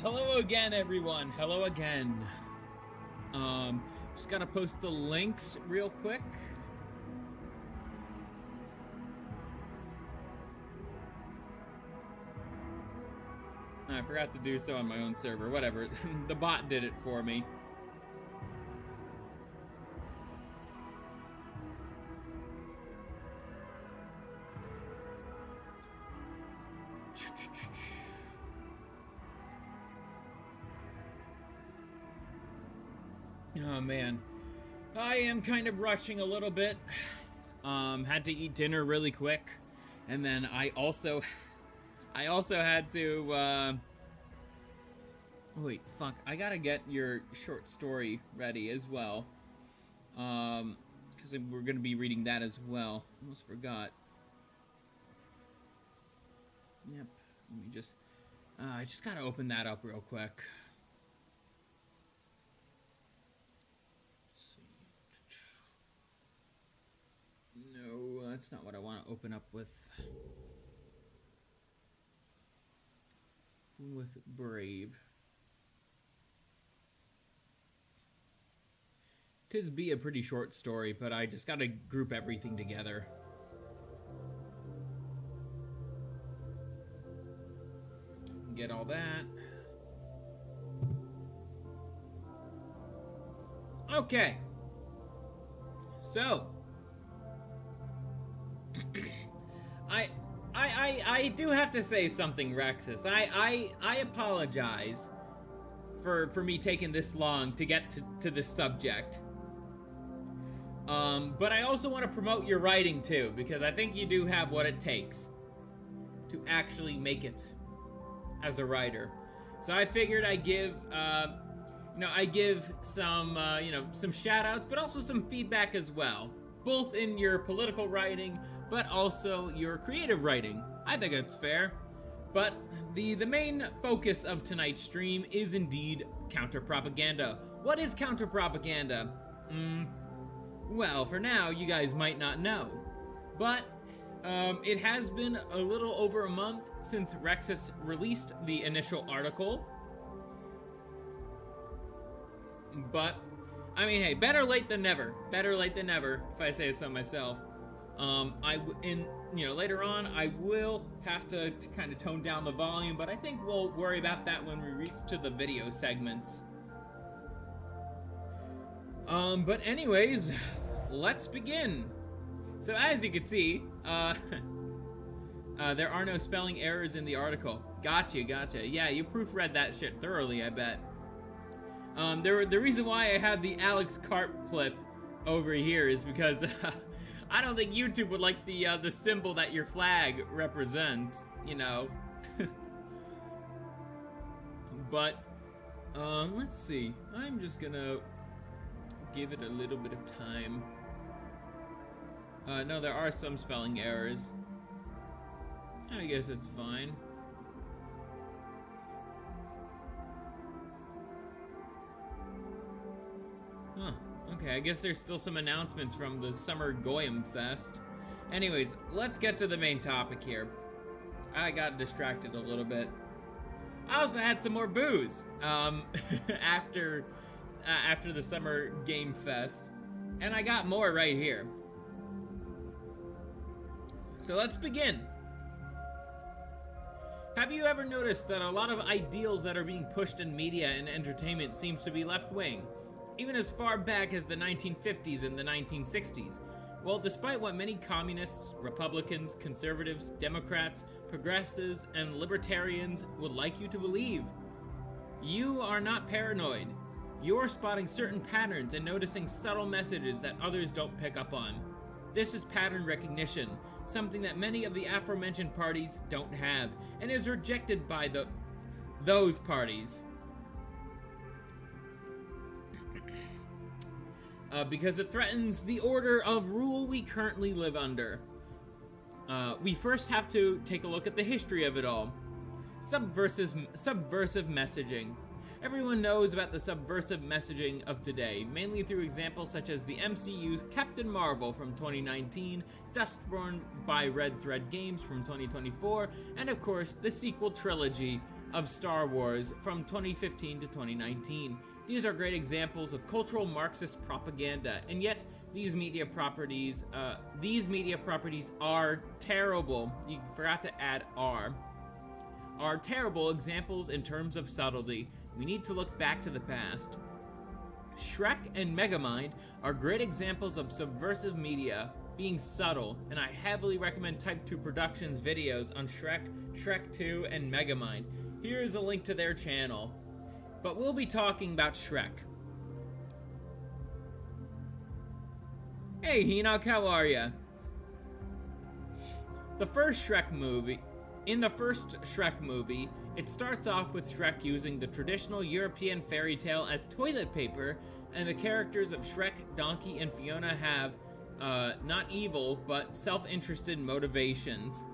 Hello again, everyone. Hello again. Just gotta post the links real quick. I forgot to do so on my own server. Whatever. The bot did it for me. Oh man, I am kind of rushing a little bit. Had to eat dinner really quick, And then I also had to, wait, fuck, I gotta get your short story ready as well. Because we're gonna be reading that as well. Almost forgot. Yep, let me just, I just gotta open that up real quick. Let's see. No, that's not what I want to open up with. With Brave. 'Tis be a pretty short story, but I just gotta group everything together. Get all that. Okay. So I do have to say something, Rexus. I apologize for me taking this long to get to this subject. But I also want to promote your writing too, because I think you do have what it takes to actually make it as a writer. So I figured I give some some shout outs, but also some feedback as well, both in your political writing but also your creative writing. I think that's fair. But the main focus of tonight's stream is indeed counter-propaganda. What is counter-propaganda? Well, for now, you guys might not know. But it has been a little over a month since Rexus released the initial article. But, I mean, hey, better late than never. Better late than never, if I say so myself. Later on, I will have to kind of tone down the volume, but I think we'll worry about that when we reach to the video segments. But anyways, let's begin. So as you can see, there are no spelling errors in the article. Gotcha. Yeah, you proofread that shit thoroughly, I bet. The reason why I had the Alex Carp clip over here is because I don't think YouTube would like the symbol that your flag represents, you know. But let's see. I'm just gonna give it a little bit of time. No, there are some spelling errors. I guess it's fine. Huh. Okay, I guess there's still some announcements from the Summer Goyim Fest. Anyways, let's get to the main topic here. I got distracted a little bit. I also had some more booze after the Summer Game Fest, and I got more right here. So let's begin. Have you ever noticed that a lot of ideals that are being pushed in media and entertainment seems to be left-wing? Even as far back as the 1950s and the 1960s. Well, despite what many communists, Republicans, conservatives, Democrats, progressives, and libertarians would like you to believe, you are not paranoid. You're spotting certain patterns and noticing subtle messages that others don't pick up on. This is pattern recognition, something that many of the aforementioned parties don't have, and is rejected by those parties. Because it threatens the order of rule we currently live under. We first have to take a look at the history of it all. Subversive messaging. Everyone knows about the subversive messaging of today, mainly through examples such as the MCU's Captain Marvel from 2019, Dustborn by Red Thread Games from 2024, and of course, the sequel trilogy of Star Wars from 2015 to 2019. These are great examples of cultural Marxist propaganda, and yet these media properties are terrible. You forgot to add are terrible examples in terms of subtlety. We need to look back to the past. Shrek and Megamind are great examples of subversive media being subtle, and I heavily recommend Type 2 Productions videos on Shrek, Shrek 2, and Megamind. Here is a link to their channel. But we'll be talking about Shrek. Hey Enoch, how are ya? The first Shrek movie, In the first Shrek movie, it starts off with Shrek using the traditional European fairy tale as toilet paper, and the characters of Shrek, Donkey, and Fiona have, not evil, but self-interested motivations.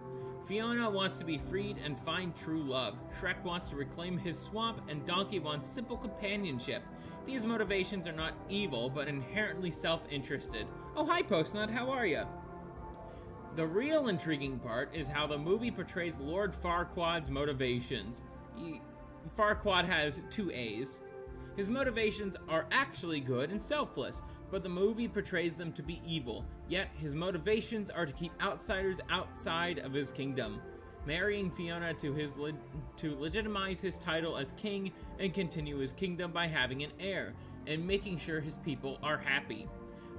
Fiona wants to be freed and find true love. Shrek wants to reclaim his swamp, and Donkey wants simple companionship. These motivations are not evil, but inherently self-interested. Oh, hi, Postnut, how are ya? The real intriguing part is how the movie portrays Lord Farquaad's motivations. Farquaad has 2 A's. His motivations are actually good and selfless, but the movie portrays them to be evil. Yet, his motivations are to keep outsiders outside of his kingdom, marrying Fiona to legitimize his title as king and continue his kingdom by having an heir, and making sure his people are happy.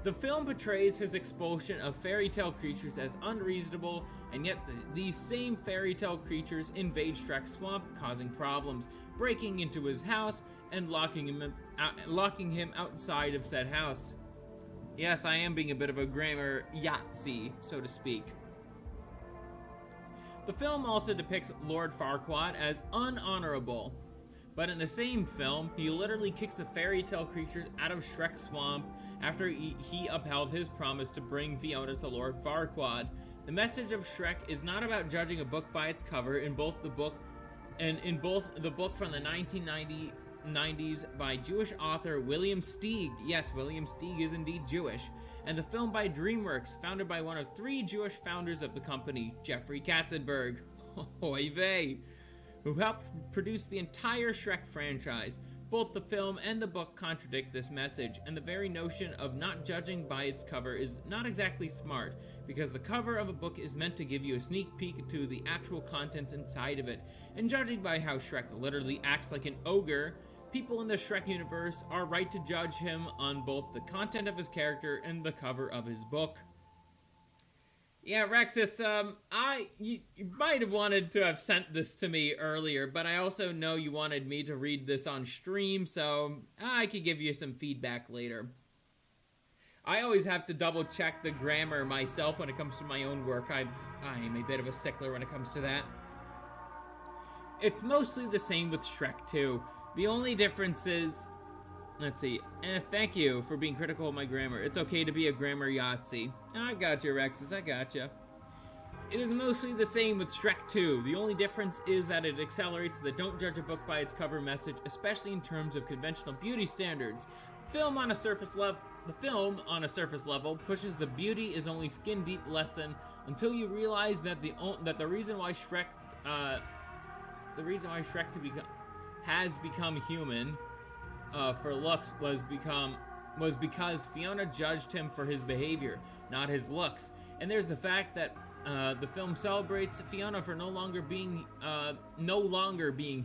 The film portrays his expulsion of fairy tale creatures as unreasonable, and yet these same fairy tale creatures invade Shrek's swamp, causing problems, breaking into his house, and locking him outside of said house. Yes, I am being a bit of a grammar Yahtzee, so to speak. The film also depicts Lord Farquaad as unhonorable, but in the same film, he literally kicks the fairy tale creatures out of Shrek's swamp after he upheld his promise to bring Fiona to Lord Farquaad. The message of Shrek is not about judging a book by its cover. In both the book from the 1990s by Jewish author William Steig. Yes, William Steig is indeed Jewish. And the film by DreamWorks, founded by one of 3 Jewish founders of the company, Jeffrey Katzenberg. Oy vey. Who helped produce the entire Shrek franchise. Both the film and the book contradict this message, and the very notion of not judging by its cover is not exactly smart, because the cover of a book is meant to give you a sneak peek to the actual contents inside of it, and judging by how Shrek literally acts like an ogre, people in the Shrek universe are right to judge him on both the content of his character and the cover of his book. Yeah, Rexus, you might have wanted to have sent this to me earlier, but I also know you wanted me to read this on stream, so I could give you some feedback later. I always have to double check the grammar myself when it comes to my own work. I am a bit of a stickler when it comes to that. It's mostly the same with Shrek 2. The only difference is... Let's see. Thank you for being critical of my grammar. It's okay to be a grammar Yahtzee. I got you, Rexus. I got you. It is mostly the same with Shrek 2. The only difference is that it accelerates the don't judge a book by its cover message, especially in terms of conventional beauty standards. The film on a surface level pushes the beauty is only skin deep lesson until you realize that the reason why Shrek has become human for looks was because Fiona judged him for his behavior, not his looks. And there's the fact that the film celebrates Fiona for no longer being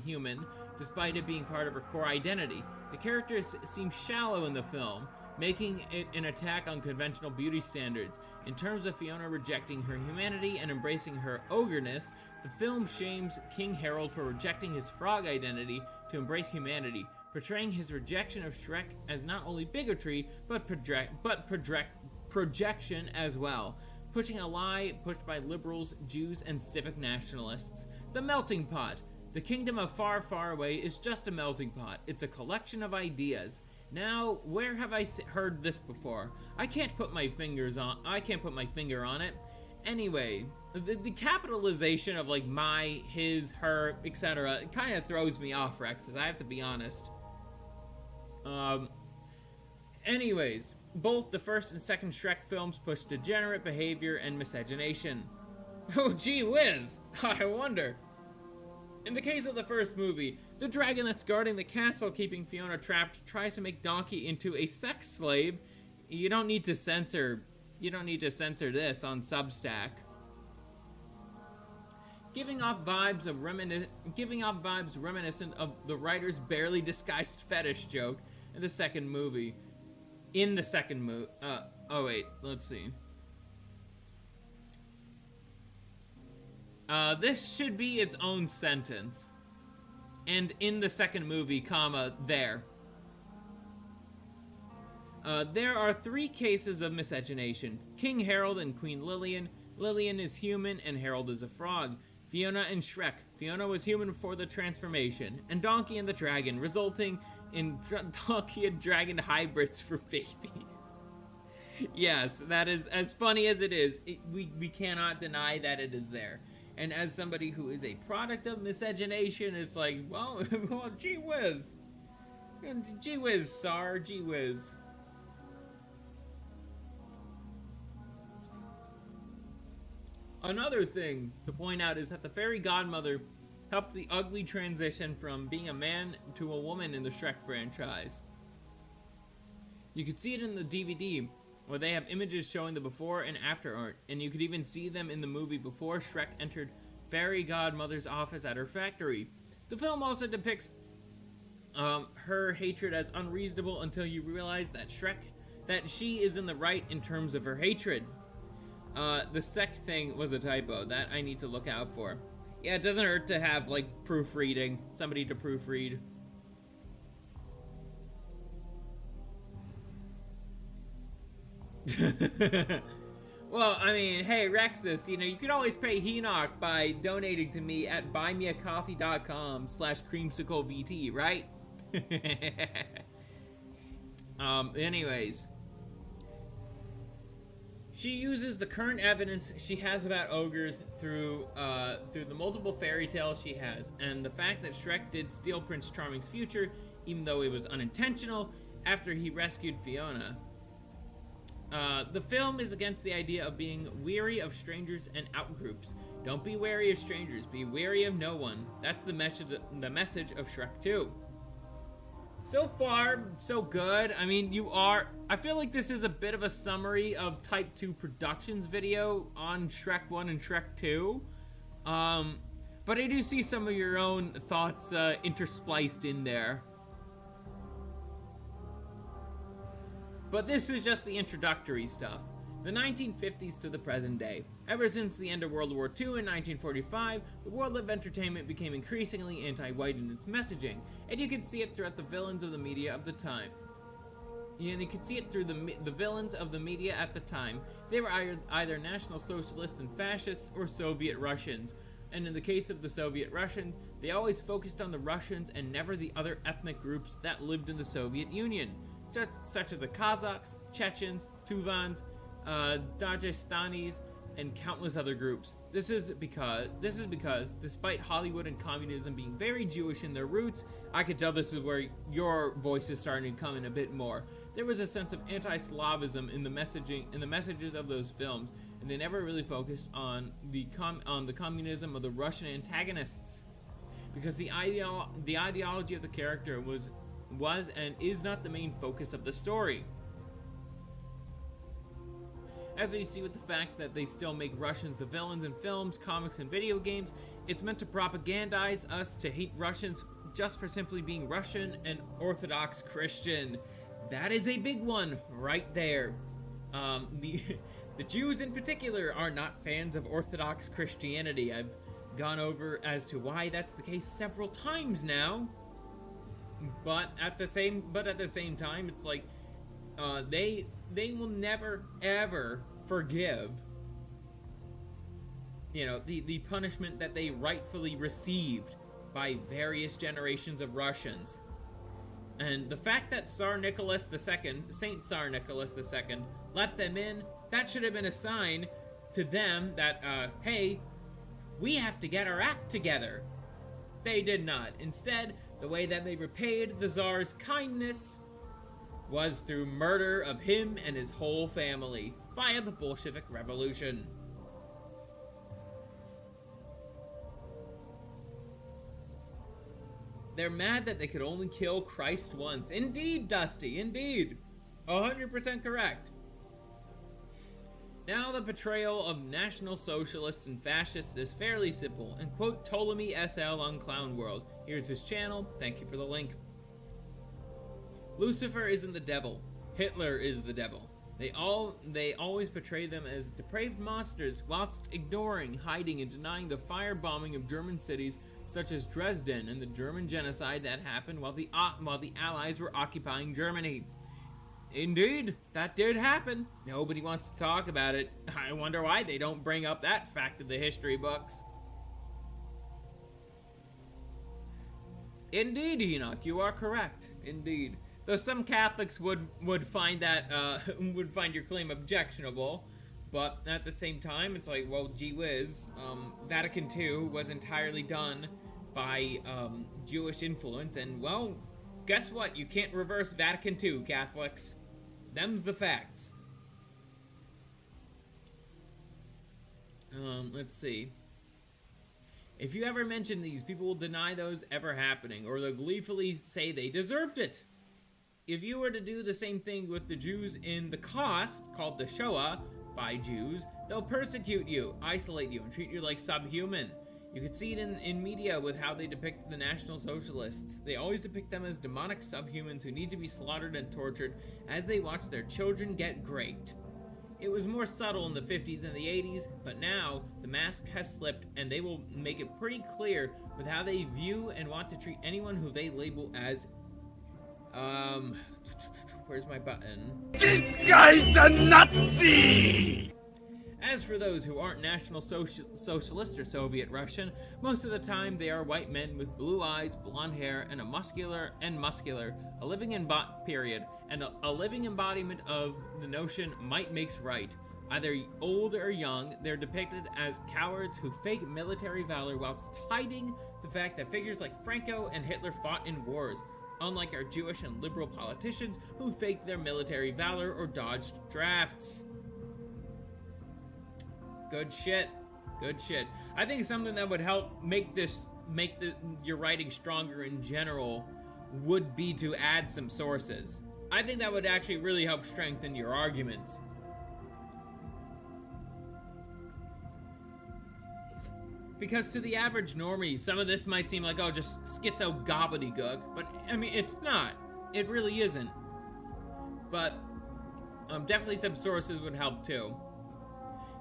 human, despite it being part of her core identity. The characters seem shallow in the film, making it an attack on conventional beauty standards. In terms of Fiona rejecting her humanity and embracing her ogreness, the film shames King Harold for rejecting his frog identity to embrace humanity, portraying his rejection of Shrek as not only bigotry, but projection as well, pushing a lie pushed by liberals, Jews, and civic nationalists. The melting pot. The kingdom of Far, Far Away is just a melting pot. It's a collection of ideas. Now, where have I heard this before? I can't put my finger on it. Anyway, the capitalization of like my, his, her, etc. it kind of throws me off, Rexus. I have to be honest. Anyways, both the first and second Shrek films push degenerate behavior and miscegenation. Oh, gee whiz! I wonder. In the case of the first movie, the dragon that's guarding the castle keeping Fiona trapped tries to make Donkey into a sex slave. You don't need to censor this on Substack. Giving off vibes reminiscent of the writer's barely disguised fetish joke in the second movie. Oh wait, let's see. This should be its own sentence. And in the second movie, comma, there. There are 3 cases of miscegenation: King Harold and Queen Lillian, Lillian is human and Harold is a frog. Fiona and Shrek. Fiona was human before the transformation. And Donkey and the Dragon, resulting in Donkey and Dragon hybrids for babies. Yes, that is, as funny as it is, we cannot deny that it is there. And as somebody who is a product of miscegenation, it's like, well, well, gee whiz. Gee whiz, Sar, gee whiz. Another thing to point out is that the fairy godmother helped the ugly transition from being a man to a woman in the Shrek franchise. You could see it in the DVD, where they have images showing the before and after art, and you could even see them in the movie before Shrek entered fairy godmother's office at her factory. The film also depicts her hatred as unreasonable until you realize that she is in the right in terms of her hatred. The sect thing was a typo that I need to look out for. Yeah, it doesn't hurt to have, like, proofreading, somebody to proofread. Well, I mean, hey, Rexus, you know, you could always pay Henoch by donating to me at buymeacoffee.com/creamsiclevt, right? Anyways. She uses the current evidence she has about ogres through the multiple fairy tales she has, and the fact that Shrek did steal Prince Charming's future, even though it was unintentional, after he rescued Fiona. The film is against the idea of being weary of strangers and outgroups. Don't be wary of strangers, be wary of no one. That's the message of Shrek 2. So far, so good. I mean, I feel like this is a bit of a summary of Type 2 Productions video on Shrek 1 and Shrek 2. But I do see some of your own thoughts interspliced in there. But this is just the introductory stuff. The 1950s to the present day. Ever since the end of World War II in 1945, the world of entertainment became increasingly anti-white in its messaging, and you could see it throughout the villains of the media of the time. And you could see it through the villains of the media at the time. They were either National Socialists and Fascists or Soviet Russians. And in the case of the Soviet Russians, they always focused on the Russians and never the other ethnic groups that lived in the Soviet Union, such as the Kazakhs, Chechens, Tuvans, Dagestanis, and countless other groups. This is because, despite Hollywood and communism being very Jewish in their roots, I could tell this is where your voice is starting to come in a bit more. There was a sense of anti-Slavism in the messages of those films, and they never really focused on the communism of the Russian antagonists, because the ideology of the character was and is not the main focus of the story. As you see with the fact that they still make Russians the villains in films, comics, and video games, it's meant to propagandize us to hate Russians just for simply being Russian and Orthodox Christian. That is a big one right there. The Jews in particular are not fans of Orthodox Christianity. I've gone over as to why that's the case several times now. But at the same time, it's like they will never ever forgive, you know, the punishment that they rightfully received by various generations of Russians. And the fact that Saint Tsar Nicholas II, let them in, that should have been a sign to them that, hey, we have to get our act together. They did not. Instead, the way that they repaid the Tsar's kindness was through murder of him and his whole family via the Bolshevik Revolution. They're mad that they could only kill Christ once. Indeed, Dusty, indeed. 100% correct. Now the portrayal of National Socialists and Fascists is fairly simple, and quote Ptolemy SL on Clown World. Here's his channel, thank you for the link. Lucifer isn't the devil. Hitler is the devil. They always portray them as depraved monsters whilst ignoring, hiding, and denying the firebombing of German cities such as Dresden and the German genocide that happened while the Allies were occupying Germany. Indeed, that did happen. Nobody wants to talk about it. I wonder why they don't bring up that fact in the history books. Indeed, Enoch, you are correct. Indeed. Though some Catholics would find that, would find your claim objectionable, but at the same time, it's like, well, gee whiz, Vatican II was entirely done by, Jewish influence, and, well, guess what? You can't reverse Vatican II, Catholics. Them's the facts. Let's see. If you ever mention these, people will deny those ever happening, or they'll gleefully say they deserved it. If you were to do the same thing with the Jews in the Cost, called the Shoah, by Jews, they'll persecute you, isolate you, and treat you like subhuman. You could see it in media with how they depict the National Socialists. They always depict them as demonic subhumans who need to be slaughtered and tortured as they watch their children get raped. It was more subtle in the 50s and the 80s, but now the mask has slipped and they will make it pretty clear with how they view and want to treat anyone who they label as, where's my button? This guy's a Nazi! As for those who aren't National Socialist or Soviet Russian, most of the time they are white men with blue eyes, blonde hair, and a muscular, a living embodiment of the notion might makes right. Either old or young, they're depicted as cowards who fake military valor whilst hiding the fact that figures like Franco and Hitler fought in wars, unlike our Jewish and liberal politicians who faked their military valor or dodged drafts. Good shit. Good shit. I think something that would help make your writing stronger in general would be to add some sources. I think that would actually really help strengthen your arguments. Because to the average normie, some of this might seem like, oh, just schizo gobbledygook, but I mean, it's not. It really isn't. But definitely some sources would help too.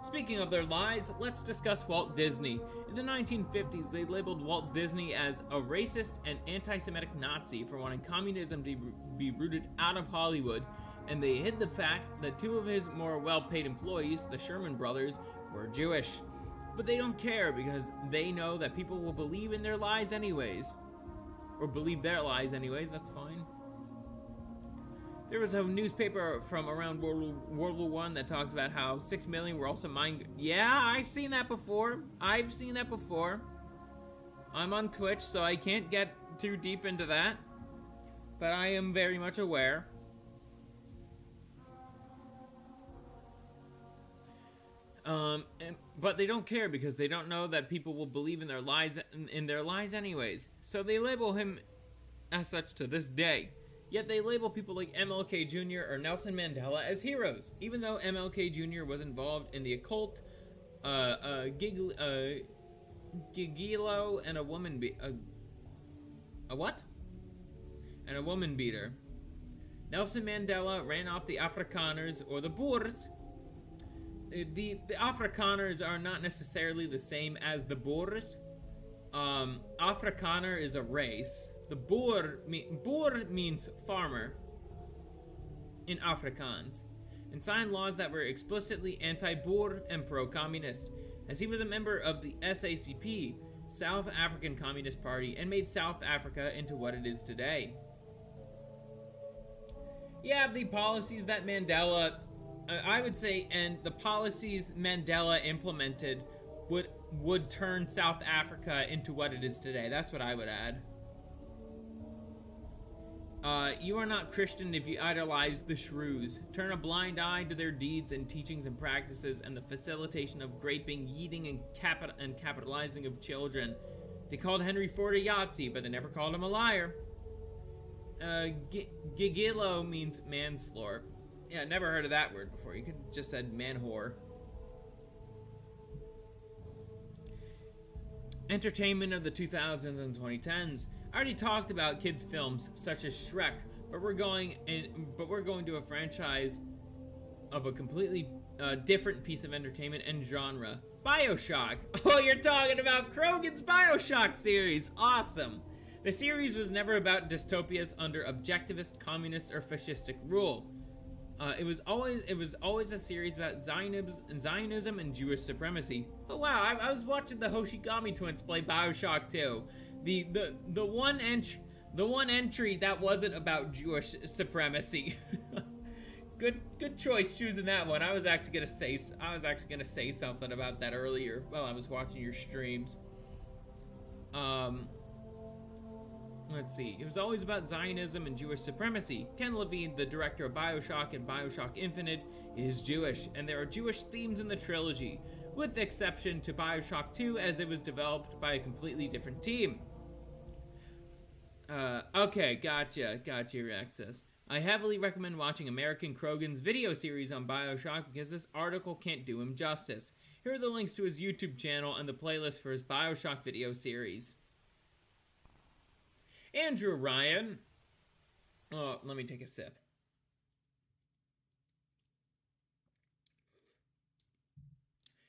Speaking of their lies, let's discuss Walt Disney. In the 1950s, they labeled Walt Disney as a racist and anti-Semitic Nazi for wanting communism to be rooted out of Hollywood, and they hid the fact that two of his more well-paid employees, the Sherman brothers, were Jewish. But they don't care because they know that people will believe in their lies anyways. Or believe their lies anyways, that's fine. There was a newspaper from around World War I that talks about how 6 million were also Yeah, I've seen that before. I'm on Twitch, so I can't get too deep into that. But I am very much aware. But they don't care because they don't know that people will believe in their lies anyways. So they label him as such to this day. Yet they label people like MLK Jr. or Nelson Mandela as heroes, even though MLK Jr. was involved in the occult, Gigilo, and a woman a what? And a woman beater. Nelson Mandela ran off the Afrikaners or the Boers. The Afrikaners are not necessarily the same as the Boers. Afrikaner is a race. The Boer means farmer in Afrikaans, and signed laws that were explicitly anti-Boer and pro-communist, as he was a member of the SACP, South African Communist Party, and made South Africa into what it is today. Yeah, the policies that Mandela, I would say, and the policies Mandela implemented would turn South Africa into what it is today. That's what I would add. You are not Christian if you idolize the shrews, turn a blind eye to their deeds and teachings and practices, and the facilitation of graping, yeeting, and capitalizing of children. They called Henry Ford a Yahtzee, but they never called him a liar. Gigilo means manslaughter. Yeah, never heard of that word before. You could have just said man-whore. Entertainment of the 2000s and 2010s. I already talked about kids' films such as Shrek, but we're going to a franchise of a completely different piece of entertainment and genre. BioShock. Oh, you're talking about Krogan's BioShock series. Awesome. The series was never about dystopias under objectivist, communist, or fascistic rule. It was always a series about Zionism and Jewish supremacy. Oh wow, I was watching the Hoshigami twins play BioShock 2. The one entry that wasn't about Jewish supremacy. Good choice choosing that one. I was actually gonna say something about that earlier while I was watching your streams. Let's see. It was always about Zionism and Jewish supremacy. Ken Levine, the director of BioShock and BioShock Infinite, is Jewish, and there are Jewish themes in the trilogy, with the exception to BioShock 2, as it was developed by a completely different team. Okay, gotcha, Rexus. I heavily recommend watching American Krogan's video series on BioShock because this article can't do him justice. Here are the links to his YouTube channel and the playlist for his BioShock video series. Andrew Ryan. Oh, let me take a sip.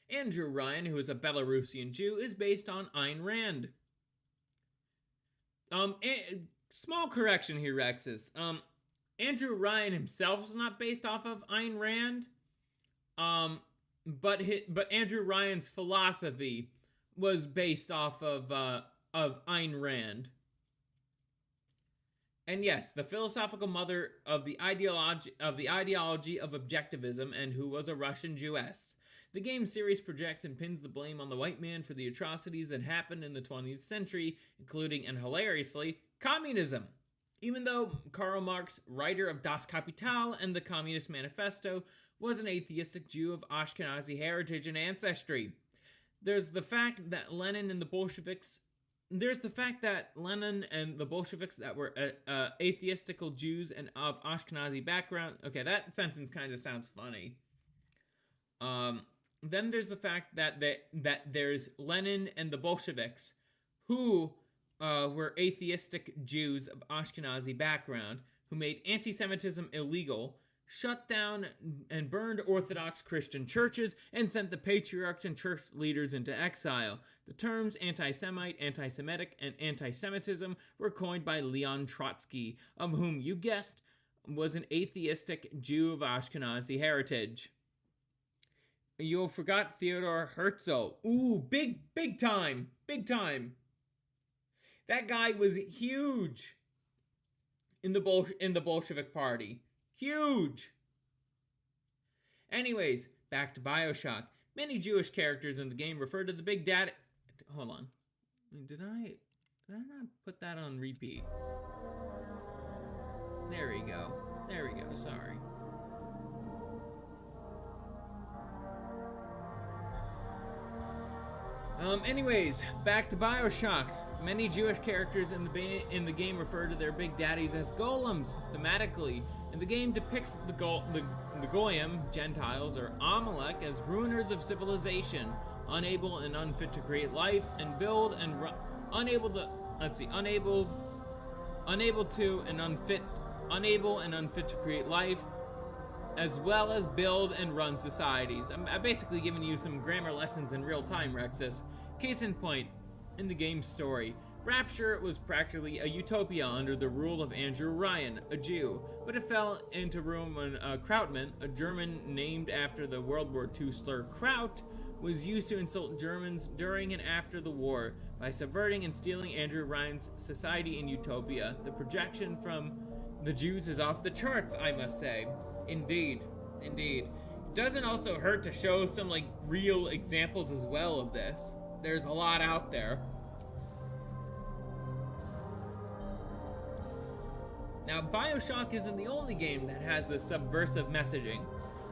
Andrew Ryan, who is a Belarusian Jew, is based on Ayn Rand. Small correction here, Rexus. Andrew Ryan himself is not based off of Ayn Rand. But Andrew Ryan's philosophy was based off of Ayn Rand. And yes, the philosophical mother of the ideology of objectivism, and who was a Russian Jewess. The game series projects and pins the blame on the white man for the atrocities that happened in the 20th century, including, and hilariously, communism. Even though Karl Marx, writer of Das Kapital and the Communist Manifesto, was an atheistic Jew of Ashkenazi heritage and ancestry. There's the fact that Lenin and the Bolsheviks that were atheistical Jews and of Ashkenazi background. Okay, that sentence kind of sounds funny. Then there's the fact that there's Lenin and the Bolsheviks, who were atheistic Jews of Ashkenazi background, who made anti-Semitism illegal, shut down and burned Orthodox Christian churches, and sent the patriarchs and church leaders into exile. The terms anti-Semite, anti-Semitic, and anti-Semitism were coined by Leon Trotsky, of whom, you guessed, was an atheistic Jew of Ashkenazi heritage. You forgot Theodor Herzl. Ooh, big time. That guy was huge in the Bolshevik Party. Huge. Anyways, back to BioShock. Many Jewish characters in the game refer to the Big Daddy. Hold on. Did I not put that on repeat? There we go. Sorry. Anyways, back to BioShock. Many Jewish characters in the game refer to their big daddies as golems, thematically, and the game depicts the Goyim, Gentiles, or Amalek, as ruiners of civilization, unable and unfit to create life and build and unable and unfit to create life, as well as build and run societies. I'm basically giving you some grammar lessons in real time, Rexus. Case in point, in the game's story, Rapture was practically a utopia under the rule of Andrew Ryan, a Jew, but it fell into ruin when Krautmann, a German named after the World War II slur Kraut, was used to insult Germans during and after the war by subverting and stealing Andrew Ryan's society in utopia. The projection from the Jews is off the charts, I must say. Indeed. It doesn't also hurt to show some real examples as well of this. There's a lot out there. Now, BioShock isn't the only game that has this subversive messaging.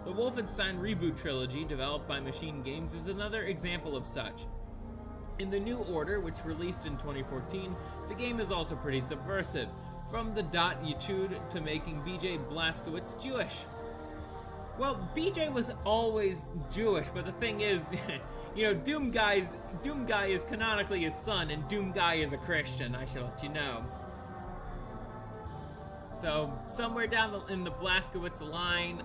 The Wolfenstein Reboot trilogy, developed by Machine Games, is another example of such. In The New Order, which released in 2014, the game is also pretty subversive, from the Dot Yachud to making BJ Blazkowicz Jewish. Well, BJ was always Jewish, but the thing is, Doom Guy is canonically his son, and Doom Guy is a Christian, I shall let you know. So, somewhere down in the Blazkowicz line,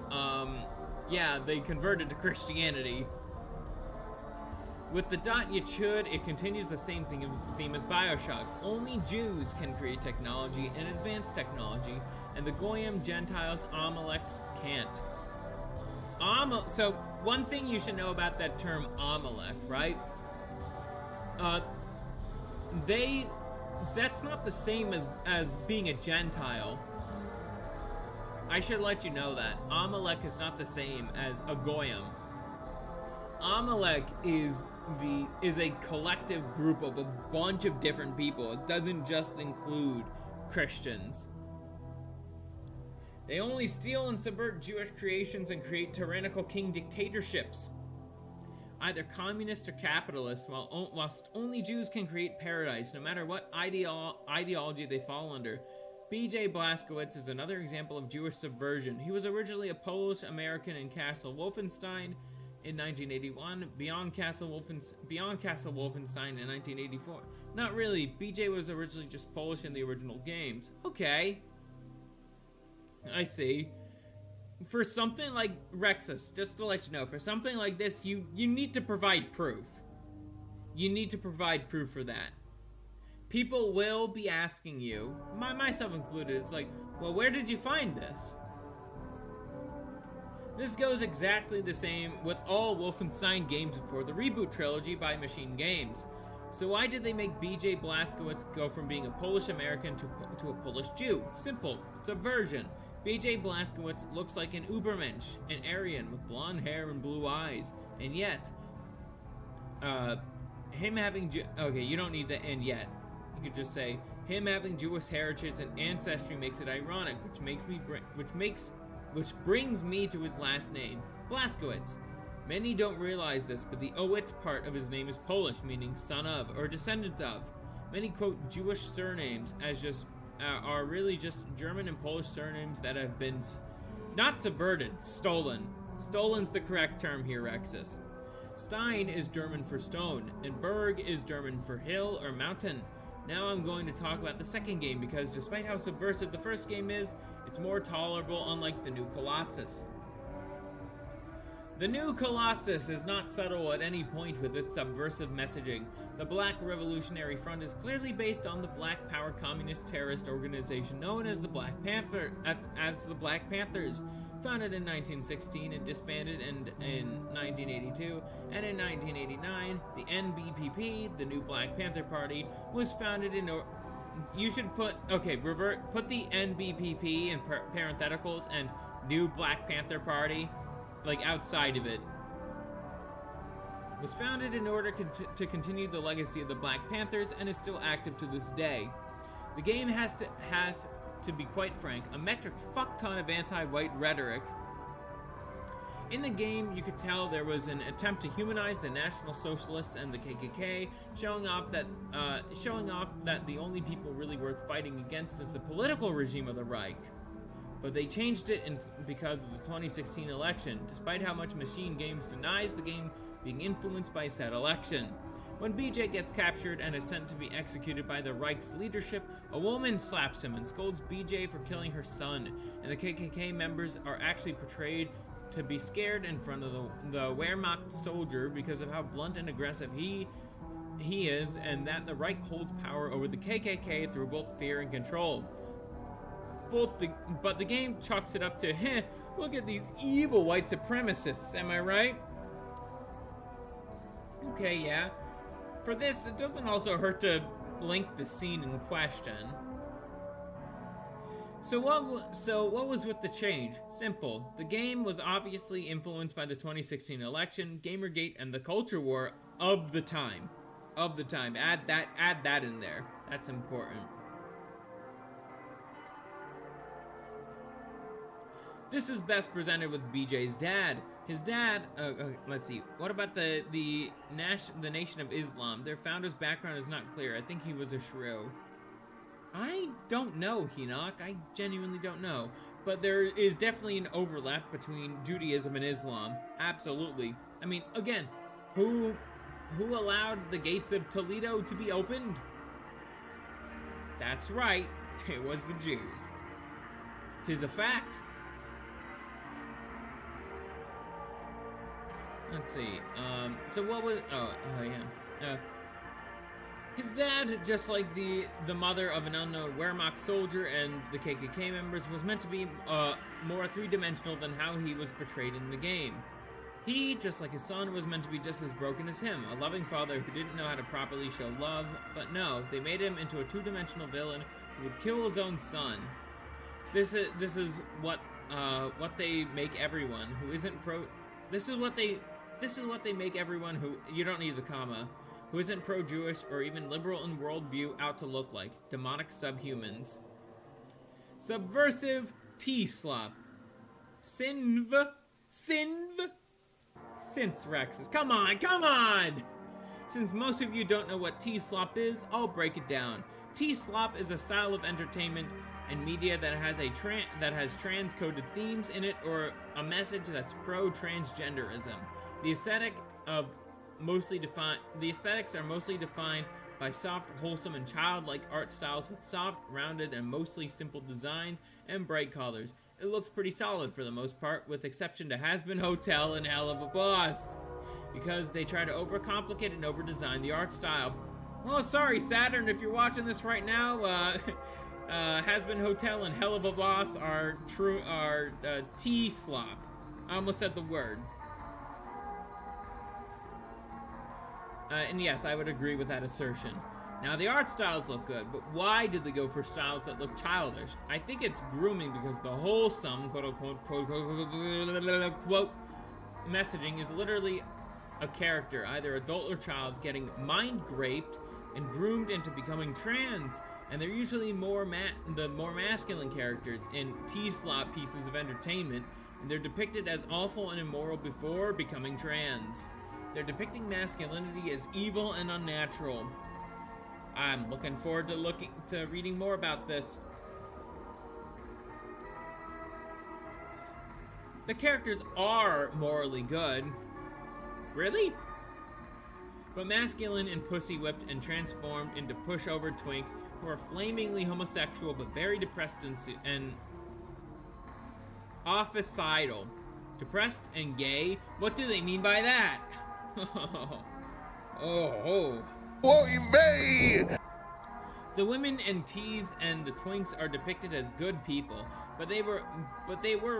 they converted to Christianity. With the you should, it continues the same theme as Bioshock. Only Jews can create technology and advanced technology, and the Goyim, Gentiles, Amaleks can't. So, one thing you should know about that term Amalek, right? That's not the same as being a Gentile. I should let you know that. Amalek is not the same as a Goyim. Amalek is a collective group of a bunch of different people. It doesn't just include Christians. They only steal and subvert Jewish creations and create tyrannical king dictatorships. Either communist or capitalist, whilst only Jews can create paradise, no matter what ideology they fall under. B.J. Blazkowicz is another example of Jewish subversion. He was originally a Polish-American in Castle Wolfenstein in 1981, beyond Castle Wolfenstein in 1984. Not really, B.J. was originally just Polish in the original games. Okay. I see. For something like Rexus, just to let you know, for something like this, you need to provide proof. You need to provide proof for that. People will be asking you, myself included, it's like, well, where did you find this? This goes exactly the same with all Wolfenstein games before the reboot trilogy by Machine Games. So why did they make B.J. Blazkowicz go from being a Polish-American to a Polish Jew? Simple. Subversion. B.J. Blazkowicz looks like an Ubermensch, an Aryan with blonde hair and blue eyes, and yet, him having okay, you don't need the "and yet." You could just say him having Jewish heritage and ancestry makes it ironic, which brings me to his last name, Blazkowicz. Many don't realize this, but the Owitz part of his name is Polish, meaning son of or descendant of. Many quote Jewish surnames as just are really just German and Polish surnames that have been not subverted, stolen. Stolen's the correct term here, Rexus. Stein is German for stone, and Berg is German for hill or mountain. Now I'm going to talk about the second game because despite how subversive the first game is, it's more tolerable, unlike the New Colossus. The New Colossus is not subtle at any point with its subversive messaging. The Black Revolutionary Front is clearly based on the Black Power communist terrorist organization known as the Black Panther, as the Black Panthers, founded in 1916 and disbanded in 1982, and in 1989, the NBPP, the New Black Panther Party, was founded in. You should put the NBPP in parentheticals and New Black Panther Party, like outside of it. Was founded in order to continue the legacy of the Black Panthers and is still active to this day. The game has to be quite frank, a metric fuck ton of anti-white rhetoric. In the game, you could tell there was an attempt to humanize the National Socialists and the KKK, showing off that the only people really worth fighting against is the political regime of the Reich. But they changed it because of the 2016 election, despite how much Machine Games denies the game being influenced by said election. When BJ gets captured and is sent to be executed by the Reich's leadership, a woman slaps him and scolds BJ for killing her son, and the KKK members are actually portrayed to be scared in front of the Wehrmacht soldier because of how blunt and aggressive he is, and that the Reich holds power over the KKK through both fear and control. But the game chalks it up to, look at these evil white supremacists, am I right? Okay, yeah. For this, it doesn't also hurt to link the scene in question. So what was with the change? Simple. The game was obviously influenced by the 2016 election, Gamergate, and the culture war of the time. Add that in there. That's important. This is best presented with BJ's dad. His dad, let's see, what about the Nation of Islam? Their founder's background is not clear. I think he was a shrew. I don't know, Hinoch. I genuinely don't know. But there is definitely an overlap between Judaism and Islam. Absolutely. I mean, again, who allowed the gates of Toledo to be opened? That's right. It was the Jews. 'Tis a fact. Let's see. So what was? Oh yeah. His dad, just like the mother of an unknown Wehrmacht soldier and the KKK members, was meant to be more three-dimensional than how he was portrayed in the game. He, just like his son, was meant to be just as broken as him, a loving father who didn't know how to properly show love, but no, they made him into a two-dimensional villain who would kill his own son. This is what they make everyone who isn't pro. This is what they make everyone who, you don't need the comma, who isn't pro-Jewish or even liberal in worldview out to look like demonic subhumans. Subversive T-slop. Synth Rexes. Come on! Since most of you don't know what T-slop is, I'll break it down. T-slop is a style of entertainment and media that has trans-coded themes in it or a message that's pro-transgenderism. The aesthetics are mostly defined by soft, wholesome, and childlike art styles with soft, rounded, and mostly simple designs and bright colors. It looks pretty solid for the most part, with exception to Has-Been Hotel and Hell of a Boss, because they try to overcomplicate and overdesign the art style. Well, sorry, Saturn, if you're watching this right now, Has-Been Hotel and Hell of a Boss are T-slop. I almost said the word. And yes, I would agree with that assertion. Now, the art styles look good, but why did they go for styles that look childish? I think it's grooming because the wholesome, quote-unquote, quote, messaging is literally a character, either adult or child, getting mind-graped and groomed into becoming trans. And they're usually the more masculine characters in T-slop pieces of entertainment, and they're depicted as awful and immoral before becoming trans. They're depicting masculinity as evil and unnatural. I'm looking forward to reading more about this. The characters are morally good. Really? But masculine and pussy-whipped and transformed into pushover twinks who are flamingly homosexual but very depressed and officidal. Depressed and gay? What do they mean by that? Oh. Oy vey! The women and tees and the twinks are depicted as good people, but they were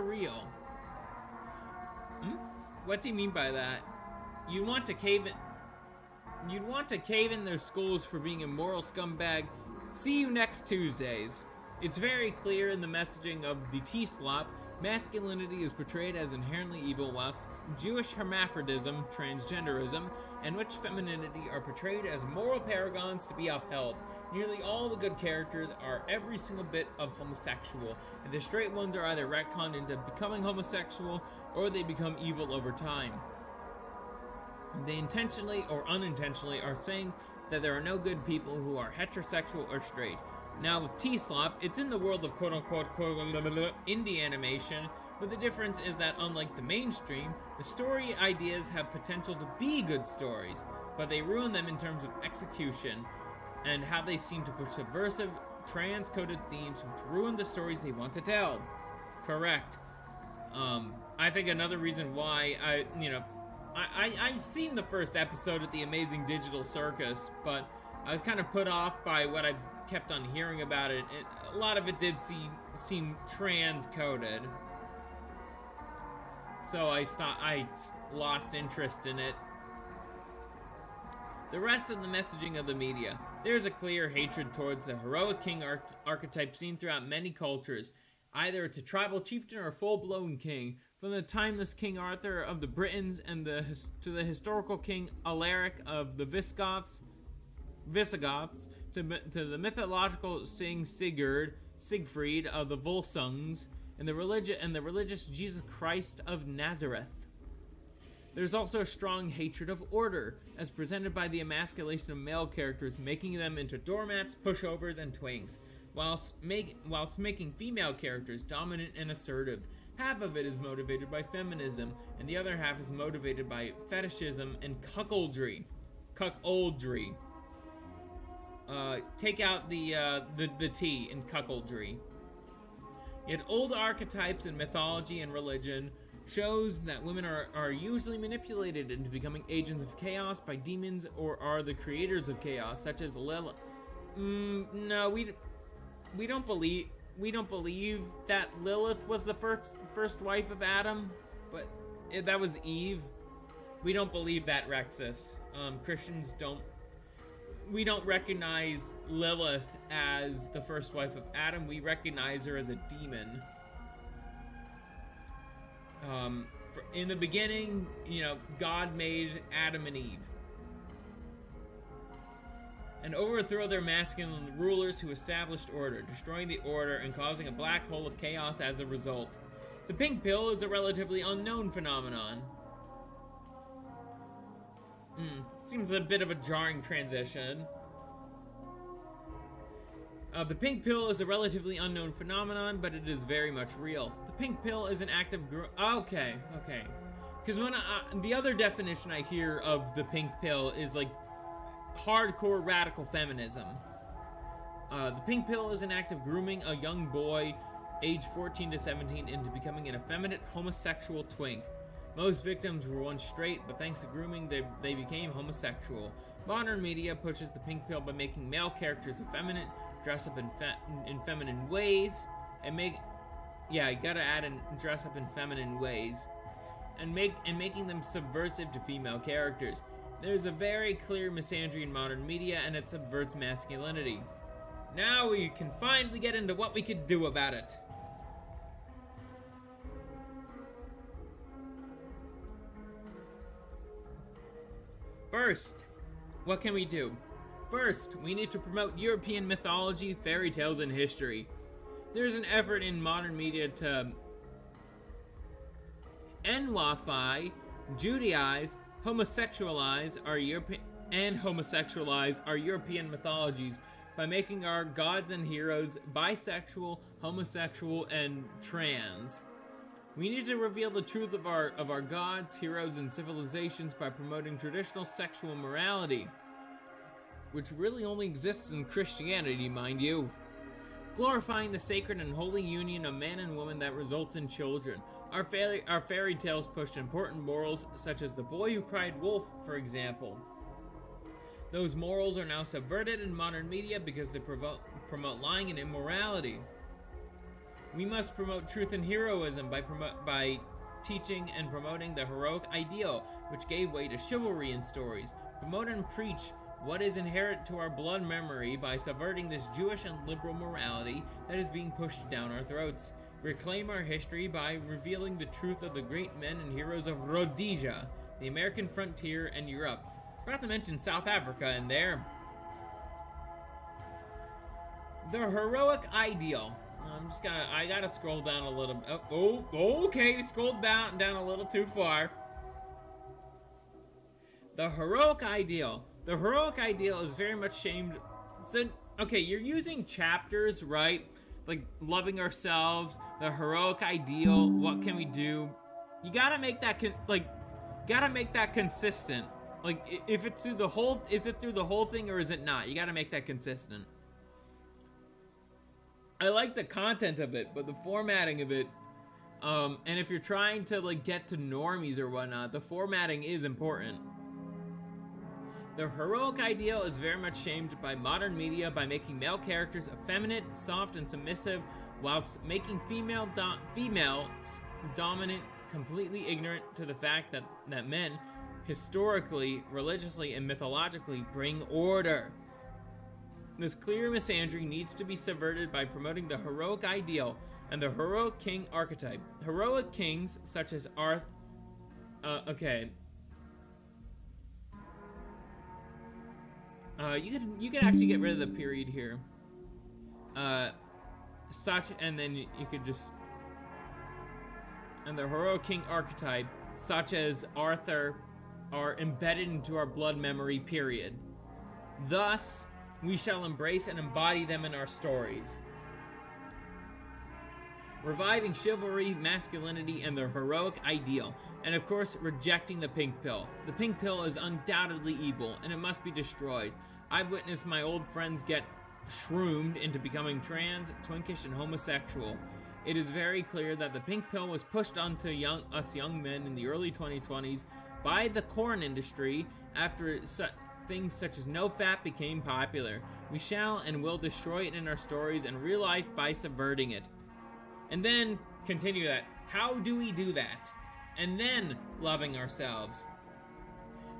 real. What do you mean by that? You'd want to cave in their skulls for being a moral scumbag. See you next Tuesdays. It's very clear in the messaging of the T-slop, masculinity is portrayed as inherently evil, whilst Jewish hermaphrodism, transgenderism, and witch femininity are portrayed as moral paragons to be upheld. Nearly all the good characters are every single bit of homosexual, and the straight ones are either retconned into becoming homosexual, or they become evil over time. They intentionally or unintentionally are saying that there are no good people who are heterosexual or straight. Now with T-slop, it's in the world of quote-unquote indie animation, but the difference is that unlike the mainstream, the story ideas have potential to be good stories, but they ruin them in terms of execution and how they seem to push subversive, trans-coded themes which ruin the stories they want to tell. Correct. I think another reason why I've seen the first episode of The Amazing Digital Circus, but I was kind of put off by what I kept on hearing about it. A lot of it did seem trans-coded, so I lost interest in it. The rest of the messaging of the media. There's a clear hatred towards the heroic king archetype seen throughout many cultures. Either it's a tribal chieftain or a full-blown king, from the timeless King Arthur of the Britons and to the historical King Alaric of the Visigoths, to the mythological Siegfried of the Volsungs, and the religious Jesus Christ of Nazareth. There's also a strong hatred of order, as presented by the emasculation of male characters, making them into doormats, pushovers, and twinks, whilst making female characters dominant and assertive. Half of it is motivated by feminism, and the other half is motivated by fetishism and cuckoldry. Take out the T in cuckoldry. Yet old archetypes in mythology and religion shows that women are usually manipulated into becoming agents of chaos by demons or are the creators of chaos, such as Lilith. No, we don't believe that Lilith was the first wife of Adam, but that was Eve. We don't believe that, Rexus. Christians don't. We don't recognize Lilith as the first wife of Adam. We recognize her as a demon. In the beginning, God made Adam and Eve and overthrow their masculine rulers who established order, destroying the order and causing a black hole of chaos as a result. The pink pill is a relatively unknown phenomenon. Seems a bit of a jarring transition. The pink pill is a relatively unknown phenomenon, but it is very much real. The pink pill is an active okay. Because when the other definition I hear of the pink pill is like hardcore radical feminism. The pink pill is an act of grooming a young boy, age 14 to 17, into becoming an effeminate homosexual twink. Most victims were once straight, but thanks to grooming, they became homosexual. Modern media pushes the pink pill by making male characters effeminate, dress up in feminine ways, and you gotta add in dress up in feminine ways, and making them subversive to female characters. There's a very clear misandry in modern media, and it subverts masculinity. Now we can finally get into what we could do about it. First, what can we do? First, we need to promote European mythology, fairy tales, and history. There's an effort in modern media to NWAFI, Judaize, homosexualize our European mythologies by making our gods and heroes bisexual, homosexual, and trans. We need to reveal the truth of our gods, heroes, and civilizations by promoting traditional sexual morality, which really only exists in Christianity, mind you. Glorifying the sacred and holy union of man and woman that results in children. Our fairy tales pushed important morals, such as the boy who cried wolf, for example. Those morals are now subverted in modern media because they promote lying and immorality. We must promote truth and heroism by teaching and promoting the heroic ideal, which gave way to chivalry in stories. Promote and preach what is inherent to our blood memory by subverting this Jewish and liberal morality that is being pushed down our throats. Reclaim our history by revealing the truth of the great men and heroes of Rhodesia, the American frontier, and Europe. Forgot to mention South Africa in there. The heroic ideal. I gotta scroll down a little. Okay, scrolled down a little too far. The heroic ideal. The heroic ideal is very much shamed. So, okay, you're using chapters, right? Like loving ourselves, the heroic ideal. What can we do? You gotta make that consistent. Like, if it's through the whole, is it through the whole thing or is it not? You gotta make that consistent. I like the content of it, but the formatting of it, and if you're trying to like get to normies or whatnot, the formatting is important. The heroic ideal is very much shamed by modern media by making male characters effeminate, soft, and submissive, whilst making females dominant, completely ignorant to the fact that men, historically, religiously, and mythologically, bring order. This clear misandry needs to be subverted by promoting the heroic ideal and the heroic king archetype. Heroic kings such as you could actually get rid of the period here. And then you could just, and the heroic king archetype such as Arthur are embedded into our blood memory, period. Thus, we shall embrace and embody them in our stories. Reviving chivalry, masculinity, and the heroic ideal. And of course, rejecting the pink pill. The pink pill is undoubtedly evil, and it must be destroyed. I've witnessed my old friends get shroomed into becoming trans, twinkish, and homosexual. It is very clear that the pink pill was pushed onto us young men in the early 2020s by the corn industry after things such as no fat became popular. We shall and will destroy it in our stories and real life by subverting it. And then continue that. How do we do that? And then loving ourselves.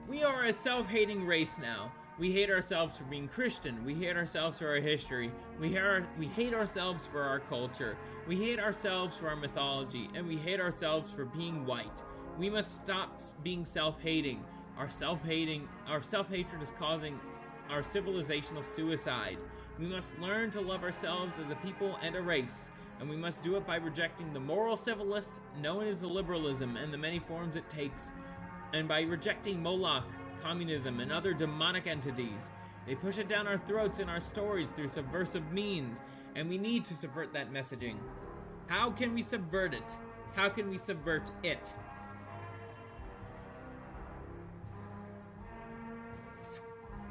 We are a self-hating race now. We hate ourselves for being Christian. We hate ourselves for our history. We hate ourselves for our culture. We hate ourselves for our mythology. And we hate ourselves for being white. We must stop being self-hating. Our self-hatred is causing our civilizational suicide. We must learn to love ourselves as a people and a race. And we must do it by rejecting the moral civilists known as the liberalism and the many forms it takes. And by rejecting Moloch, communism, and other demonic entities. They push it down our throats in our stories through subversive means, and we need to subvert that messaging. How can we subvert it? How can we subvert it?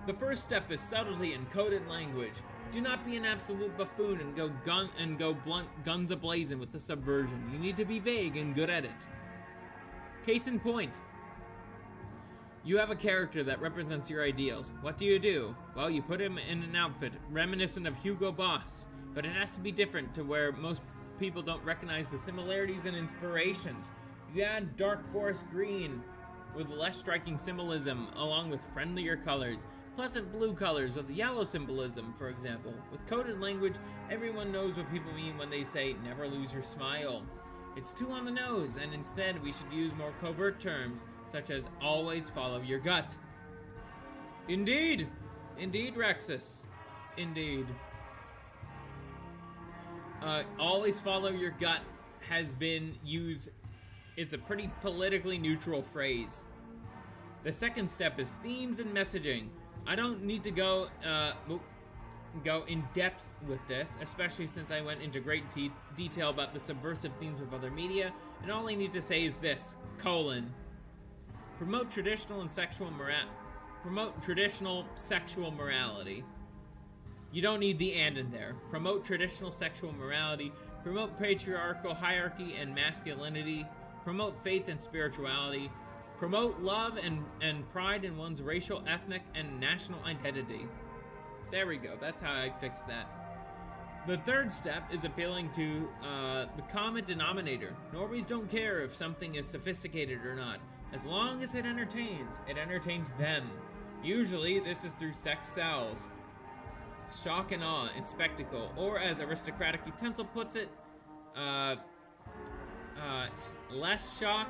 The first step is subtlety and coded language. Do not be an absolute buffoon and go guns a-blazing with the subversion. You need to be vague and good at it. Case in point. You have a character that represents your ideals. What do? Well, you put him in an outfit reminiscent of Hugo Boss, but it has to be different to where most people don't recognize the similarities and inspirations. You add dark forest green with less striking symbolism along with friendlier colors, pleasant blue colors with yellow symbolism, for example. With coded language, everyone knows what people mean when they say, never lose your smile. It's too on the nose, and instead we should use more covert terms, such as always follow your gut. Indeed, Rexus. Indeed. Always follow your gut has been used. It's a pretty politically neutral phrase. The second step is themes and messaging. I don't need to go in depth with this, especially since I went into great detail about the subversive themes of other media, and all I need to say is this, promote traditional sexual morality. You don't need the and in there. Promote traditional sexual morality, promote patriarchal hierarchy and masculinity, promote faith and spirituality, promote love and pride in one's racial, ethnic, and national identity. There we go, that's how I fixed that. The third step is appealing to the common denominator. Normies don't care if something is sophisticated or not. As long as it entertains them. Usually, this is through sex sells, shock and awe, and spectacle, or as aristocratic utensil puts it, less shock,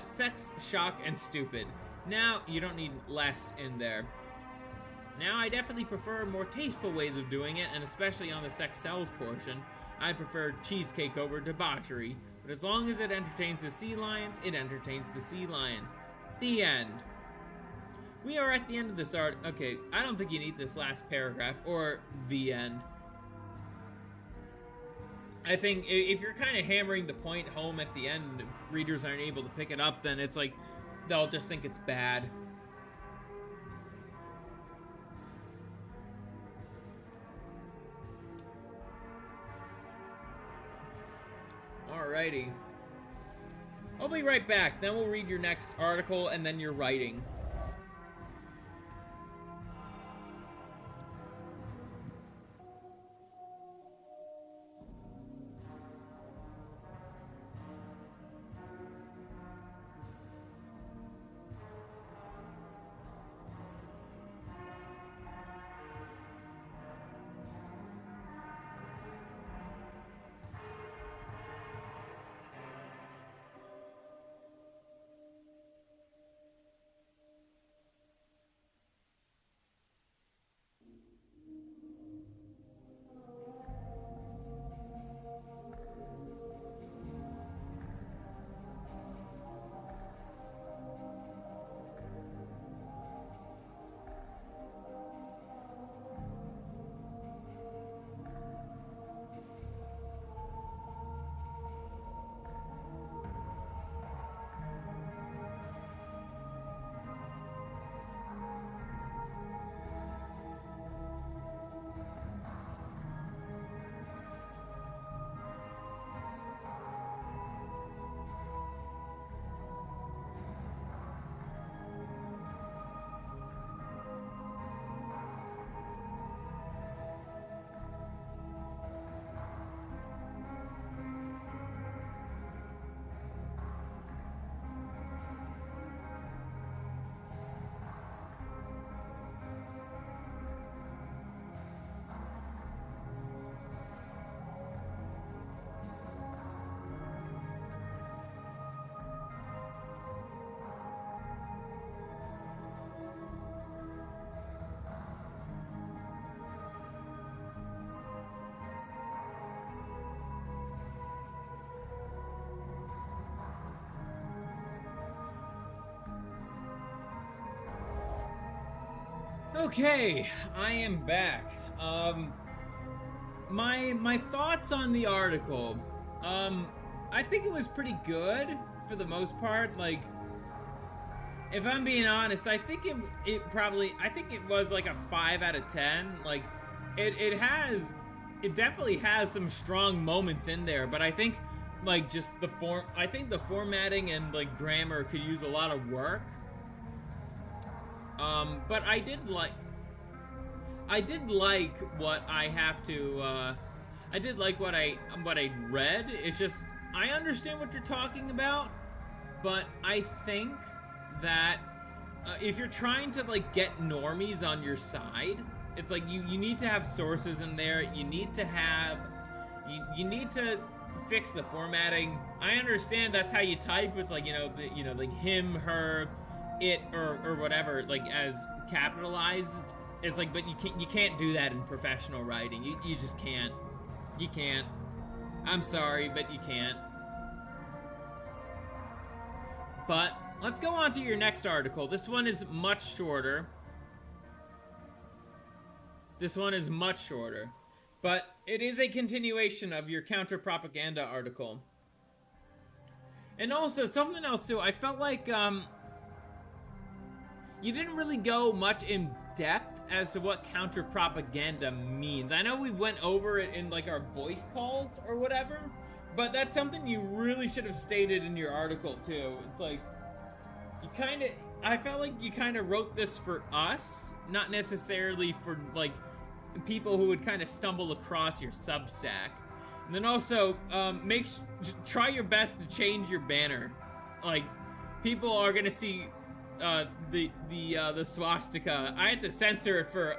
sex, shock, and stupid. Now, you don't need less in there. Now, I definitely prefer more tasteful ways of doing it, and especially on the sex sells portion, I prefer cheesecake over debauchery. But as long as it entertains the sea lions, it entertains the sea lions. The end. We are at the end of this art. Okay, I don't think you need this last paragraph, or the end. I think if you're kind of hammering the point home at the end, and if readers aren't able to pick it up, then it's like, they'll just think it's bad. Alrighty. I'll be right back, then we'll read your next article and then your writing. Okay, I am back. My thoughts on the article. I think it was pretty good for the most part. Like, if I'm being honest, I think it was like a 5 out of 10. Like, it definitely has some strong moments in there, but I think like just the formatting and like grammar could use a lot of work. But I did like what I have to, I did like what I read. It's just, I understand what you're talking about, but I think that if you're trying to like get normies on your side, it's like you need to have sources in there. You need to have, you need to fix the formatting. I understand that's how you type. It's like, like him, her, it, or whatever, like as capitalized. It's like, but you can't do that in professional writing. You just can't. You can't. I'm sorry, but you can't. But let's go on to your next article. This one is much shorter. But it is a continuation of your counter-propaganda article. And also, something else too, I felt like, you didn't really go much in depth as to what counter-propaganda means. I know we went over it in like our voice calls or whatever, but that's something you really should have stated in your article too. It's like, I felt like you kind of wrote this for us, not necessarily for like people who would kind of stumble across your Substack. And then also, try your best to change your banner. Like, people are gonna see the swastika. I had to censor it for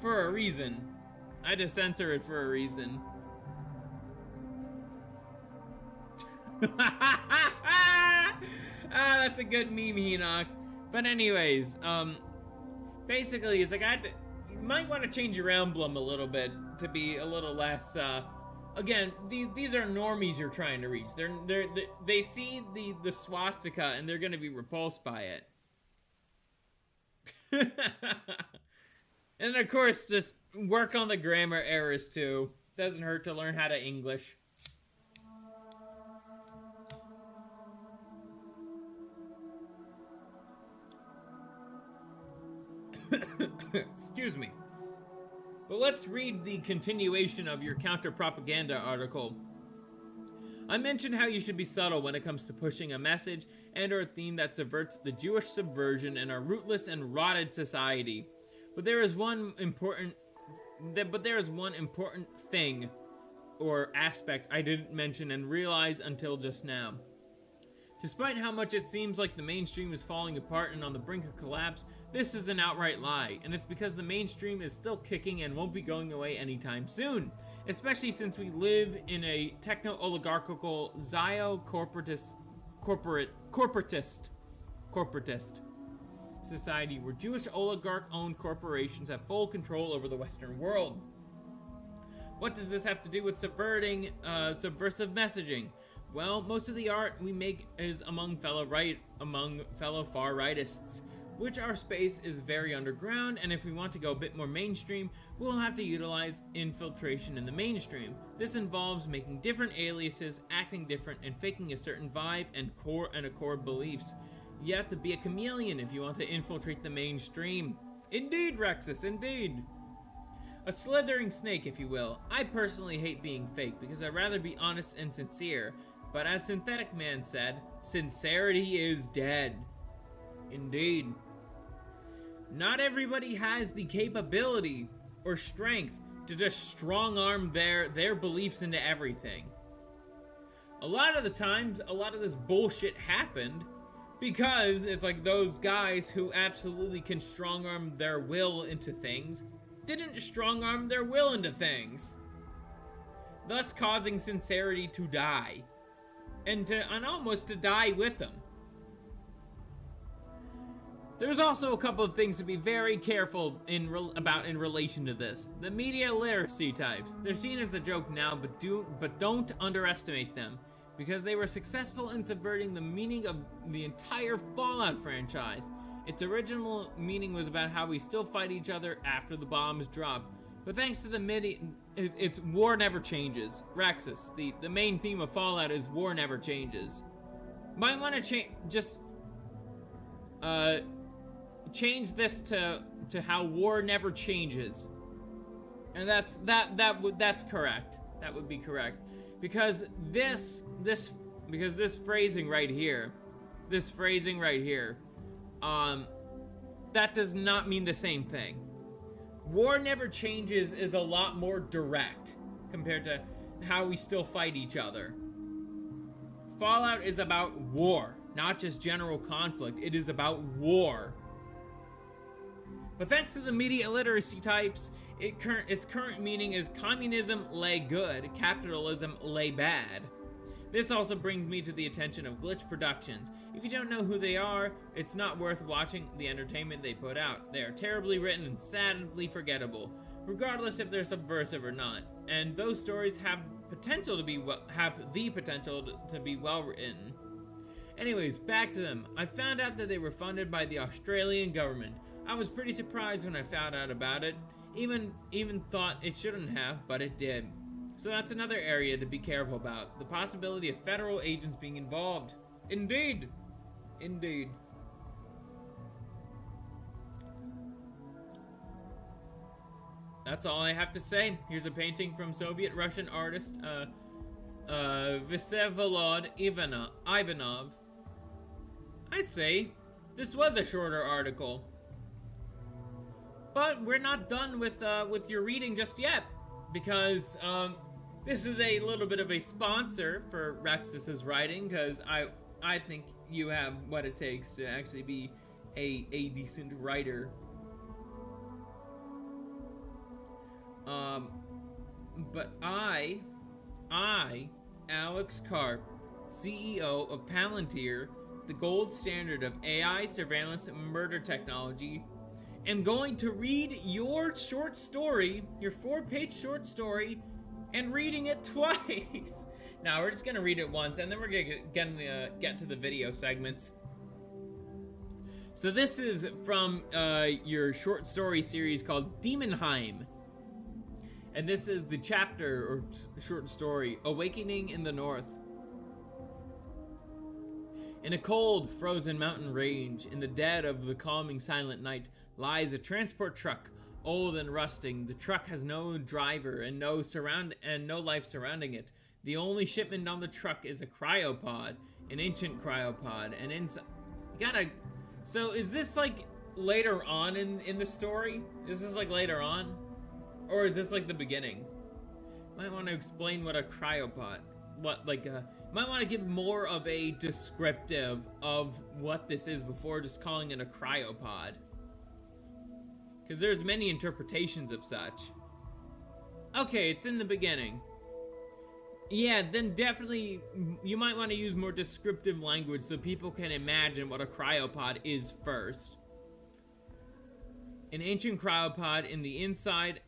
a reason. That's a good meme, Enoch. But anyways, basically, it's like you might want to change your emblem a little bit to be a little less, again, these are normies you're trying to reach. They see the swastika and they're gonna be repulsed by it. And of course, just work on the grammar errors too. Doesn't hurt to learn how to English. Excuse me. But let's read the continuation of your counter-propaganda article. I mentioned how you should be subtle when it comes to pushing a message and or a theme that subverts the Jewish subversion in our rootless and rotted society. But there is one important thing or aspect I didn't mention and realize until just now. Despite how much it seems like the mainstream is falling apart and on the brink of collapse, this is an outright lie, and it's because the mainstream is still kicking and won't be going away anytime soon, especially since we live in a techno-oligarchical, corporatist society where Jewish oligarch-owned corporations have full control over the Western world. What does this have to do with subverting subversive messaging? Well, most of the art we make is among fellow far rightists, which our space is very underground, and if we want to go a bit more mainstream, we'll have to utilize infiltration in the mainstream. This involves making different aliases, acting different, and faking a certain vibe and core beliefs. You have to be a chameleon if you want to infiltrate the mainstream. Indeed, Rexus, indeed. A slithering snake, if you will. I personally hate being fake because I'd rather be honest and sincere. But as Synthetic Man said, sincerity is dead. Indeed. Not everybody has the capability or strength to just strong-arm their beliefs into everything. A lot of the times, a lot of this bullshit happened because it's like those guys who absolutely can strong-arm their will into things didn't strong-arm their will into things, thus causing sincerity to die, and almost to die with them. There's also a couple of things to be very careful about in relation to this. The media literacy types. They're seen as a joke now, but don't underestimate them, because they were successful in subverting the meaning of the entire Fallout franchise. Its original meaning was about how we still fight each other after the bombs drop. But thanks to the it's war never changes. Rexus, the main theme of Fallout is war never changes. Might want to change this to how war never changes. And that's correct. That would be correct. Because this phrasing right here, that does not mean the same thing. War never changes is a lot more direct compared to how we still fight each other. Fallout is about war, not just general conflict. It is about war. But thanks to the media literacy types, its current meaning is communism lay good, capitalism lay bad. This also brings me to the attention of Glitch Productions. If you don't know who they are, it's not worth watching the entertainment they put out. They are terribly written and sadly forgettable, regardless if they're subversive or not. And those stories have the potential to be well written. Anyways, back to them. I found out that they were funded by the Australian government. I was pretty surprised when I found out about it. Even thought it shouldn't have, but it did. So that's another area to be careful about. The possibility of federal agents being involved. Indeed. Indeed. That's all I have to say. Here's a painting from Soviet-Russian artist Vsevolod Ivanov. I say, this was a shorter article. But we're not done with your reading just yet, because this is a little bit of a sponsor for Rexus's writing, because I think you have what it takes to actually be a decent writer. But I, Alex Karp, CEO of Palantir, the gold standard of AI surveillance and murder technology, am going to read your short story, your 4-page short story, and reading it twice. Now we're just gonna read it once, and then we're gonna get to the video segments. So this is from your short story series called Demonheim. And this is the chapter or short story, Awakening in the North. In a cold, frozen mountain range, in the dead of the calming silent night, lies a transport truck, old and rusting. The truck has no driver and no life surrounding it. The only shipment on the truck is a cryopod, an ancient cryopod, and inside. So is this like later on in the story? Is this like later on, or is this like the beginning? Might want to explain what a cryopod. Might want to give more of a descriptive of what this is before just calling it a cryopod. Because there's many interpretations of such. Okay, it's in the beginning. Yeah, then definitely you might want to use more descriptive language so people can imagine what a cryopod is first. An ancient cryopod inside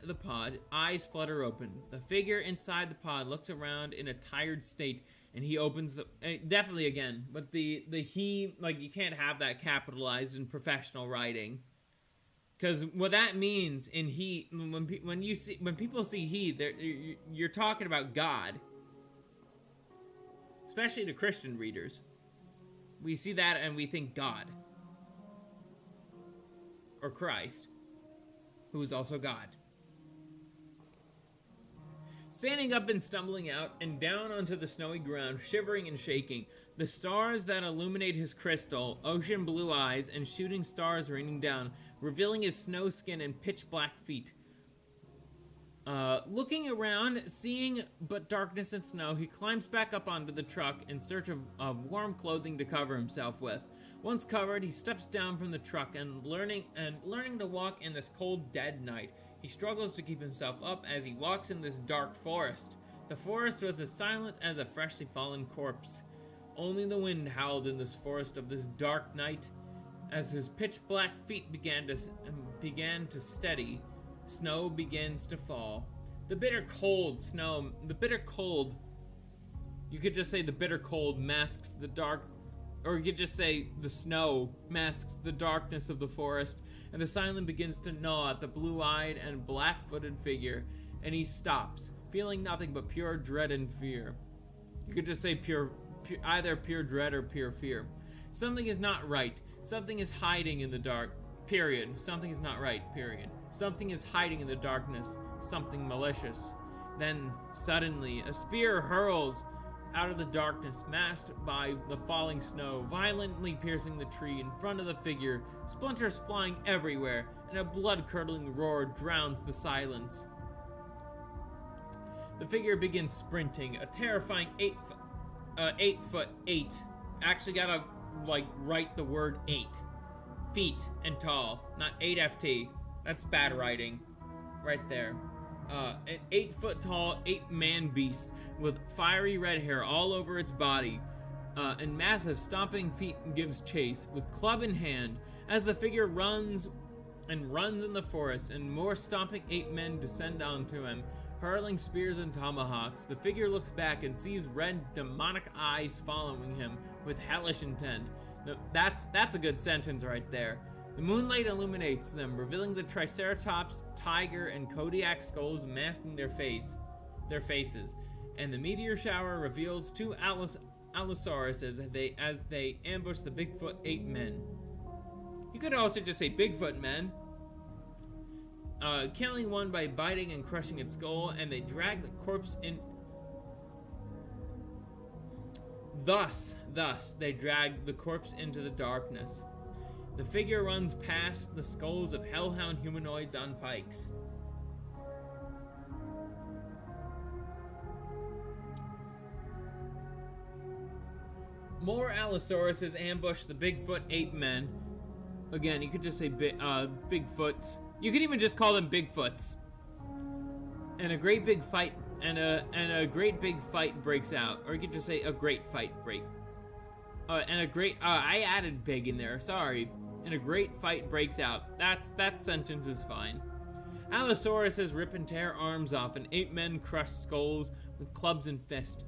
the pod, eyes flutter open. The figure inside the pod looks around in a tired state, and he opens the definitely again, but the he, like, you can't have that capitalized in professional writing. Because what that means in he, when people see he, you're talking about God. Especially to Christian readers. We see that and we think God. Or Christ, who is also God. Standing up and stumbling out and down onto the snowy ground, shivering and shaking, the stars that illuminate his crystal, ocean blue eyes, and shooting stars raining down, revealing his snow skin and pitch black feet. Looking around, seeing but darkness and snow, he climbs back up onto the truck in search of warm clothing to cover himself with. Once covered, he steps down from the truck and learning to walk in this cold, dead night. He struggles to keep himself up as he walks in this dark forest. The forest was as silent as a freshly fallen corpse. Only the wind howled in this forest of this dark night. As his pitch-black feet began to steady, snow begins to fall. The bitter cold, you could just say the bitter cold masks the dark Or you could just say the snow masks the darkness of the forest, and the silence begins to gnaw at the blue-eyed and black-footed figure, and he stops, feeling nothing but pure dread and fear. You could just say either pure dread or pure fear. Something is not right. Something is hiding in the dark. Period. Something is not right. Period. Something is hiding in the darkness. Something malicious. Then, suddenly, a spear hurls out of the darkness, masked by the falling snow, violently piercing the tree in front of the figure, splinters flying everywhere, and a blood-curdling roar drowns the silence. The figure begins sprinting, a terrifying 8 foot 8. Actually gotta, write the word 8. Feet and tall, not 8 FT. That's bad writing. Right there. An 8 foot tall, 8-man beast with fiery red hair all over its body, and massive stomping feet gives chase with club in hand as the figure runs in the forest, and more stomping 8 men descend onto him, hurling spears and tomahawks. The figure looks back and sees red demonic eyes following him with hellish intent. That's a good sentence right there. The moonlight illuminates them, revealing the Triceratops, tiger, and Kodiak skulls masking their faces, and the meteor shower reveals 2 Allosauruses as they ambush the Bigfoot 8 men. You could also just say Bigfoot men, killing one by biting and crushing its skull, and they drag the corpse in. Thus, they drag the corpse into the darkness. The figure runs past the skulls of hellhound humanoids on pikes. More Allosauruses ambush the Bigfoot 8 men. Again, you could just say Bigfoots. You could even just call them Bigfoots. And a great big fight breaks out. Or you could just say a great fight break. I added big in there, sorry. And a great fight breaks out. That sentence is fine. Allosauruses rip and tear arms off, and 8 men crush skulls with clubs and fists.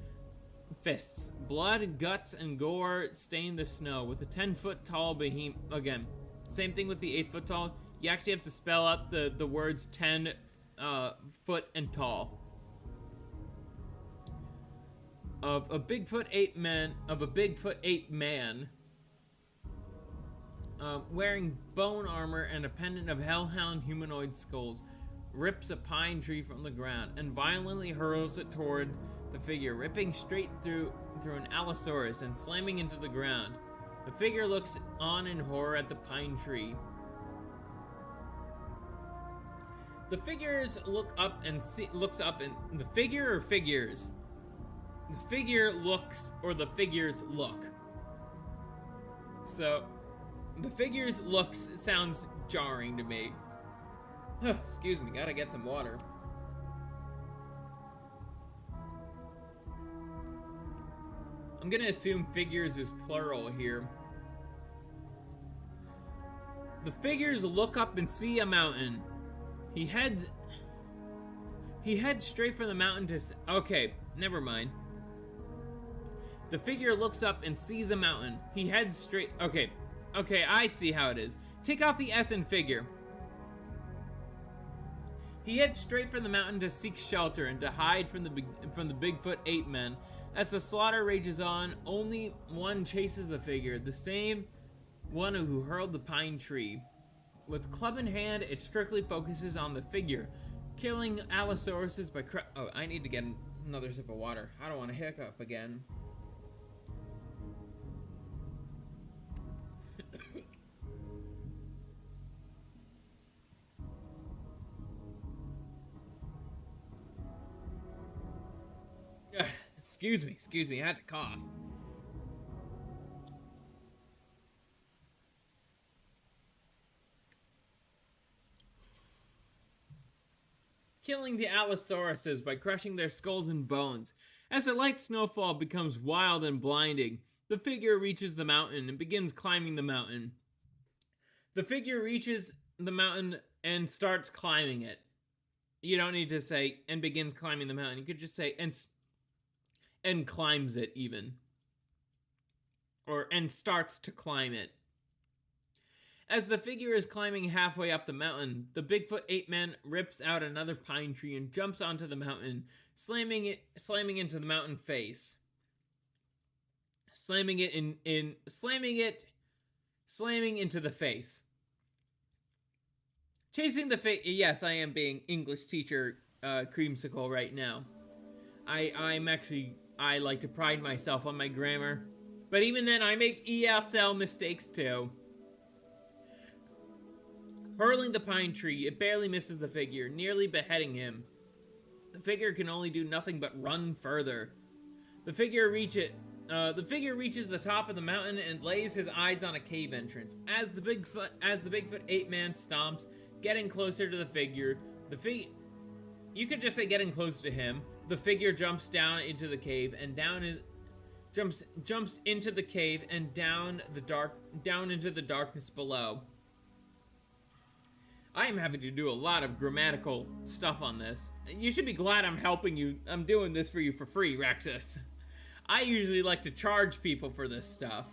Blood, guts, and gore stain the snow with a 10-foot tall behemoth. Again, same thing with the 8-foot tall. You actually have to spell out the words 10 foot and tall. Of a Bigfoot 8 man, wearing bone armor and a pendant of hellhound humanoid skulls, rips a pine tree from the ground and violently hurls it toward the figure, ripping straight through an Allosaurus and slamming into the ground. The figure looks on in horror at the pine tree. The figures looks up and the figure or figures? The figure looks, or the figures look. So, the figures looks sounds jarring to me. Excuse me, gotta get some water. I'm gonna assume figures is plural here. The figures look up and see a mountain. He heads straight for the mountain to. Okay, never mind. The figure looks up and sees a mountain. He heads straight. Okay, I see how it is. Take off the S in figure. He heads straight for the mountain to seek shelter and to hide from the Bigfoot 8 men. As the slaughter rages on, only one chases the figure, the same one who hurled the pine tree. With club in hand, it strictly focuses on the figure, killing Allosauruses by Oh, I need to get another sip of water. I don't want to hiccup again. Excuse me, I had to cough. Killing the Allosauruses by crushing their skulls and bones. As the light snowfall becomes wild and blinding, the figure reaches the mountain and begins climbing the mountain. The figure reaches the mountain and starts climbing it. You don't need to say, and begins climbing the mountain. You could just say, and climbs it even. and starts to climb it. As the figure is climbing halfway up the mountain, the Bigfoot ape man rips out another pine tree and jumps onto the mountain, slamming into the mountain face. Slamming into the face. Chasing the face. Yes, I am being English teacher Kreemsicle right now. I like to pride myself on my grammar, but even then I make ESL mistakes too. Hurling the pine tree, it barely misses the figure, nearly beheading him. The figure can only do nothing but run further. The figure reaches the top of the mountain and lays his eyes on a cave entrance. As the Bigfoot ape man stomps, getting closer to the figure, you could just say getting closer to him. The figure jumps down into the cave and jumps into the cave and down into the darkness below. I am having to do a lot of grammatical stuff on this. You should be glad I'm helping you. I'm doing this for you for free, Rexus. I usually like to charge people for this stuff.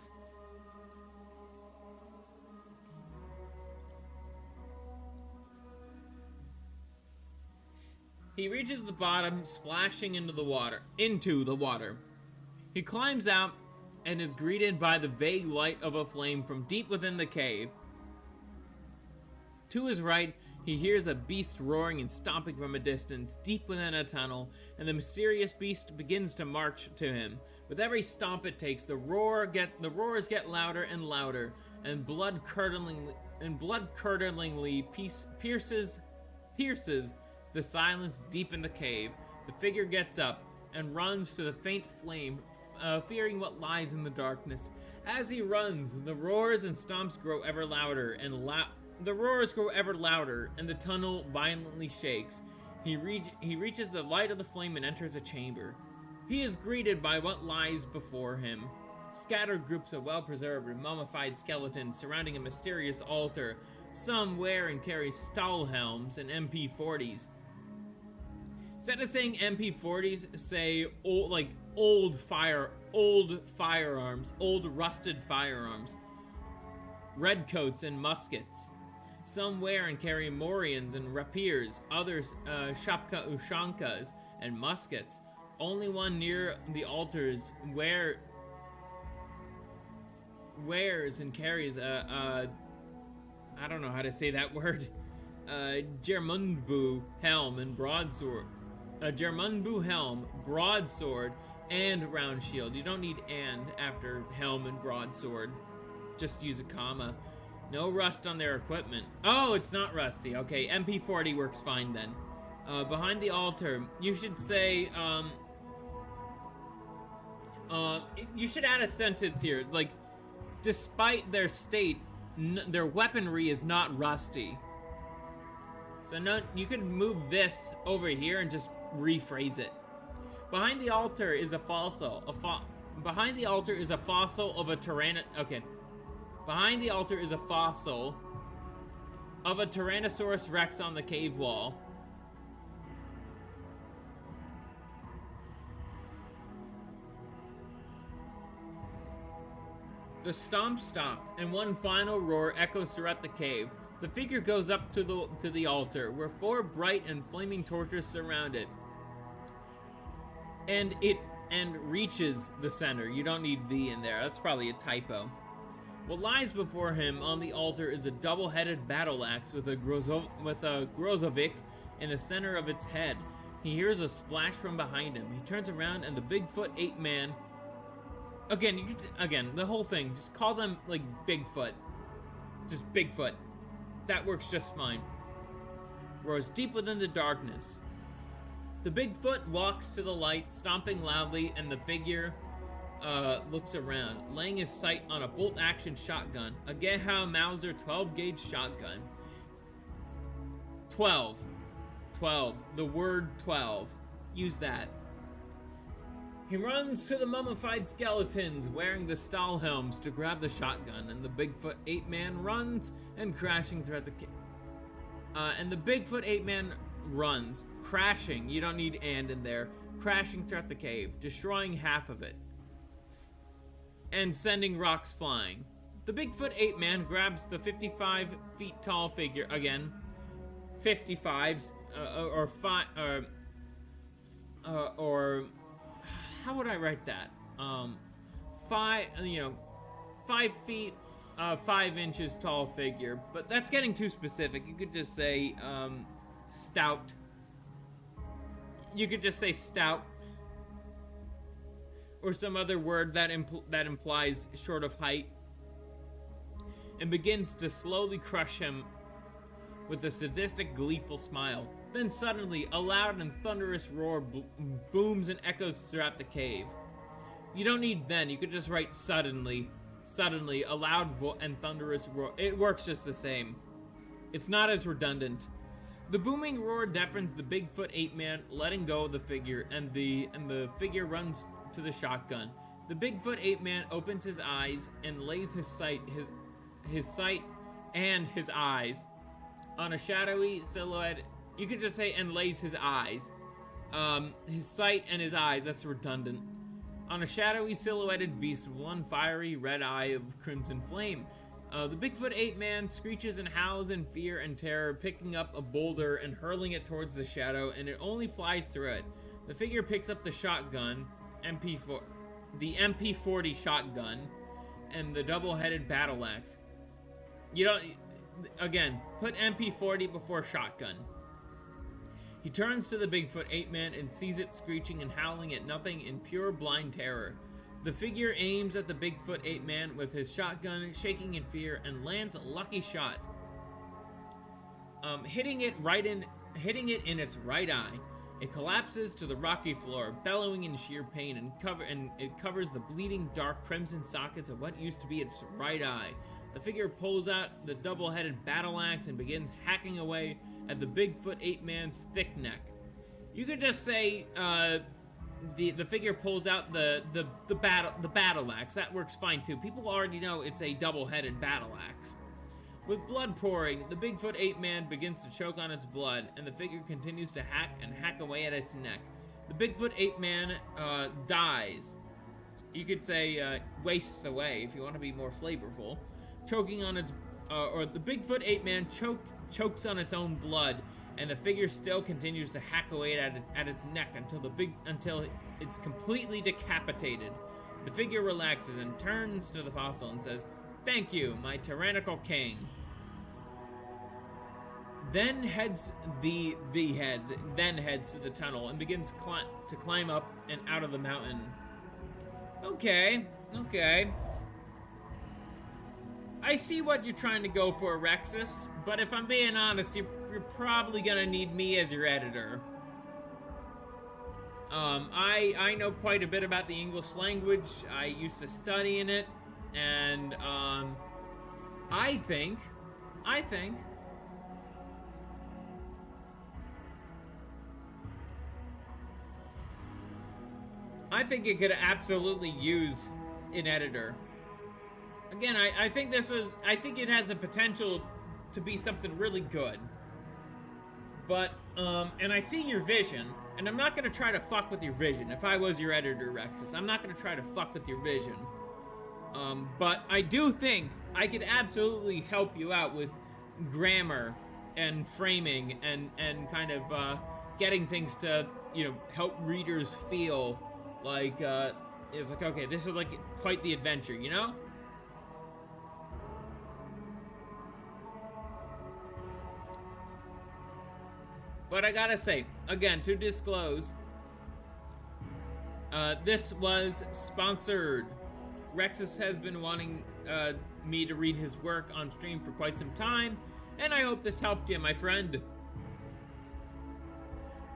He reaches the bottom, splashing into the water. He climbs out and is greeted by the vague light of a flame from deep within the cave. To his right, he hears a beast roaring and stomping from a distance, deep within a tunnel, and the mysterious beast begins to march to him. With every stomp it takes, the roars get louder and louder, and blood-curdlingly pierces the silence deep in the cave. The figure gets up and runs to the faint flame, fearing what lies in the darkness. As he runs, the roars and stomps grow ever louder and the roars grow ever louder, and the tunnel violently shakes. He reaches the light of the flame and enters a chamber. He is greeted by what lies before him. Scattered groups of well-preserved and mummified skeletons surrounding a mysterious altar. Some wear and carry Stahlhelms and MP40s. Instead of saying MP40s, say old firearms, old rusted firearms. Redcoats and muskets. Some wear and carry morions and rapiers, others shapka ushankas and muskets. Only one near the altars wears and carries I don't know how to say that word, Germunbu helm and broadsword. A Germunbu helm, broadsword, and round shield. You don't need "and" after helm and broadsword. Just use a comma. No rust on their equipment. Oh, it's not rusty. Okay, MP40 works fine then. Behind the altar, you should say, you should add a sentence here, like, despite their state, their weaponry is not rusty. So no, you could move this over here and just rephrase it. Behind the altar is a fossil. Behind the altar is a fossil of a Behind the altar is a fossil of a Tyrannosaurus Rex on the cave wall. The stomps stop, and one final roar echoes throughout the cave. The figure goes up to the altar, where 4 bright and flaming torches surround it. And reaches the center. You don't need "the" in there. That's probably a typo. What lies before him on the altar is a double-headed battle axe with a Grozovik in the center of its head. He hears a splash from behind him. He turns around, and the Bigfoot ape man. Again, the whole thing. Just call them like Bigfoot. Just Bigfoot. That works just fine. Roars deep within the darkness. The Bigfoot walks to the light, stomping loudly, and the figure looks around, laying his sight on a bolt-action shotgun, a Geha Mauser 12-gauge shotgun. 12. The word 12. Use that. He runs to the mummified skeletons wearing the Stahlhelms to grab the shotgun, and the Bigfoot ape man runs and crashing throughout the and the Bigfoot ape man runs, crashing, you don't need "and" in there, crashing throughout the cave, destroying half of it. and sending rocks flying. The Bigfoot ape man grabs the 55 feet tall figure again. 55s or how would I write that? 5 feet 5 inches tall figure, but that's getting too specific. You could just say stout. You could just say stout, or some other word that implies short of height, and begins to slowly crush him with a sadistic, gleeful smile. Then suddenly, a loud and thunderous roar booms and echoes throughout the cave. You don't need then, you could just write suddenly. Suddenly, a loud and thunderous roar. It works just the same. It's not as redundant. The booming roar deafens the Bigfoot ape man, letting go of the figure, and the figure runs to the shotgun. The Bigfoot ape man opens his eyes and lays his sight and his eyes on a shadowy silhouette. You could just say and lays his eyes. His sight and his eyes, that's redundant. On a shadowy silhouetted beast with one fiery red eye of crimson flame. The Bigfoot ape man screeches and howls in fear and terror, picking up a boulder and hurling it towards the shadow, and it only flies through it. The figure picks up the shotgun, the MP40 shotgun, and the double-headed battle axe. You don't, again, put MP40 before shotgun. He turns to the Bigfoot ape man and sees it screeching and howling at nothing in pure blind terror. The figure aims at the Bigfoot ape man with his shotgun, shaking in fear, and lands a lucky shot, hitting it in its right eye. It collapses to the rocky floor, bellowing in sheer pain, and it covers the bleeding dark crimson sockets of what used to be its right eye. The figure pulls out the double-headed battle axe and begins hacking away at the Bigfoot ape man's thick neck. You could just say the figure pulls out the battle axe. That works fine too. People already know it's a double-headed battle axe. With blood pouring, the Bigfoot ape man begins to choke on its blood, and the figure continues to hack away at its neck. The Bigfoot ape man dies. You could say wastes away if you want to be more flavorful. Choking on its, or the Bigfoot ape man chokes on its own blood, and the figure still continues to hack away at its neck until it's completely decapitated. The figure relaxes and turns to the fossil and says, "Thank you, my tyrannical king." Then heads to the tunnel and begins to climb up and out of the mountain. Okay. I see what you're trying to go for, Rexus, but if I'm being honest, you're probably gonna need me as your editor. I know quite a bit about the English language. I used to study in it, and I think it could absolutely use an editor. Again, I think it has a potential to be something really good. But, and I see your vision, and I'm not gonna try to fuck with your vision. If I was your editor, Rexus, I'm not gonna try to fuck with your vision. But I do think I could absolutely help you out with grammar and framing and kind of, getting things to, help readers feel like, it's like, okay, this is like quite the adventure, you know? But I gotta say, again, to disclose, this was sponsored. Rexus has been wanting me to read his work on stream for quite some time, and I hope this helped you, my friend.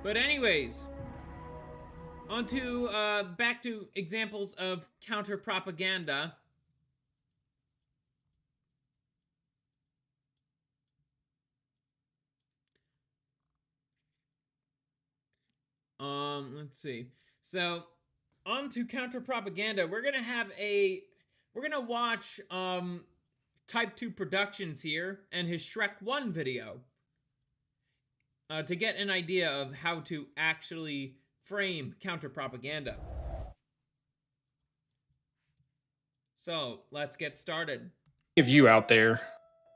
But anyways, back to examples of counter-propaganda. Let's see. So, on to counter-propaganda. We're gonna watch, Type 2 Productions here and his Shrek 1 video. To get an idea of how to actually frame counter-propaganda. So, let's get started. Of you out there,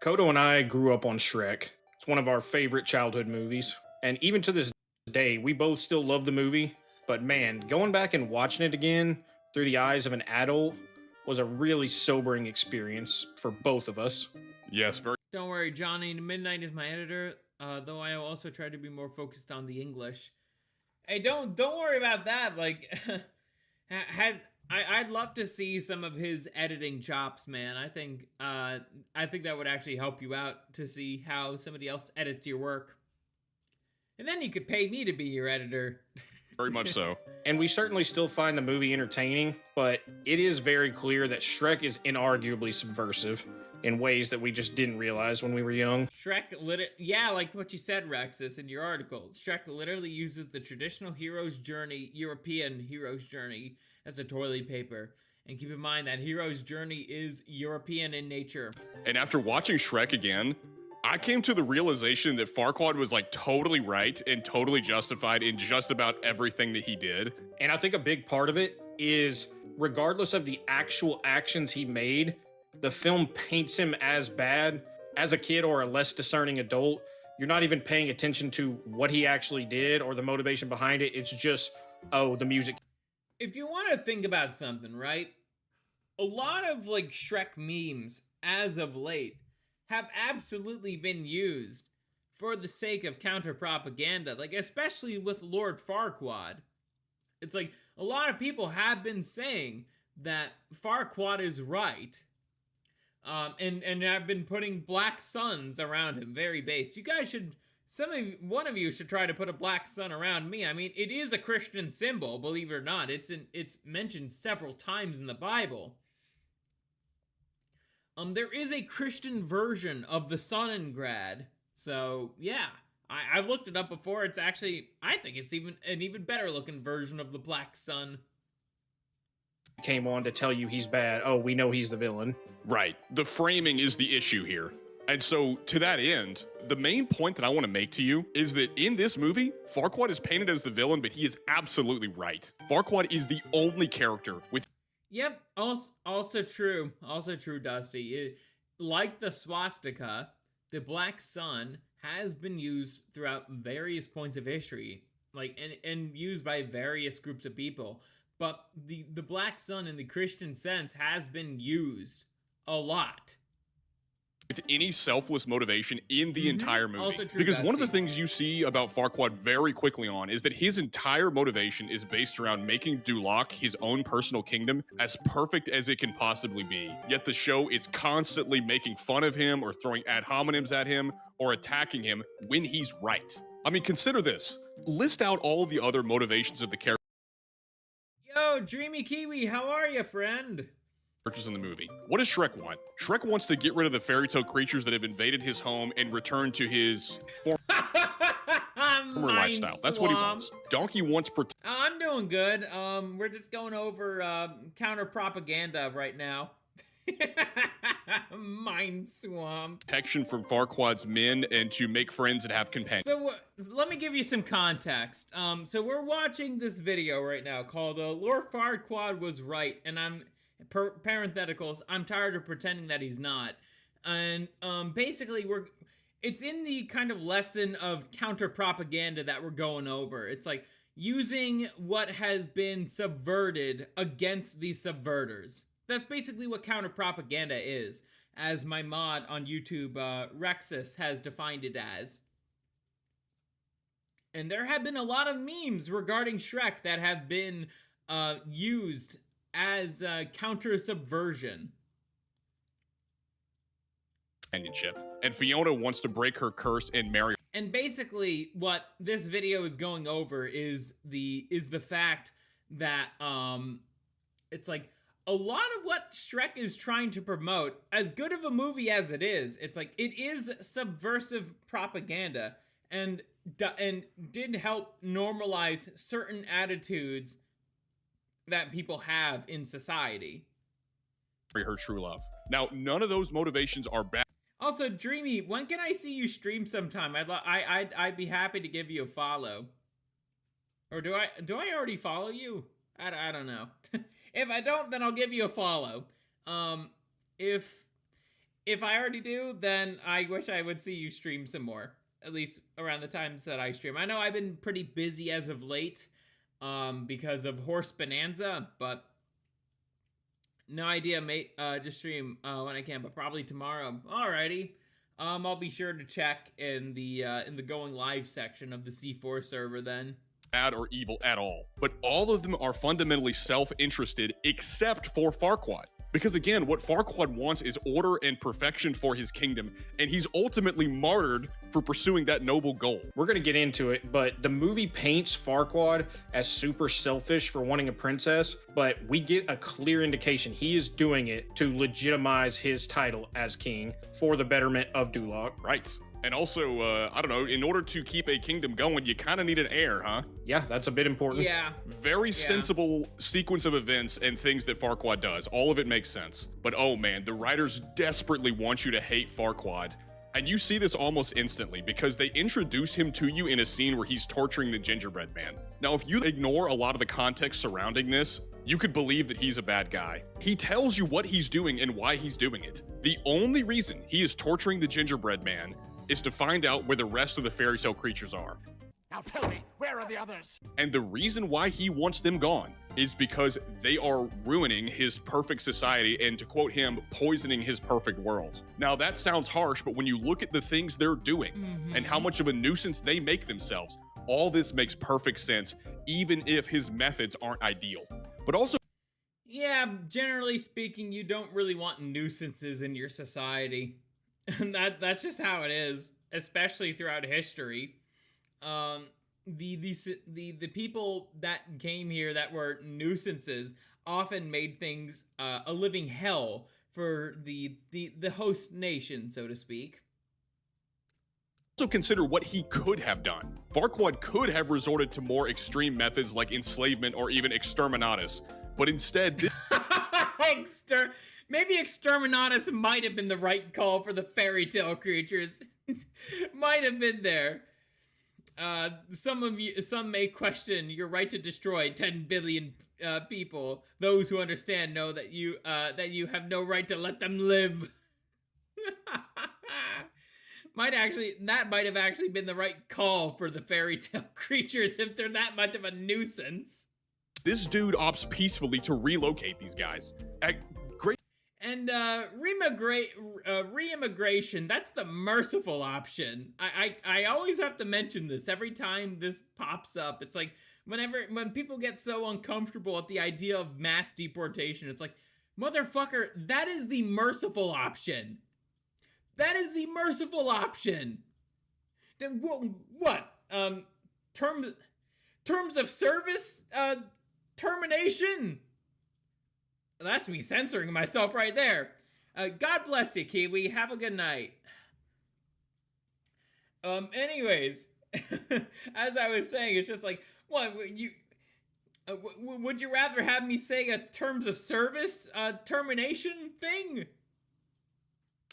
Kodo and I grew up on Shrek. It's one of our favorite childhood movies. And even to this day, we both still love the movie. But man, going back and watching it again through the eyes of an adult was a really sobering experience for both of us. Yes, very. Don't worry, Johnny Midnight is my editor, though I also try to be more focused on the English. Hey, don't worry about that. Like, I'd love to see some of his editing chops, man. I think that would actually help you out to see how somebody else edits your work. And then you could pay me to be your editor. Very much so. And we certainly still find the movie entertaining, but it is very clear that Shrek is inarguably subversive in ways that we just didn't realize when we were young. Yeah, like what you said, Rexus, in your article. Shrek literally uses the traditional hero's journey, European hero's journey, as a toilet paper. And keep in mind that hero's journey is European in nature. And after watching Shrek again, I came to the realization that Farquaad was like totally right and totally justified in just about everything that he did. And I think a big part of it is, regardless of the actual actions he made, the film paints him as bad. As a kid or a less discerning adult, you're not even paying attention to what he actually did or the motivation behind it. It's just, oh, the music. If you want to think about something, right? A lot of like Shrek memes as of late have absolutely been used for the sake of counter propaganda, like especially with Lord Farquaad. It's like a lot of people have been saying that Farquaad is right, and have been putting black suns around him. Very base. You guys should. One of you should try to put a black sun around me. I mean, it is a Christian symbol, believe it or not. It's mentioned several times in the Bible. There is a Christian version of the Sonnengrad. So, yeah. I've looked it up before. It's actually, I think it's even an even better looking version of the Black Sun. Came on to tell you he's bad. Oh, we know he's the villain. Right. The framing is the issue here. And so, to that end, the main point that I want to make to you is that in this movie, Farquaad is painted as the villain, but he is absolutely right. Farquaad is the only character with... Yep, also true. Also true, Dusty. Like the swastika, the black sun has been used throughout various points of history, like and used by various groups of people. But the black sun in the Christian sense has been used a lot. With any selfless motivation in the entire movie. Also true, because one of the Dusty. things you see about Farquaad very quickly on is that his entire motivation is based around making Duloc, his own personal kingdom, as perfect as it can possibly be. Yet the show is constantly making fun of him or throwing ad hominems at him or attacking him when he's right. I mean, consider this. List out all the other motivations of the characters Yo, Dreamy Kiwi, how are you, friend? in the movie. What does Shrek want? Shrek wants to get rid of the fairy tale creatures that have invaded his home and return to his former lifestyle. That's what he wants. Donkey wants I'm doing good. We're just going over counter propaganda right now. Mind swamp. protection from Farquaad's men and to make friends and have companions. So let me give you some context. So we're watching this video right now called Lord Farquaad was right, and I'm parentheticals, I'm tired of pretending that he's not. And basically it's in the kind of lesson of counter propaganda that we're going over. It's like using what has been subverted against the subverters. That's basically what counter propaganda is, as my mod on YouTube, Rexus, has defined it as. And there have been a lot of memes regarding Shrek that have been used as counter-subversion. Companionship. And Fiona wants to break her curse and marry. And basically, what this video is going over is the fact that it's like a lot of what Shrek is trying to promote, as good of a movie as it is, it's like it is subversive propaganda and did help normalize certain attitudes that people have in society. Her true love. Now, none of those motivations are bad. Also, Dreamy, when can I see you stream sometime? I'd be happy to give you a follow. Or do I already follow you? I don't know. If I don't, then I'll give you a follow. If I already do, then I wish I would see you stream some more. At least around the times that I stream. I know I've been pretty busy as of late, because of Horse Bonanza, but no idea, mate. Just stream when I can, but probably tomorrow. Alrighty. I'll be sure to check in the going live section of the C4 server then. Bad or evil at all, but all of them are fundamentally self-interested except for Farquaad. Because again, what Farquaad wants is order and perfection for his kingdom, and he's ultimately martyred for pursuing that noble goal. We're going to get into it, but the movie paints Farquaad as super selfish for wanting a princess, but we get a clear indication he is doing it to legitimize his title as king for the betterment of Duloc. Right. And also, I don't know, in order to keep a kingdom going, you kind of need an heir, huh? Yeah, that's a bit important. Yeah. Very sensible sequence of events and things that Farquaad does. All of it makes sense. But oh man, the writers desperately want you to hate Farquaad. And you see this almost instantly because they introduce him to you in a scene where he's torturing the gingerbread man. Now, if you ignore a lot of the context surrounding this, you could believe that he's a bad guy. He tells you what he's doing and why he's doing it. The only reason he is torturing the gingerbread man is to find out where the rest of the fairy tale creatures are. Now tell me, where are the others? And the reason why he wants them gone is because they are ruining his perfect society and, to quote him, poisoning his perfect world. Now that sounds harsh, but when you look at the things they're doing and how much of a nuisance they make themselves, all this makes perfect sense, even if his methods aren't ideal. But also, yeah, generally speaking, you don't really want nuisances in your society. And that's just how it is, especially throughout history. The people that came here that were nuisances often made things a living hell for the host nation, so to speak. also consider what he could have done. Farquaad could have resorted to more extreme methods like enslavement or even exterminatus, but instead... Maybe exterminatus might have been the right call for the fairy tale creatures. Might have been there. Some may question your right to destroy 10 billion people. Those who understand know that you have no right to let them live. That might have actually been the right call for the fairy tale creatures if they're that much of a nuisance. This dude opts peacefully to relocate these guys. And re-immigration, that's the merciful option. I always have to mention this every time this pops up. It's like when people get so uncomfortable at the idea of mass deportation, it's like, motherfucker, that is the merciful option. That is the merciful option. Then what? Terms of service termination? That's me censoring myself right there. God bless you, Kiwi. Have a good night. Anyways, as I was saying, it's just like, what, would you rather have me say a terms of service termination thing?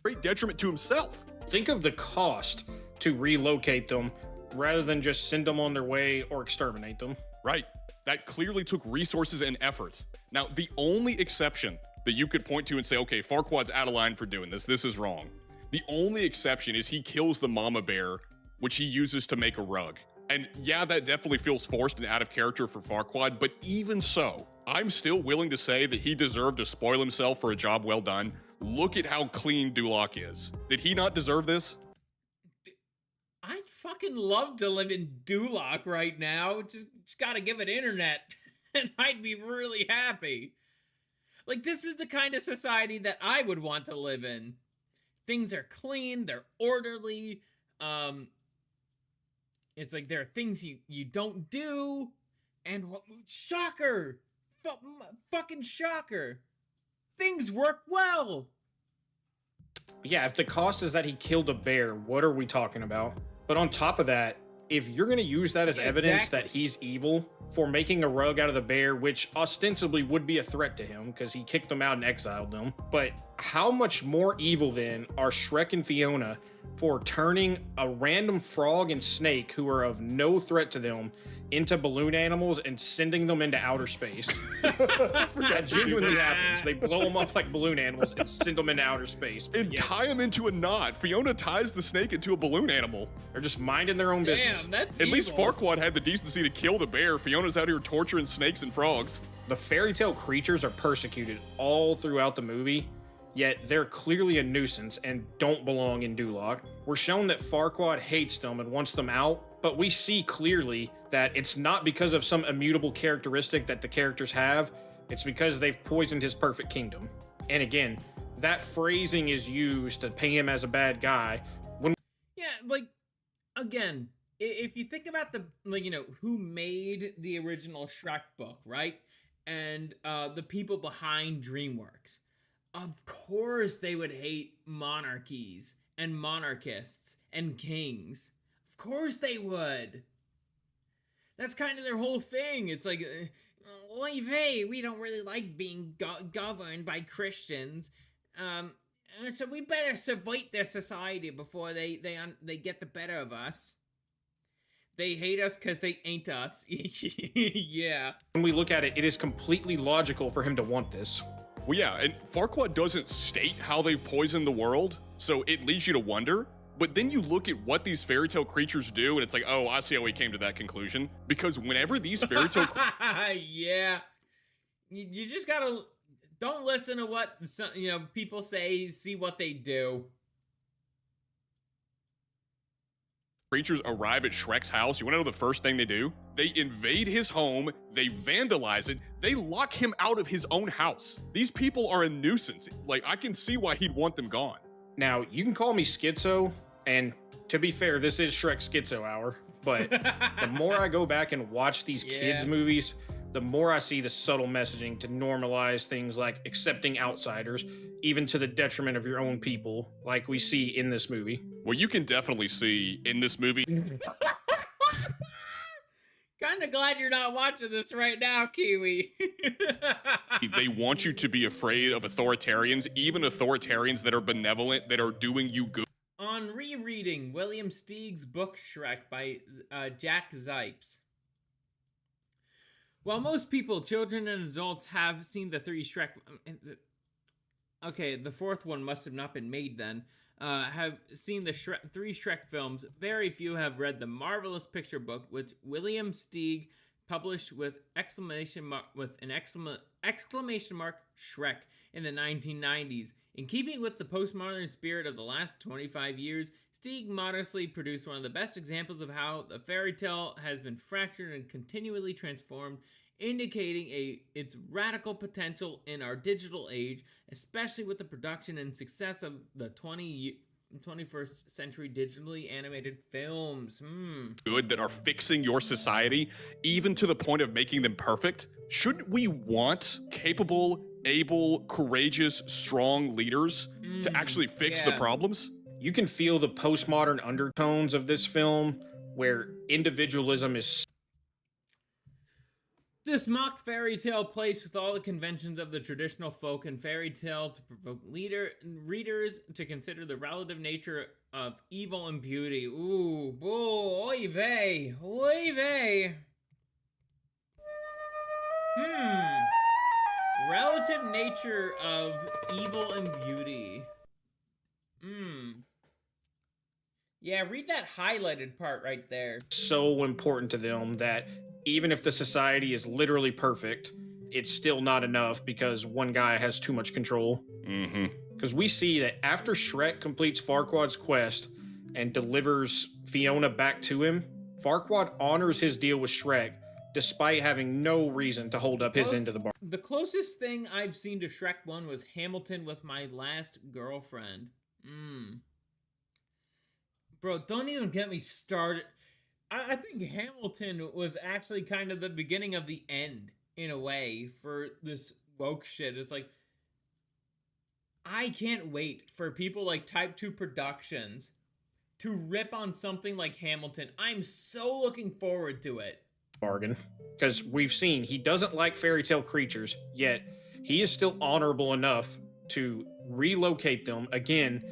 Great detriment to himself. Think of the cost to relocate them rather than just send them on their way or exterminate them. Right. That clearly took resources and effort. Now, the only exception that you could point to and say, okay, Farquaad's out of line for doing this, this is wrong. The only exception is he kills the mama bear, which he uses to make a rug. And yeah, that definitely feels forced and out of character for Farquaad, but even so, I'm still willing to say that he deserved to spoil himself for a job well done. Look at how clean Duloc is. Did he not deserve this? I'd fucking love to live in Duloc right now. Just gotta give it internet, and I'd be really happy. Like, this is the kind of society that I would want to live in. Things are clean, they're orderly. It's like there are things you don't do, and shocker! Fucking shocker! Things work well! Yeah, if the cost is that he killed a bear, what are we talking about? But on top of that, if you're going to use that as evidence that he's evil for making a rug out of the bear, which ostensibly would be a threat to him because he kicked them out and exiled them, but how much more evil then are Shrek and Fiona for turning a random frog and snake who are of no threat to them into balloon animals and sending them into outer space. That genuinely happens. They blow them up like balloon animals and send them into outer space. And tie them into a knot. Fiona ties the snake into a balloon animal. They're just minding their own business. Damn, that's At least evil. Farquaad had the decency to kill the bear. Fiona's out here torturing snakes and frogs. The fairy tale creatures are persecuted all throughout the movie, yet they're clearly a nuisance and don't belong in Duloc. We're shown that Farquaad hates them and wants them out, but we see clearly that it's not because of some immutable characteristic that the characters have, it's because they've poisoned his perfect kingdom. And again, that phrasing is used to paint him as a bad guy. Yeah, like, again, if you think about the, like, you know, who made the original Shrek book, right? And the people behind DreamWorks, of course they would hate monarchies and monarchists and kings. Of course they would. That's kind of their whole thing. It's like, oy vey, we don't really like being governed by Christians. So we better subvert their society before they get the better of us. They hate us because they ain't us. Yeah. When we look at it, it is completely logical for him to want this. Well, yeah, and Farquaad doesn't state how they've poisoned the world, so it leads you to wonder. But then you look at what these fairy tale creatures do, and it's like, oh, I see how he came to that conclusion. Because whenever these fairy tale... Yeah. You just gotta... Don't listen to what, you know, people say, see what they do. creatures arrive at Shrek's house, you wanna know the first thing they do? They invade his home, they vandalize it, they lock him out of his own house. These people are a nuisance. Like, I can see why he'd want them gone. Now, you can call me schizo, and to be fair, this is Shrek Schizo Hour, but the more I go back and watch these kids' movies, the more I see the subtle messaging to normalize things like accepting outsiders, even to the detriment of your own people, like we see in this movie. Well, you can definitely see in this movie. Kind of glad you're not watching this right now, Kiwi. They want you to be afraid of authoritarians, even authoritarians that are benevolent, that are doing you good. On rereading William Steig's book Shrek by Jack Zipes. While most people, children and adults, have seen the three Shrek... Okay, the fourth one must have not been made then. Have seen the three Shrek films, very few have read the marvelous picture book, which William Steig published with an exclamation mark Shrek in the 1990s. In keeping with the postmodern spirit of the last 25 years, Steig modestly produced one of the best examples of how the fairy tale has been fractured and continually transformed, indicating its radical potential in our digital age, especially with the production and success of the 21st century digitally animated films. Good that are fixing your society, even to the point of making them perfect. Shouldn't we want capable, able, courageous, strong leaders to actually fix the problems? You can feel the postmodern undertones of this film, where individualism is... This mock fairy tale plays with all the conventions of the traditional folk and fairy tale to provoke readers to consider the relative nature of evil and beauty. Ooh, boo, oy vey, oy vey. Relative nature of evil and beauty. Yeah, read that highlighted part right there. So important to them that even if the society is literally perfect, it's still not enough because one guy has too much control. Because we see that after Shrek completes Farquaad's quest and delivers Fiona back to him, Farquaad honors his deal with Shrek despite having no reason to hold up his end of the bargain. The closest thing I've seen to Shrek 1 was Hamilton with my last girlfriend. Bro, don't even get me started. I think Hamilton was actually kind of the beginning of the end, in a way, for this woke shit. It's like, I can't wait for people like Type 2 Productions to rip on something like Hamilton. I'm so looking forward to it. Bargain. Because we've seen he doesn't like fairy tale creatures, yet he is still honorable enough to relocate them, again,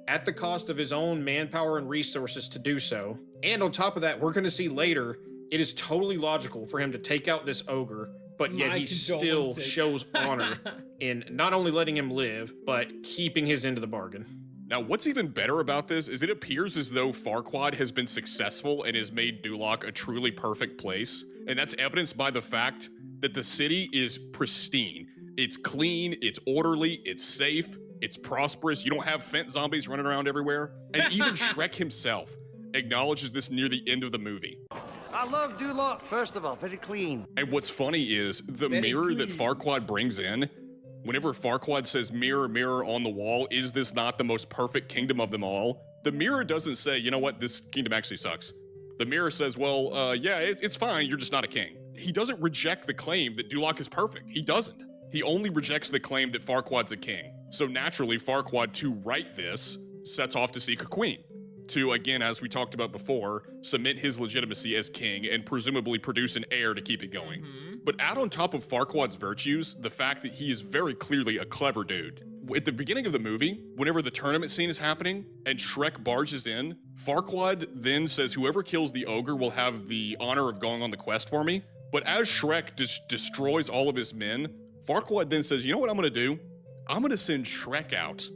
at the cost of his own manpower and resources to do so. And on top of that, we're going to see later, it is totally logical for him to take out this ogre, but yet My he still condolences. shows honor in not only letting him live, but keeping his end of the bargain. Now, what's even better about this is it appears as though Farquaad has been successful and has made Duloc a truly perfect place. And that's evidenced by the fact that the city is pristine. It's clean, it's orderly, it's safe, it's prosperous. You don't have Fent zombies running around everywhere. And even Shrek himself acknowledges this near the end of the movie. I love Duloc, first of all, very clean. And what's funny is the Very mirror that clean. Farquaad brings in, whenever Farquaad says, mirror, mirror on the wall, is this not the most perfect kingdom of them all? The mirror doesn't say, you know what, this kingdom actually sucks. The mirror says, well, yeah, it's fine, you're just not a king. He doesn't reject the claim that Duloc is perfect. He doesn't. He only rejects the claim that Farquaad's a king. So naturally, Farquaad, to write this, sets off to seek a queen. To, again, as we talked about before, cement his legitimacy as king and presumably produce an heir to keep it going. But add on top of Farquaad's virtues, the fact that he is very clearly a clever dude. At the beginning of the movie, whenever the tournament scene is happening and Shrek barges in, Farquaad then says whoever kills the ogre will have the honor of going on the quest for me. But as Shrek destroys all of his men, Farquaad then says, you know what I'm gonna do? I'm gonna send Shrek out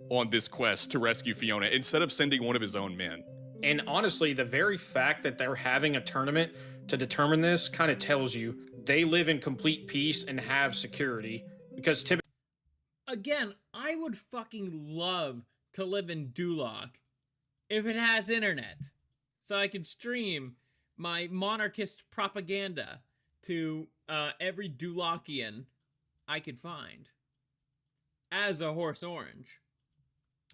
on this quest to rescue Fiona instead of sending one of his own men. And honestly, the very fact that they're having a tournament to determine this kind of tells you they live in complete peace and have security, because typically Again, I would fucking love to live in Duloc if it has internet, so I could stream my monarchist propaganda to every Dulocian I could find as a horse orange.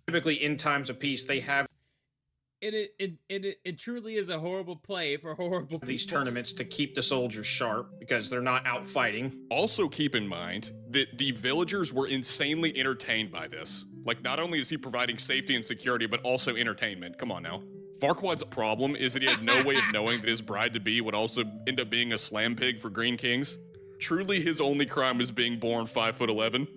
in times of peace, they have It truly is a horrible play for horrible these people. tournaments to keep the soldiers sharp because they're not out fighting. Also keep in mind that the villagers were insanely entertained by this. Like, not only is he providing safety and security, but also entertainment. Come on now. Farquaad's problem is that he had no way of knowing that his bride-to-be would also end up being a slam pig for Green Kings. Truly, his only crime is being born 5'11".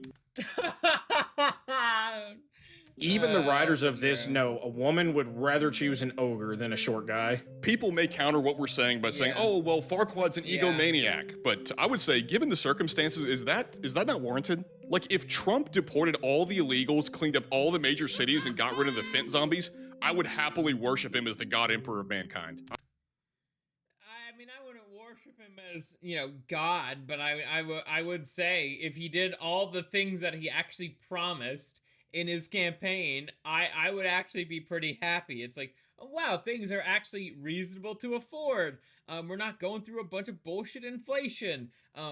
Even the writers of this know a woman would rather choose an ogre than a short guy. People may counter what we're saying by saying, Yeah. oh, well, Farquaad's an Yeah. egomaniac. But I would say, given the circumstances, is that not warranted? Like, if Trump deported all the illegals, cleaned up all the major cities, and got rid of the Fent zombies, I would happily worship him as the God Emperor of mankind. I mean, I wouldn't worship him as, God, but I would say if he did all the things that he actually promised in his campaign, I would actually be pretty happy. It's like, oh, wow, things are actually reasonable to afford. We're not going through a bunch of bullshit inflation.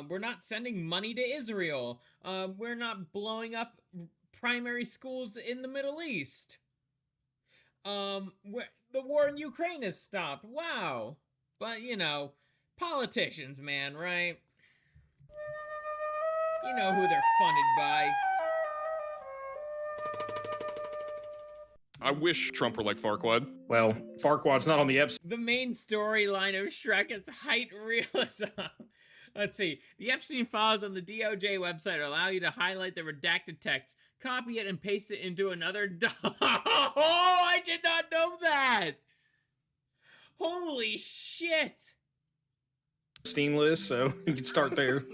We're not sending money to Israel. We're not blowing up primary schools in the Middle East. The war in Ukraine has stopped. Wow. But, politicians, man, right? You know who they're funded by. I wish Trump were like Farquaad. Well, Farquaad's not on the Epstein The main storyline of Shrek is height realism. Let's see. The Epstein files on the DOJ website allow you to highlight the redacted text, copy it, and paste it into another Oh, I did not know that! Holy shit! list, so you can start there.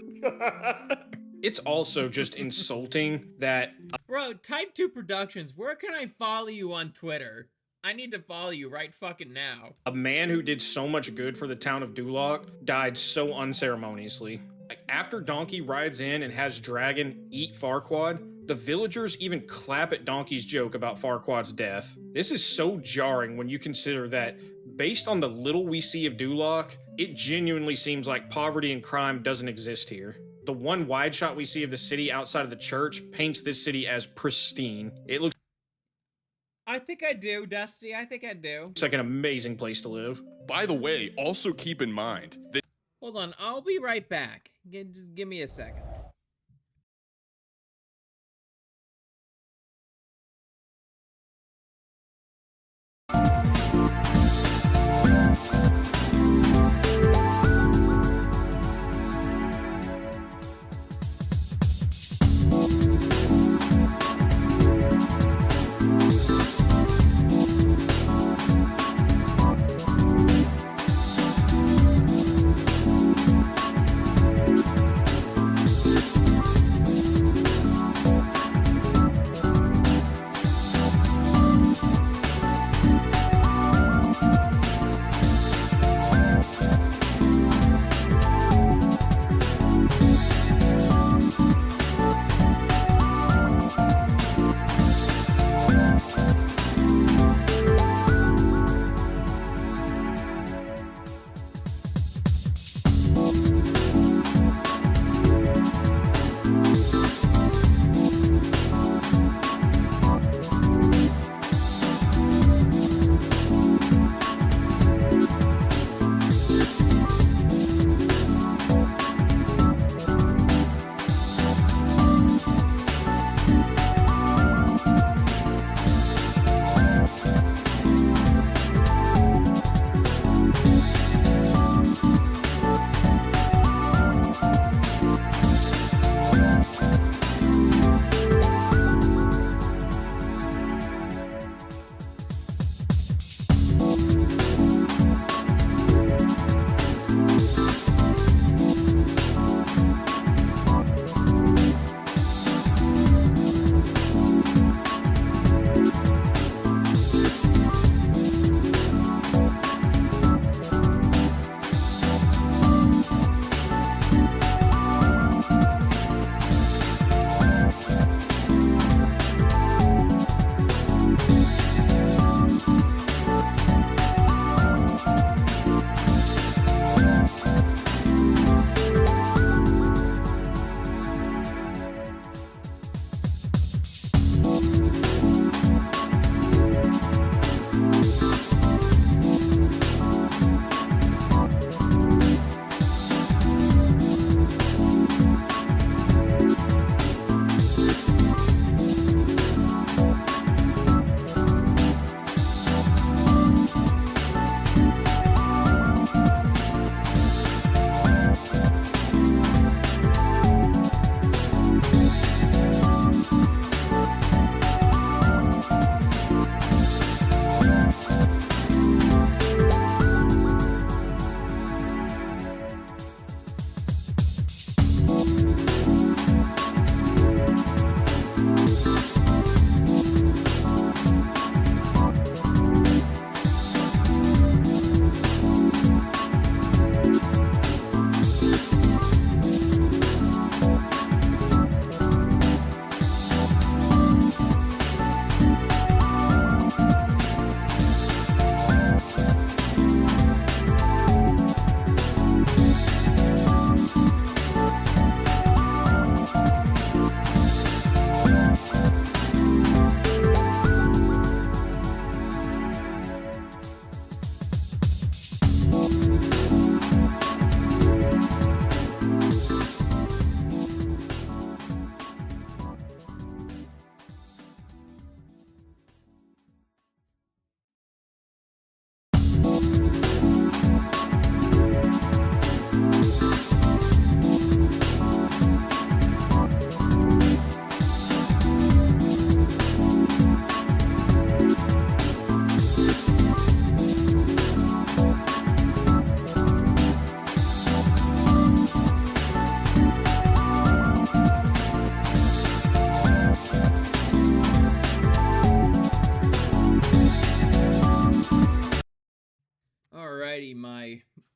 It's also just insulting that Bro, Type 2 Productions, where can I follow you on Twitter? I need to follow you right fucking now. a man who did so much good for the town of Duloc died so unceremoniously. Like, after Donkey rides in and has Dragon eat Farquaad, the villagers even clap at Donkey's joke about Farquaad's death. This is so jarring when you consider that, based on the little we see of Duloc, it genuinely seems like poverty and crime doesn't exist here. The one wide shot we see of the city outside of the church paints this city as pristine. It looks I think I do, Dusty. I think I do. like an amazing place to live. By the way, also keep in mind that Hold on, I'll be right back. Just give me a second.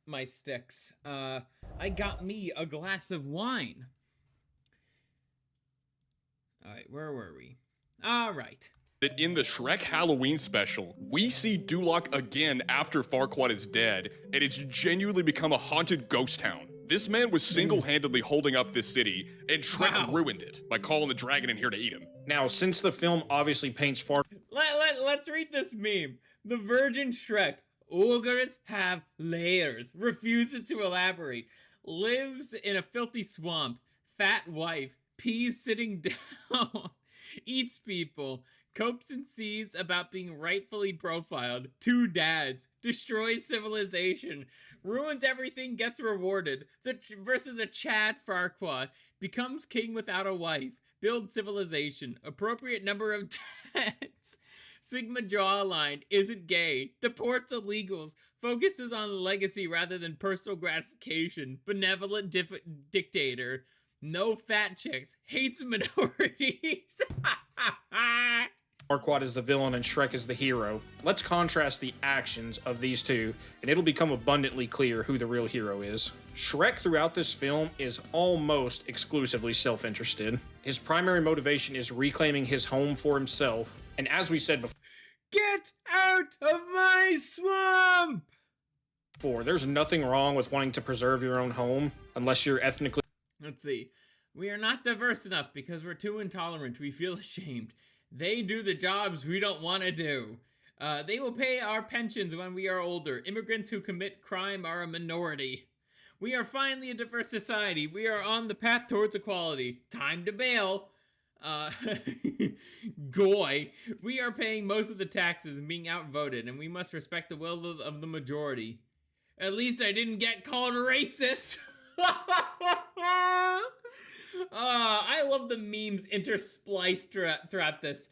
my sticks. I got me a glass of wine. All right, where were we? All right. That in the Shrek Halloween special, we see Duloc again after Farquaad is dead, and it's genuinely become a haunted ghost town. This man was single-handedly holding up this city, and Shrek ruined it by calling the dragon in here to eat him. Now, since the film obviously paints Let's read this meme. The Virgin Shrek. Ogres have layers. Refuses to elaborate. Lives in a filthy swamp. Fat wife. Peas sitting down. Eats people. Copes and sees about being rightfully profiled. 2 dads. Destroys civilization. Ruins everything, gets rewarded. Versus a Chad Farquaad. Becomes king without a wife. Build civilization. Appropriate number of dads. Sigma jawline. Isn't gay. Deports illegals. Focuses on legacy rather than personal gratification. Benevolent dictator. No fat chicks. Hates minorities. Farquaad is the villain and Shrek is the hero. Let's contrast the actions of these two, and it'll become abundantly clear who the real hero is. Shrek throughout this film is almost exclusively self-interested. His primary motivation is reclaiming his home for himself, and as we said Get out of my swamp! before, there's nothing wrong with wanting to preserve your own home, unless you're ethnically... Let's see. We are not diverse enough because we're too intolerant. We feel ashamed. They do the jobs we don't want to do. They will pay our pensions when we are older. Immigrants who commit crime are a minority. We are finally a diverse society. We are on the path towards equality. Time to bail. Goy. We are paying most of the taxes and being outvoted, and we must respect the will of the majority. At least I didn't get called racist. I love the memes interspliced throughout this.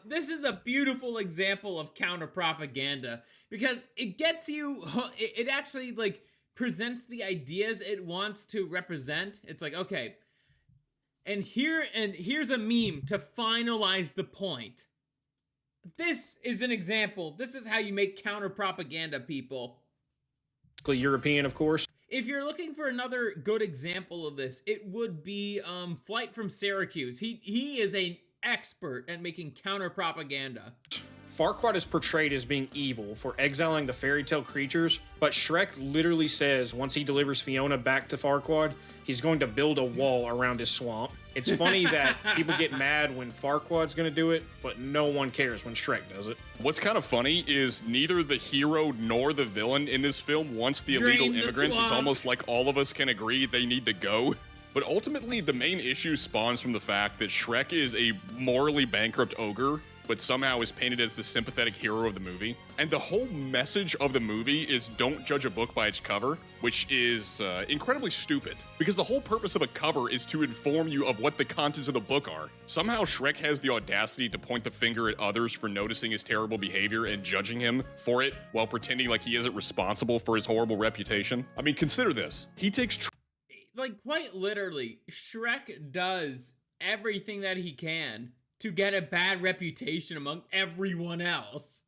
This is a beautiful example of counter propaganda because it gets you. It actually like presents the ideas it wants to represent. It's like, okay, and here's a meme to finalize the point. This is an example. This is how you make counter propaganda, people. European, of course. If you're looking for another good example of this, it would be Flight from Syracuse. He is an expert at making counter propaganda. Farquaad is portrayed as being evil for exiling the fairy tale creatures, but Shrek literally says once he delivers Fiona back to Farquaad, he's going to build a wall around his swamp. It's funny that people get mad when Farquaad's going to do it, but no one cares when Shrek does it. What's kind of funny is neither the hero nor the villain in this film wants the illegal immigrants. It's almost like all of us can agree they need to go. But ultimately, the main issue spawns from the fact that Shrek is a morally bankrupt ogre, but somehow is painted as the sympathetic hero of the movie. And the whole message of the movie is don't judge a book by its cover, which is incredibly stupid, because the whole purpose of a cover is to inform you of what the contents of the book are. Somehow Shrek has the audacity to point the finger at others for noticing his terrible behavior and judging him for it while pretending like he isn't responsible for his horrible reputation. I mean, consider this. He takes like, quite literally, Shrek does everything that he can to get a bad reputation among everyone else.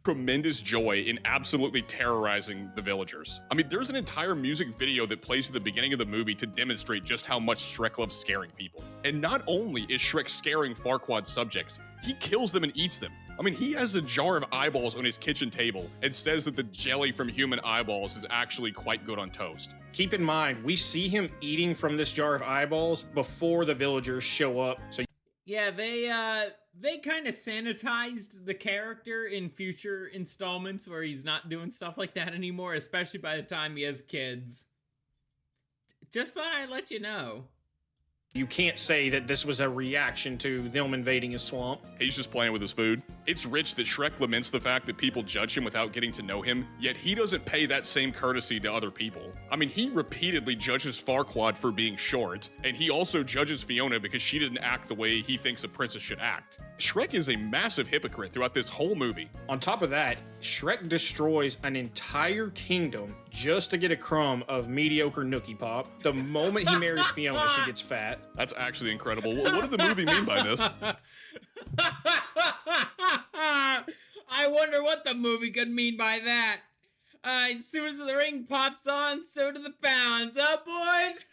Tremendous joy in absolutely terrorizing the villagers. I mean, there's an entire music video that plays at the beginning of the movie to demonstrate just how much Shrek loves scaring people. And not only is Shrek scaring Farquaad's subjects, he kills them and eats them. I mean, he has a jar of eyeballs on his kitchen table and says that the jelly from human eyeballs is actually quite good on toast. Keep in mind, we see him eating from this jar of eyeballs before the villagers show up. So yeah, they kind of sanitized the character in future installments where he's not doing stuff like that anymore, especially by the time he has kids. Just thought I'd let you know. You can't say that this was a reaction to them invading his swamp. He's just playing with his food. It's rich that Shrek laments the fact that people judge him without getting to know him, yet he doesn't pay that same courtesy to other people. I mean, he repeatedly judges Farquaad for being short, and he also judges Fiona because she didn't act the way he thinks a princess should act. Shrek is a massive hypocrite throughout this whole movie. On top of that, Shrek destroys an entire kingdom just to get a crumb of mediocre Nookie Pop. The moment he marries Fiona, she gets fat. That's actually incredible. What did the movie mean by this? I wonder what the movie could mean by that. As soon as the ring pops on, so do the pounds, huh, boys?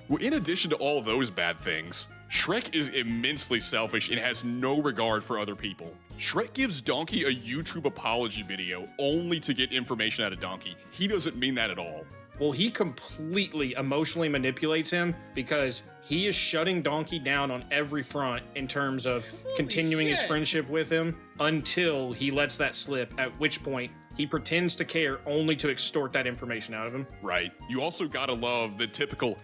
Well, in addition to all those bad things, Shrek is immensely selfish and has no regard for other people. Shrek gives Donkey a YouTube apology video only to get information out of Donkey. He doesn't mean that at all. Well, he completely emotionally manipulates him because he is shutting Donkey down on every front in terms of continuing his friendship with him until he lets that slip, at which point he pretends to care only to extort that information out of him. Right. You also gotta love the typical,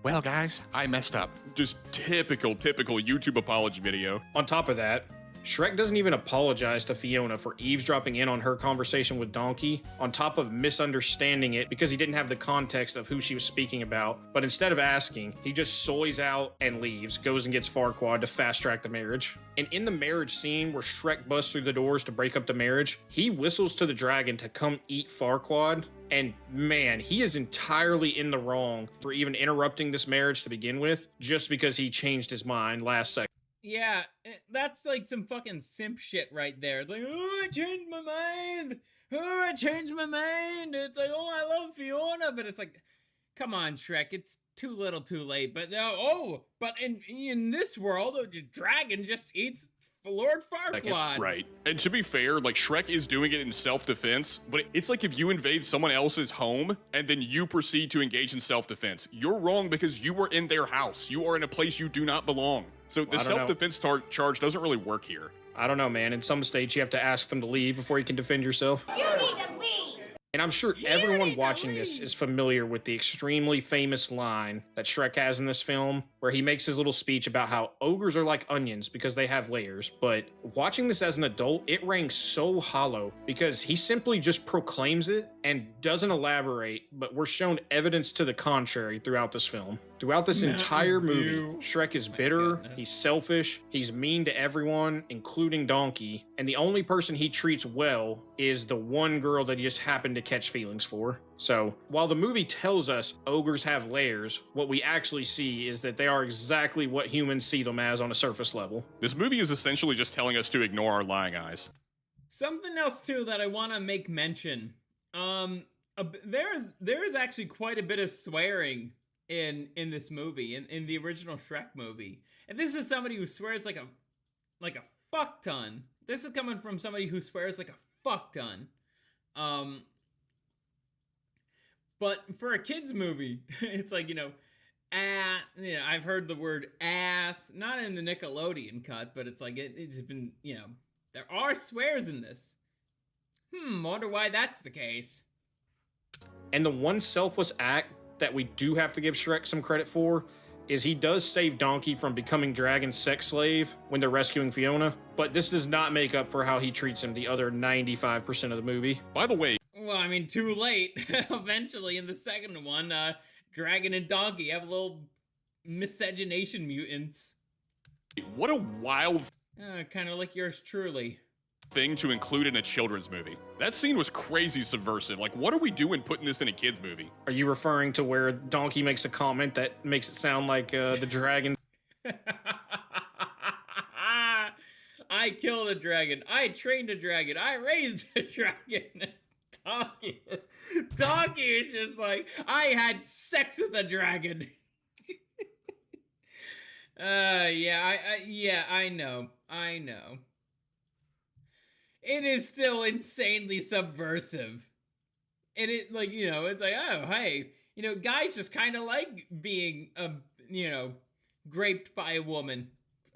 well guys, I messed up. Just typical YouTube apology video. On top of that, Shrek doesn't even apologize to Fiona for eavesdropping in on her conversation with Donkey, on top of misunderstanding it because he didn't have the context of who she was speaking about. But instead of asking, he just soys out and leaves, goes and gets Farquaad to fast track the marriage. And in the marriage scene where Shrek busts through the doors to break up the marriage, he whistles to the dragon to come eat Farquaad. And man, he is entirely in the wrong for even interrupting this marriage to begin with, just because he changed his mind last second. Yeah, that's like some fucking simp shit right there. It's like, oh, I changed my mind. Oh, I changed my mind. It's like, oh, I love Fiona. But it's like, come on, Shrek. It's too little too late. But but in this world, the dragon just eats Lord Farquaad. Right. And to be fair, like, Shrek is doing it in self-defense, but it's like if you invade someone else's home and then you proceed to engage in self-defense. You're wrong because you were in their house. You are in a place you do not belong. So the self-defense charge doesn't really work here. I don't know, man. In some states, you have to ask them to leave before you can defend yourself. You need to leave. And I'm sure everyone watching this is familiar with the extremely famous line that Shrek has in this film, where he makes his little speech about how ogres are like onions because they have layers. But watching this as an adult, it rang so hollow because he simply just proclaims it and doesn't elaborate, but we're shown evidence to the contrary throughout this film. Throughout this entire movie, Shrek is bitter, he's selfish, he's mean to everyone, including Donkey, and the only person he treats well is the one girl that he just happened to catch feelings for. So, while the movie tells us ogres have layers, what we actually see is that they are exactly what humans see them as on a surface level. This movie is essentially just telling us to ignore our lying eyes. Something else too that I want to make mention. There is actually quite a bit of swearing in this movie, in the original Shrek movie. And this is somebody who swears like a fuck ton. This is coming from somebody who swears like a fuck ton. But for a kids movie, it's like, I've heard the word ass, not in the Nickelodeon cut, but it's like it's been, there are swears in this. Wonder why that's the case. And the one selfless act that we do have to give Shrek some credit for is he does save Donkey from becoming Dragon's sex slave when they're rescuing Fiona, but this does not make up for how he treats him the other 95% of the movie. By the way, well, I mean, too late. Eventually, in the second one, Dragon and Donkey have little miscegenation mutants. What a wild kind of like yours truly. Thing to include in a children's movie. That scene was crazy subversive. Like, what are we doing putting this in a kid's movie? Are you referring to where Donkey makes a comment that makes it sound like the dragon? I killed a dragon. I trained a dragon. I raised a dragon. Donkey is just like, I had sex with a dragon. I know. It is still insanely subversive. And it, like, it's like, oh, hey, guys just kind of like being, raped by a woman.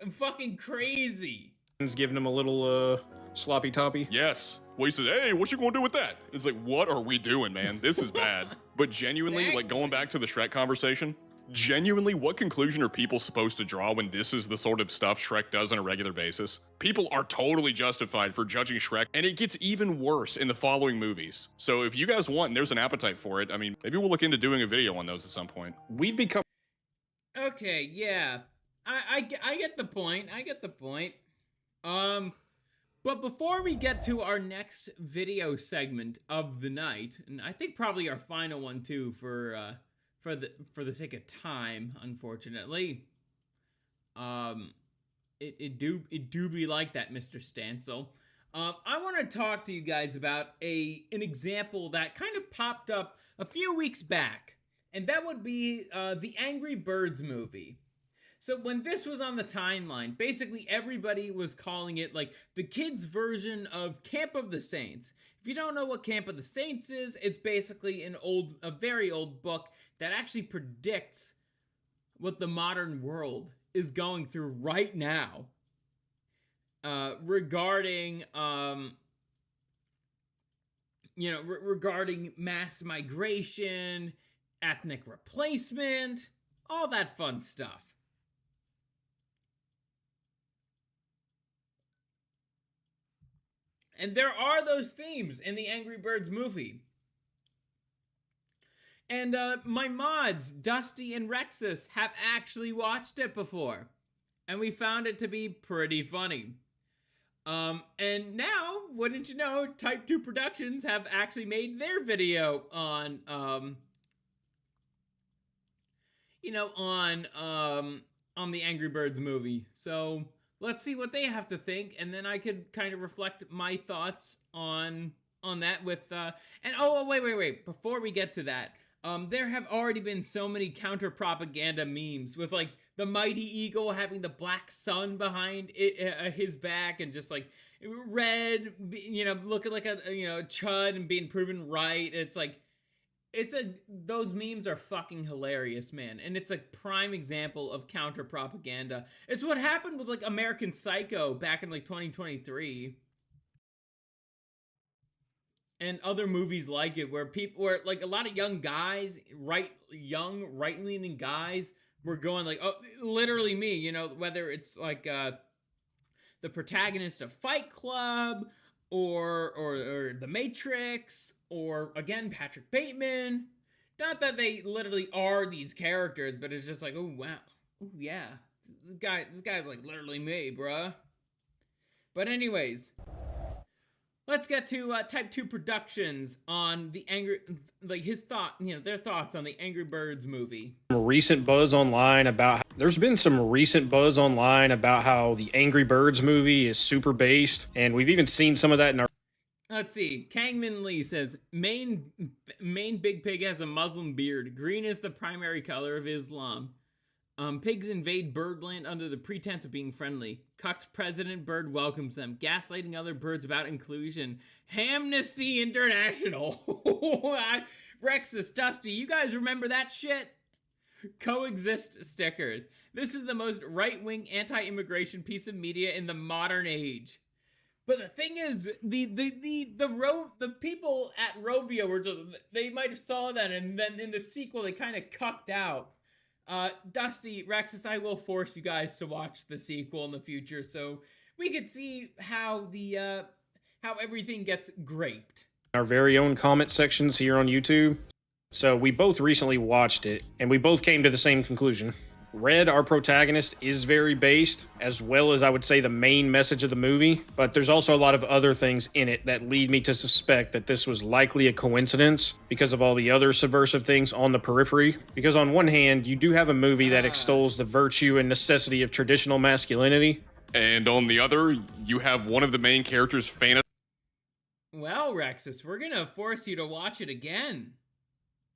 I'm fucking crazy. He's giving him a little, sloppy toppy. Yes. Well, he says, hey, what you gonna do with that? It's like, what are we doing, man? This is bad. But genuinely, like, going back to the Shrek conversation, genuinely, what conclusion are people supposed to draw when this is the sort of stuff Shrek does on a regular basis? People are totally justified for judging Shrek, and it gets even worse in the following movies. So if you guys want, and there's an appetite for it, I mean, maybe we'll look into doing a video on those at some point. We've become... Okay, yeah. I get the point. But before we get to our next video segment of the night, and I think probably our final one too for the sake of time, unfortunately. It do be like that, Mr. Stancil. I want to talk to you guys about an example that kind of popped up a few weeks back, and that would be the Angry Birds movie. So when this was on the timeline, basically everybody was calling it like the kids' version of Camp of the Saints. If you don't know what Camp of the Saints is, it's basically a very old book that actually predicts what the modern world is going through right now. Regarding regarding mass migration, ethnic replacement, all that fun stuff. And there are those themes in the Angry Birds movie. And my mods, Dusty and Rexus, have actually watched it before. And we found it to be pretty funny. And now, wouldn't you know, Type 2 Productions have actually made their video on, on the Angry Birds movie. So let's see what they have to think, and then I could kind of reflect my thoughts on that with, wait, before we get to that, there have already been so many counter-propaganda memes with, like, the mighty eagle having the black sun behind his back, and just like Red, looking like a chud and being proven right. Those memes are fucking hilarious, man, and it's a prime example of counter propaganda. It's what happened with like American Psycho back in like 2023. And other movies like it, where like a lot of young guys, right-leaning guys, were going like, oh, literally me, whether it's like the protagonist of Fight Club, or The Matrix, or again Patrick Bateman. Not that they literally are these characters, but it's just like, oh wow, oh yeah, this guy's like literally me, bruh. But anyways, let's get to Type 2 Productions on the their thoughts on the Angry Birds movie. There's been some recent buzz online about how the Angry Birds movie is super based, and we've even seen some of that in our... Let's see. Kangman Lee says, main big pig has a Muslim beard. Green is the primary color of Islam. Pigs invade birdland under the pretense of being friendly. Cucked President Bird welcomes them, gaslighting other birds about inclusion. Amnesty International. Rexus, Dusty, you guys remember that shit? Coexist stickers. This is the most right-wing anti-immigration piece of media in the modern age. But the thing is, the people at Rovio were just, they might have saw that, and then in the sequel they kind of cucked out. Dusty, Rexus, I will force you guys to watch the sequel in the future so we could see how how everything gets graped. Our very own comment sections here on YouTube. So we both recently watched it, and we both came to the same conclusion. Red, our protagonist, is very based, as well as I would say the main message of the movie, but there's also a lot of other things in it that lead me to suspect that this was likely a coincidence because of all the other subversive things on the periphery. Because on one hand, you do have a movie that extols the virtue and necessity of traditional masculinity. And on the other, you have one of the main characters Well, Rexus, we're gonna force you to watch it again.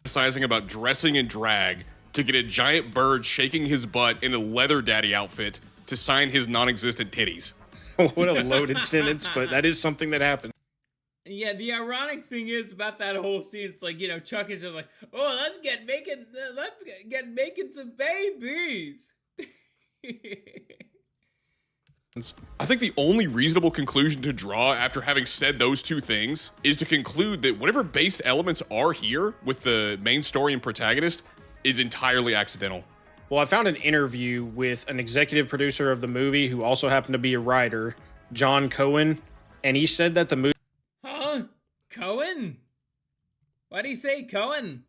Fantasizing about dressing in drag to get a giant bird shaking his butt in a leather daddy outfit to sign his non-existent titties. What a loaded sentence, but that is something that happened. Yeah, the ironic thing is about that whole scene, it's like, Chuck is just like, oh, let's get making some babies. I think the only reasonable conclusion to draw after having said those two things is to conclude that whatever based elements are here with the main story and protagonist is entirely accidental. Well, I found an interview with an executive producer of the movie who also happened to be a writer, John Cohen, and he said that the movie... Huh? Cohen? Why'd he say Cohen?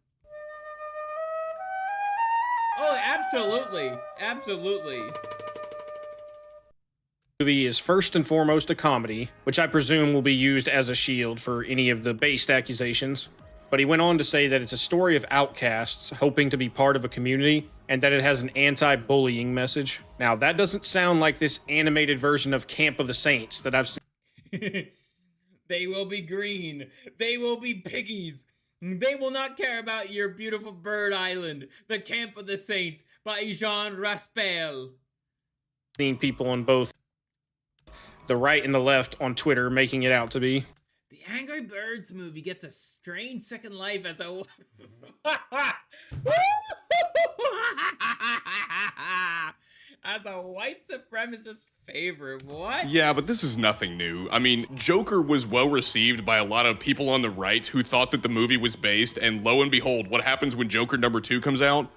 Oh, absolutely. Absolutely. Movie is first and foremost a comedy, which I presume will be used as a shield for any of the based accusations. But he went on to say that it's a story of outcasts hoping to be part of a community, and that it has an anti-bullying message. Now, that doesn't sound like this animated version of Camp of the Saints that I've seen. They will be green. They will be piggies. They will not care about your beautiful bird island, the Camp of the Saints by Jean Raspail. Seen people on both the right and the left on Twitter making it out to be. The Angry Birds movie gets a strange second life as a... as a white supremacist favorite. What? Yeah, but this is nothing new. I mean, Joker was well received by a lot of people on the right who thought that the movie was based, and lo and behold, what happens when Joker #2 comes out?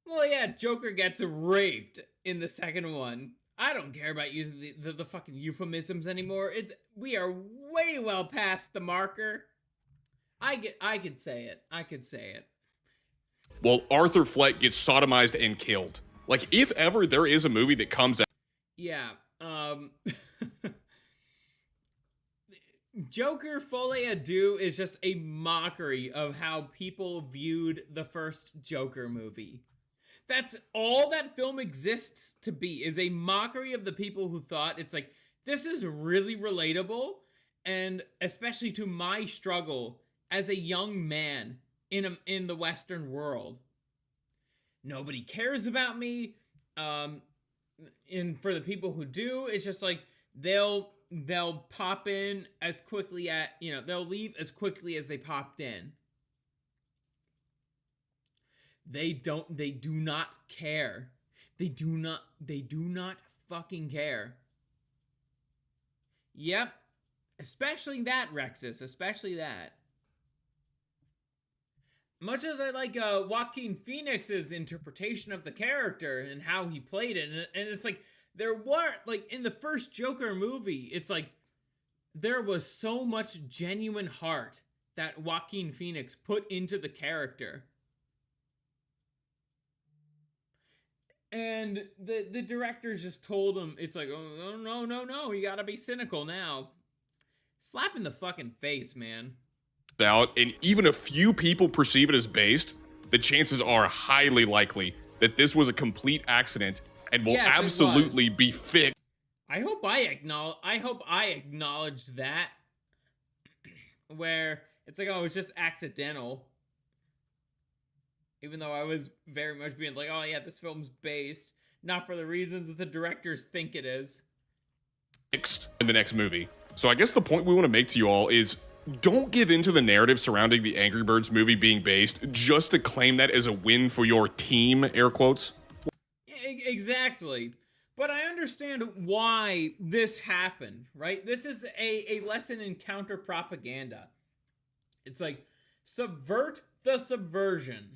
Well, yeah, Joker gets raped in the second one. I don't care about using the fucking euphemisms anymore. We are way well past the marker. I could say it. I could say it. Well, Arthur Fleck gets sodomized and killed. Like, if ever there is a movie that comes out... Yeah, Joker Folie à Deux is just a mockery of how people viewed the first Joker movie. That's all that film exists to be, is a mockery of the people who thought it's like, this is really relatable, and especially to my struggle as a young man in the Western world. Nobody cares about me, and for the people who do, it's just like, they'll pop in as quickly they'll leave as quickly as they popped in. They do not care. They do not fucking care. Yep. Especially that, Rexus. Especially that. Much as I like Joaquin Phoenix's interpretation of the character and how he played it, and it's like, there weren't, like, in the first Joker movie, it's like, there was so much genuine heart that Joaquin Phoenix put into the character. And the director just told him, it's like, oh, no, you gotta be cynical now. Slap in the fucking face, man. Out, and even a few people perceive it as based, the chances are highly likely that this was a complete accident and will absolutely be fixed. I hope I acknowledge that. Where it's like, oh, it's just accidental. Even though I was very much being like, oh yeah, this film's based, not for the reasons that the directors think it is. Fixed in the next movie. So I guess the point we want to make to you all is, don't give in to the narrative surrounding the Angry Birds movie being based just to claim that as a win for your team, air quotes. Exactly. But I understand why this happened, right? This is a lesson in counter propaganda. It's like, subvert the subversion.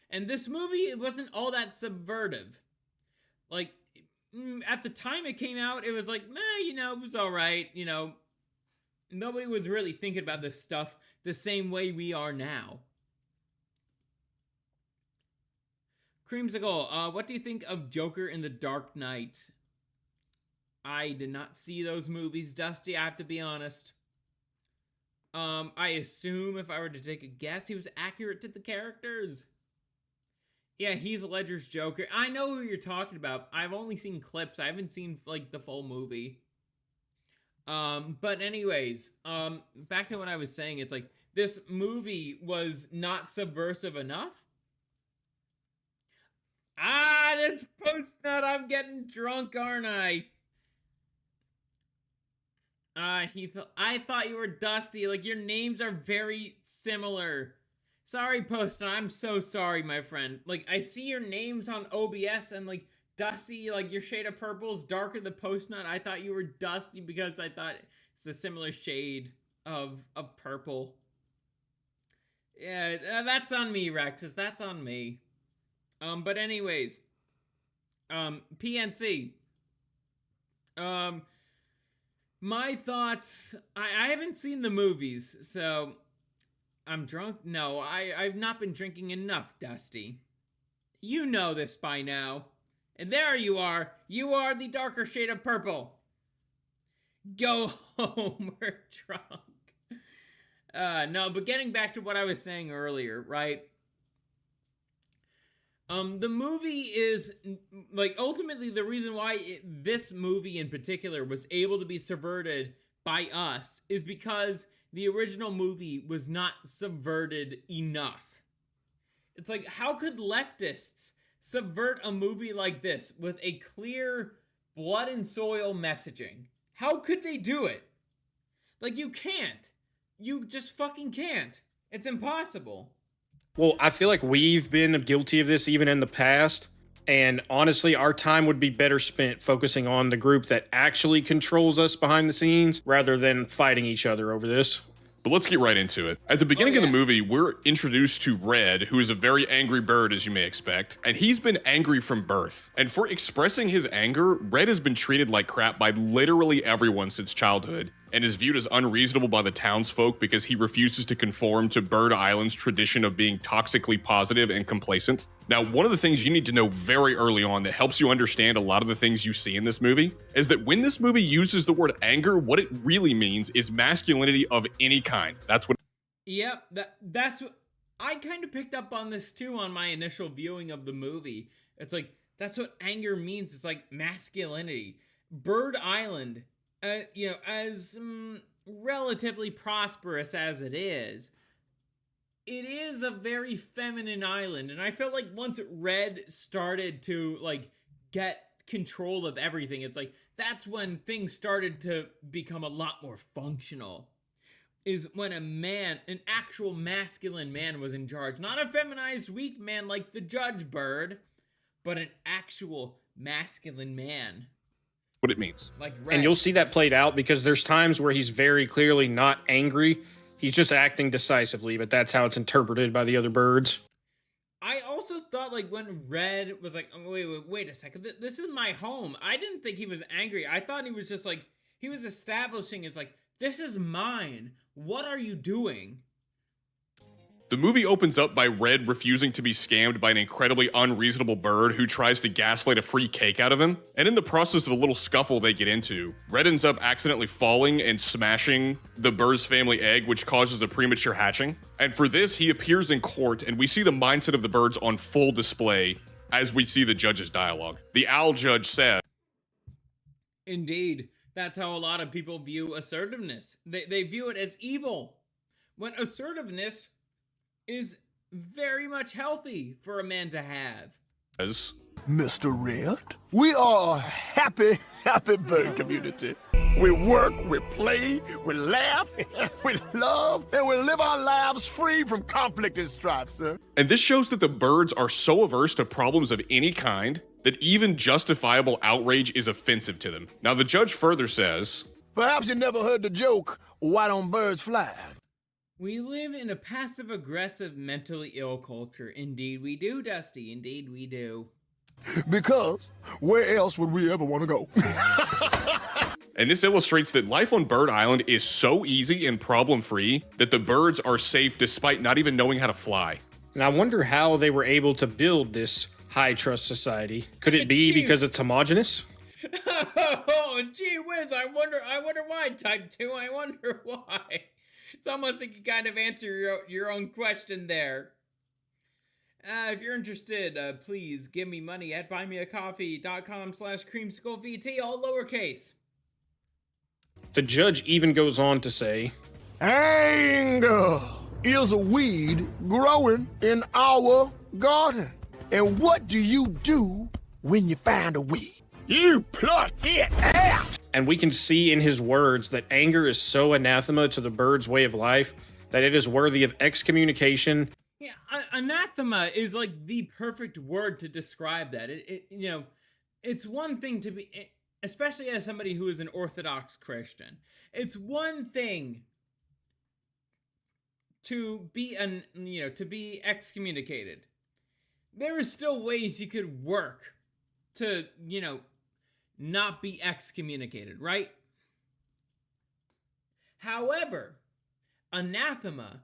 And this movie, it wasn't all that subvertive. Like, at the time it came out, it was like, it was all right, Nobody was really thinking about this stuff the same way we are now. Creamsicle, what do you think of Joker in the Dark Knight? I did not see those movies, Dusty, I have to be honest. I assume if I were to take a guess, he was accurate to the characters. Yeah, Heath Ledger's Joker. I know who you're talking about. I've only seen clips. I haven't seen, like, the full movie. But anyways, back to what I was saying. It's like, this movie was not subversive enough. That's post-nut. I'm getting drunk, aren't I? Heath, I thought you were Dusty. Like, your names are very similar. Sorry, Post-nut. I'm so sorry, my friend. Like, I see your names on OBS and, like, Dusty, like, your shade of purple is darker than Post-nut. I thought you were Dusty because I thought it's a similar shade of purple. Yeah, that's on me, Rexus. That's on me. But anyways, PNC. My thoughts, I haven't seen the movies, so I'm drunk? No, I've not been drinking enough, Dusty. You know this by now. And there you are the darker shade of purple. Go home, we're drunk. No, but getting back to what I was saying earlier, right? The movie is, like, ultimately the reason why this movie in particular was able to be subverted by us is because the original movie was not subverted enough. It's like, how could leftists subvert a movie like this with a clear blood and soil messaging? How could they do it? Like, you can't. You just fucking can't. It's impossible. Well, I feel like we've been guilty of this even in the past. And honestly, our time would be better spent focusing on the group that actually controls us behind the scenes rather than fighting each other over this. But let's get right into it. At the beginning of the movie, we're introduced to Red, who is a very angry bird, as you may expect, and he's been angry from birth. And for expressing his anger, Red has been treated like crap by literally everyone since childhood, and is viewed as unreasonable by the townsfolk because he refuses to conform to Bird Island's tradition of being toxically positive and complacent. Now, one of the things you need to know very early on that helps you understand a lot of the things you see in this movie is that when this movie uses the word anger, what it really means is masculinity of any kind. That's what. Yep, that's what I kind of picked up on this too on my initial viewing of the movie. It's like, that's what anger means. It's like masculinity. Bird Island, as relatively prosperous as it is a very feminine island. And I felt like once Red started to like get control of everything, it's like, that's when things started to become a lot more functional. Is when an actual masculine man was in charge. Not a feminized weak man like the Judge Bird, but an actual masculine man. What it means. Like Red. And you'll see that played out because there's times where he's very clearly not angry. He's just acting decisively, but that's how it's interpreted by the other birds. I also thought, like, when Red was like, oh, wait a second, this is my home. I didn't think he was angry. I thought he was just like, he was establishing, it's like, this is mine. What are you doing? The movie opens up by Red refusing to be scammed by an incredibly unreasonable bird who tries to gaslight a free cake out of him. And in the process of a little scuffle they get into, Red ends up accidentally falling and smashing the bird's family egg, which causes a premature hatching. And for this, he appears in court, and we see the mindset of the birds on full display as we see the judge's dialogue. The owl judge said, Indeed, that's how a lot of people view assertiveness. They view it as evil, when assertiveness is very much healthy for a man to have. As Mr. Red, we are a happy bird community. We work, we play, we laugh, we love, and we live our lives free from conflict and strife, sir. And this shows that the birds are so averse to problems of any kind that even justifiable outrage is offensive to them. Now, the judge further says, Perhaps you never heard the joke, why don't birds fly? We live in a passive-aggressive, mentally ill culture. Indeed we do, Dusty. Indeed we do. Because where else would we ever want to go? and this illustrates that life on Bird Island is so easy and problem-free that the birds are safe despite not even knowing how to fly. And I wonder how they were able to build this high-trust society. Could it be because it's homogenous? Oh, gee whiz, I wonder why, Type 2, I wonder why. It's almost like you kind of answer your own question there. If you're interested, please give me money at buymeacoffee.com/creamsiclevt, all lowercase. The judge even goes on to say, Anger is a weed growing in our garden. And what do you do when you find a weed? You pluck it out! and we can see in his words that anger is so anathema to the bird's way of life that it is worthy of excommunication. Yeah, anathema is like the perfect word to describe that. It's one thing to be, especially as somebody who is an Orthodox Christian, it's one thing to be to be excommunicated. There are still ways you could work to, not be excommunicated, right? However, anathema,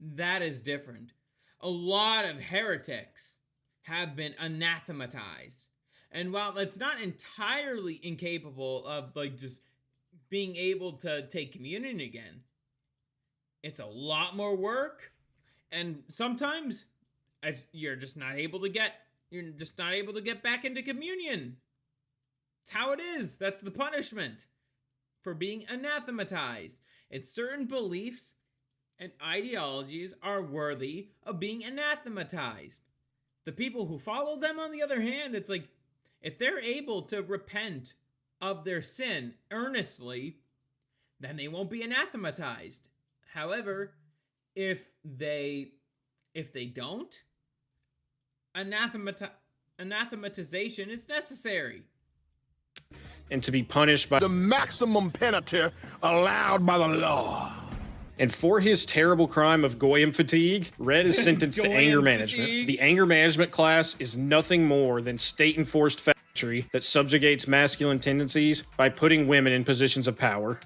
that is different. A lot of heretics have been anathematized. And while it's not entirely incapable of just being able to take communion again, it's a lot more work. And sometimes you're just not able to get back into communion. It's how it is. That's the punishment for being anathematized. It's certain beliefs and ideologies are worthy of being anathematized. The people who follow them, on the other hand, it's like, if they're able to repent of their sin earnestly, then they won't be anathematized. However, if they don't, anathematization is necessary. And to be punished by The maximum penalty allowed by the law. And for his terrible crime of goyim fatigue, Red is sentenced to Goyim anger management. fatigue. The anger management class is nothing more than state-enforced factory that subjugates masculine tendencies by putting women in positions of power.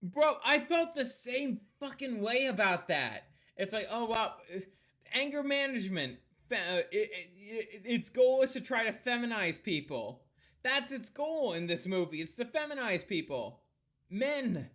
Bro, I felt the same fucking way about that. It's like, oh wow, anger management. Its goal is to try to feminize people. That's its goal in this movie. It's to feminize people. Men.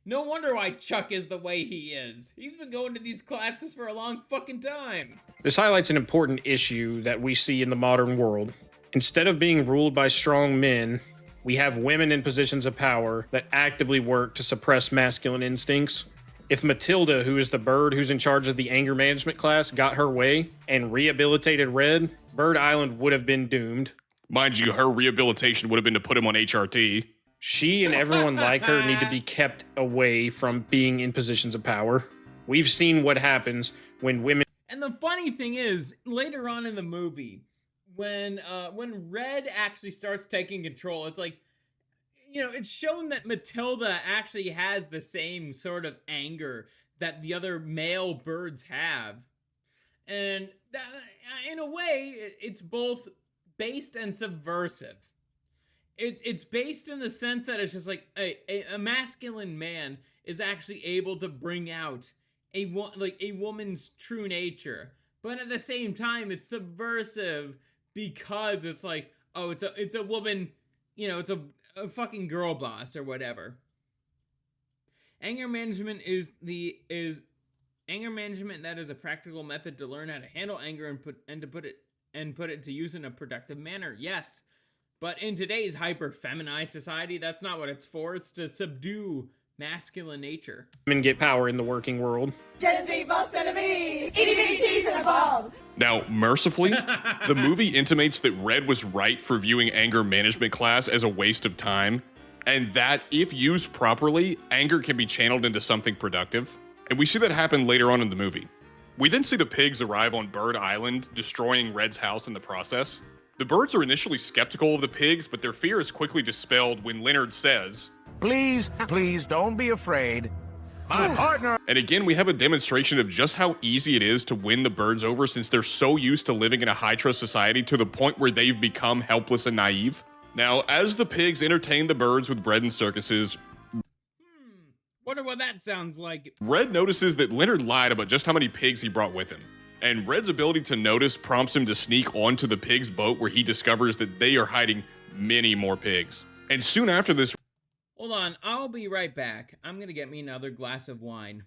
No wonder why Chuck is the way he is. He's been going to these classes for a long fucking time. This highlights an important issue that we see in the modern world. Instead of being ruled by strong men, we have women in positions of power that actively work to suppress masculine instincts. If Matilda, who is the bird who's in charge of the anger management class, got her way and rehabilitated Red, Bird Island would have been doomed. Mind you, her rehabilitation would have been to put him on HRT. She and everyone like her need to be kept away from being in positions of power. We've seen what happens when women... And the funny thing is, later on in the movie, when Red actually starts taking control, it's like, you know, it's shown that Matilda actually has the same sort of anger that the other male birds have. And that, in a way, it's both based and subversive. It's based in the sense that it's just like a masculine man is actually able to bring out a woman's true nature, but at the same time it's subversive because it's like, oh, it's a woman, you know, it's a fucking girl boss or whatever. Anger management anger management that is a practical method to learn how to handle anger and put it to use in a productive manner. Yes. But in today's hyper-feminized society, that's not what it's for. It's to subdue masculine nature. Women get power in the working world. Gen Z, most enemy, itty bitty cheese and a bomb. Now, mercifully, the movie intimates that Red was right for viewing anger management class as a waste of time, and that, if used properly, anger can be channeled into something productive. And we see that happen later on in the movie. We then see the pigs arrive on Bird Island, destroying Red's house in the process. The birds are initially skeptical of the pigs, but their fear is quickly dispelled when Leonard says, Please don't be afraid. My partner. and again, we have a demonstration of just how easy it is to win the birds over since they're so used to living in a high-trust society to the point where they've become helpless and naive. Now, as the pigs entertain the birds with bread and circuses, Wonder what that sounds like. Red notices that Leonard lied about just how many pigs he brought with him. And Red's ability to notice prompts him to sneak onto the pig's boat where he discovers that they are hiding many more pigs. And soon after this, Hold on, I'll be right back. I'm gonna get me another glass of wine.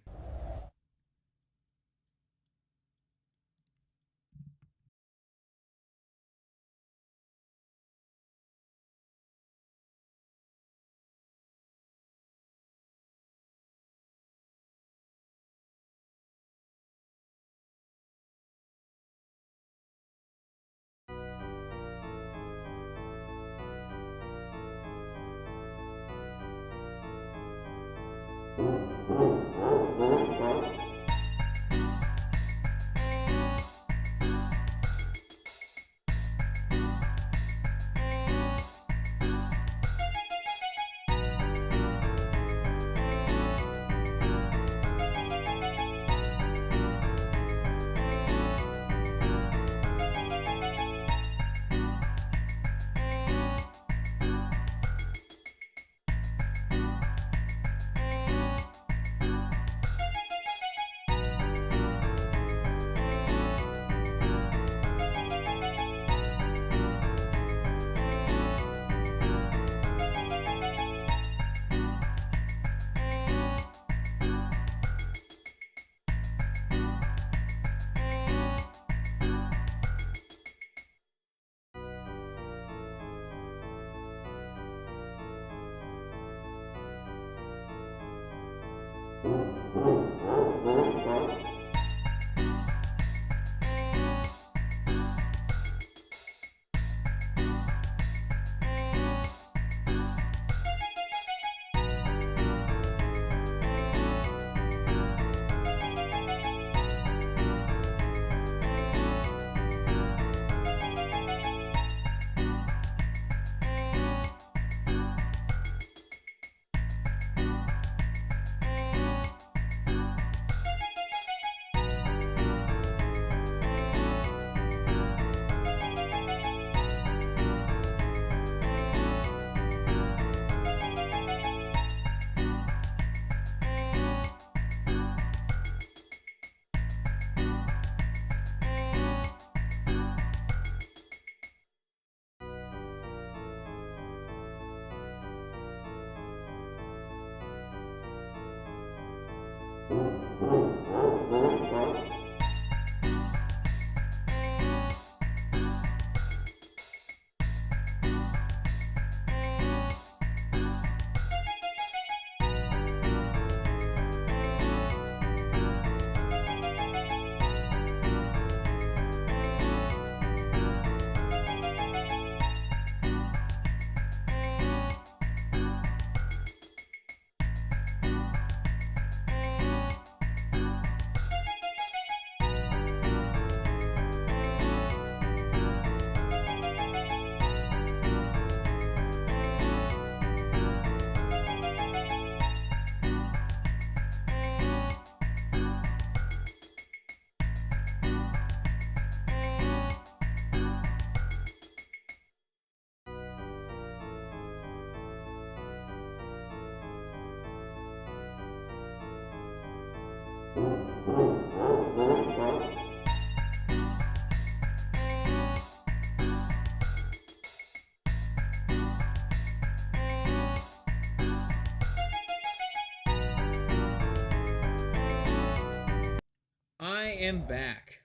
I am back.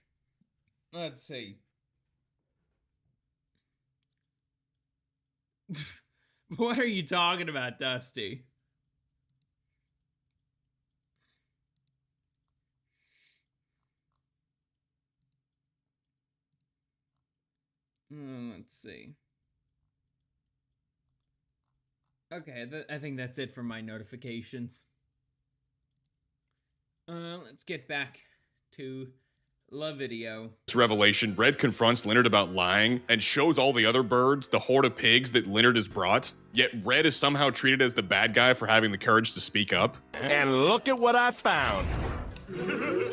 Let's see. What are you talking about, Dusty? Let's see. Okay, I think that's it for my notifications. Let's get back to the video. This revelation, Red confronts Leonard about lying and shows all the other birds the horde of pigs that Leonard has brought. Yet Red is somehow treated as the bad guy for having the courage to speak up. And look at what I found.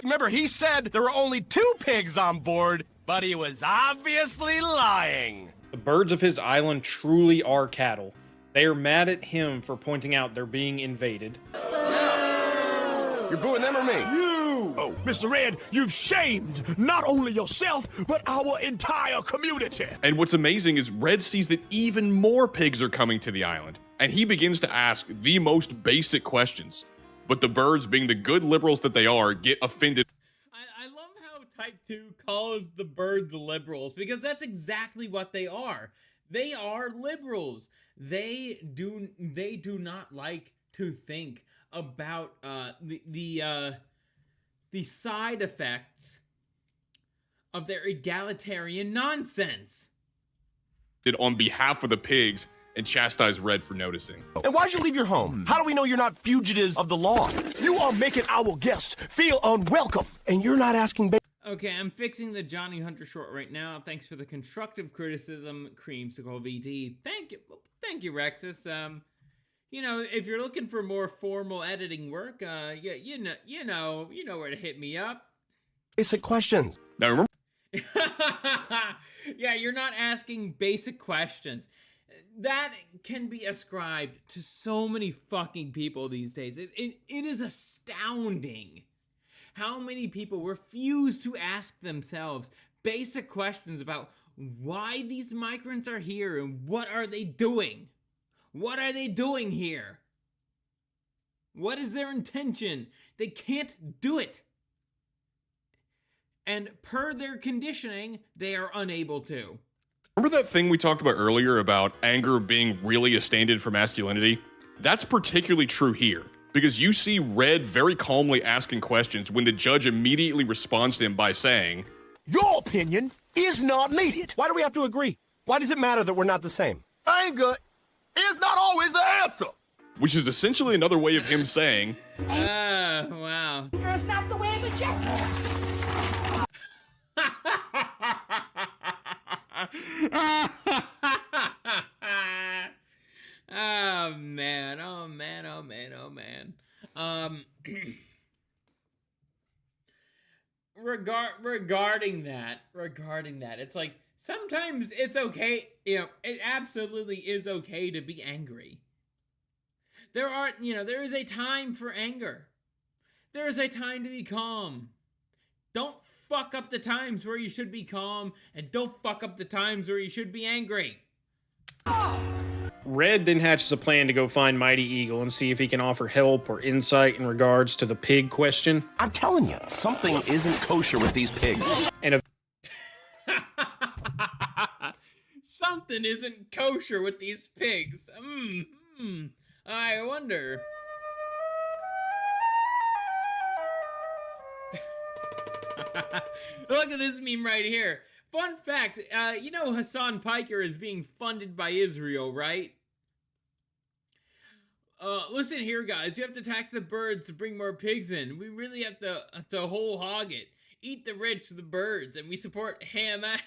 Remember, he said there were only 2 pigs on board, but he was obviously lying. The birds of his island truly are cattle. They are mad at him for pointing out they're being invaded. You're booing them or me? Oh, Mr. Red, you've shamed not only yourself, but our entire community. And what's amazing is Red sees that even more pigs are coming to the island, and he begins to ask the most basic questions. But the birds, being the good liberals that they are, get offended. I love how Type 2 calls the birds liberals, because that's exactly what they are. They are liberals. They do not like to think about the side effects of their egalitarian nonsense. On behalf of the pigs and chastise Red for noticing. And why'd you leave your home? How do we know you're not fugitives of the law? You are making our guests feel unwelcome, and you're not asking. Okay, I'm fixing the Johnny Hunter short right now. Thanks for the constructive criticism, Creamsicle VT. Thank you, Rexus. You know, if you're looking for more formal editing work, you know where to hit me up. Basic questions. Now remember, yeah, you're not asking basic questions. That can be ascribed to so many fucking people these days. It is astounding how many people refuse to ask themselves basic questions about why these migrants are here and what are they doing. What are they doing here? What is their intention? They can't do it. And per their conditioning, they are unable to. remember that thing we talked about earlier about anger being really a stand-in for masculinity? That's particularly true here, because you see Red very calmly asking questions when the judge immediately responds to him by saying, Your opinion is not needed. Why do we have to agree? Why does it matter that we're not the same? Anger is not always the answer. which is essentially another way of him saying, wow. It's not the way of a gentleman. Oh man, oh man, oh man, oh man. Regarding that, it's like sometimes it's okay, it absolutely is okay to be angry. There is a time for anger. There is a time to be calm. Don't fuck up the times where you should be calm, and don't fuck up the times where you should be angry. Red then hatches a plan to go find Mighty Eagle and see if he can offer help or insight in regards to the pig question. I'm telling you, something isn't kosher with these pigs. And Something isn't kosher with these pigs. I wonder. Look at this meme right here. Fun fact, you know Hassan Piker is being funded by Israel, right? Listen here, guys. You have to tax the birds to bring more pigs in. We really have to whole hog it. Eat the rich, the birds, and we support Hamas.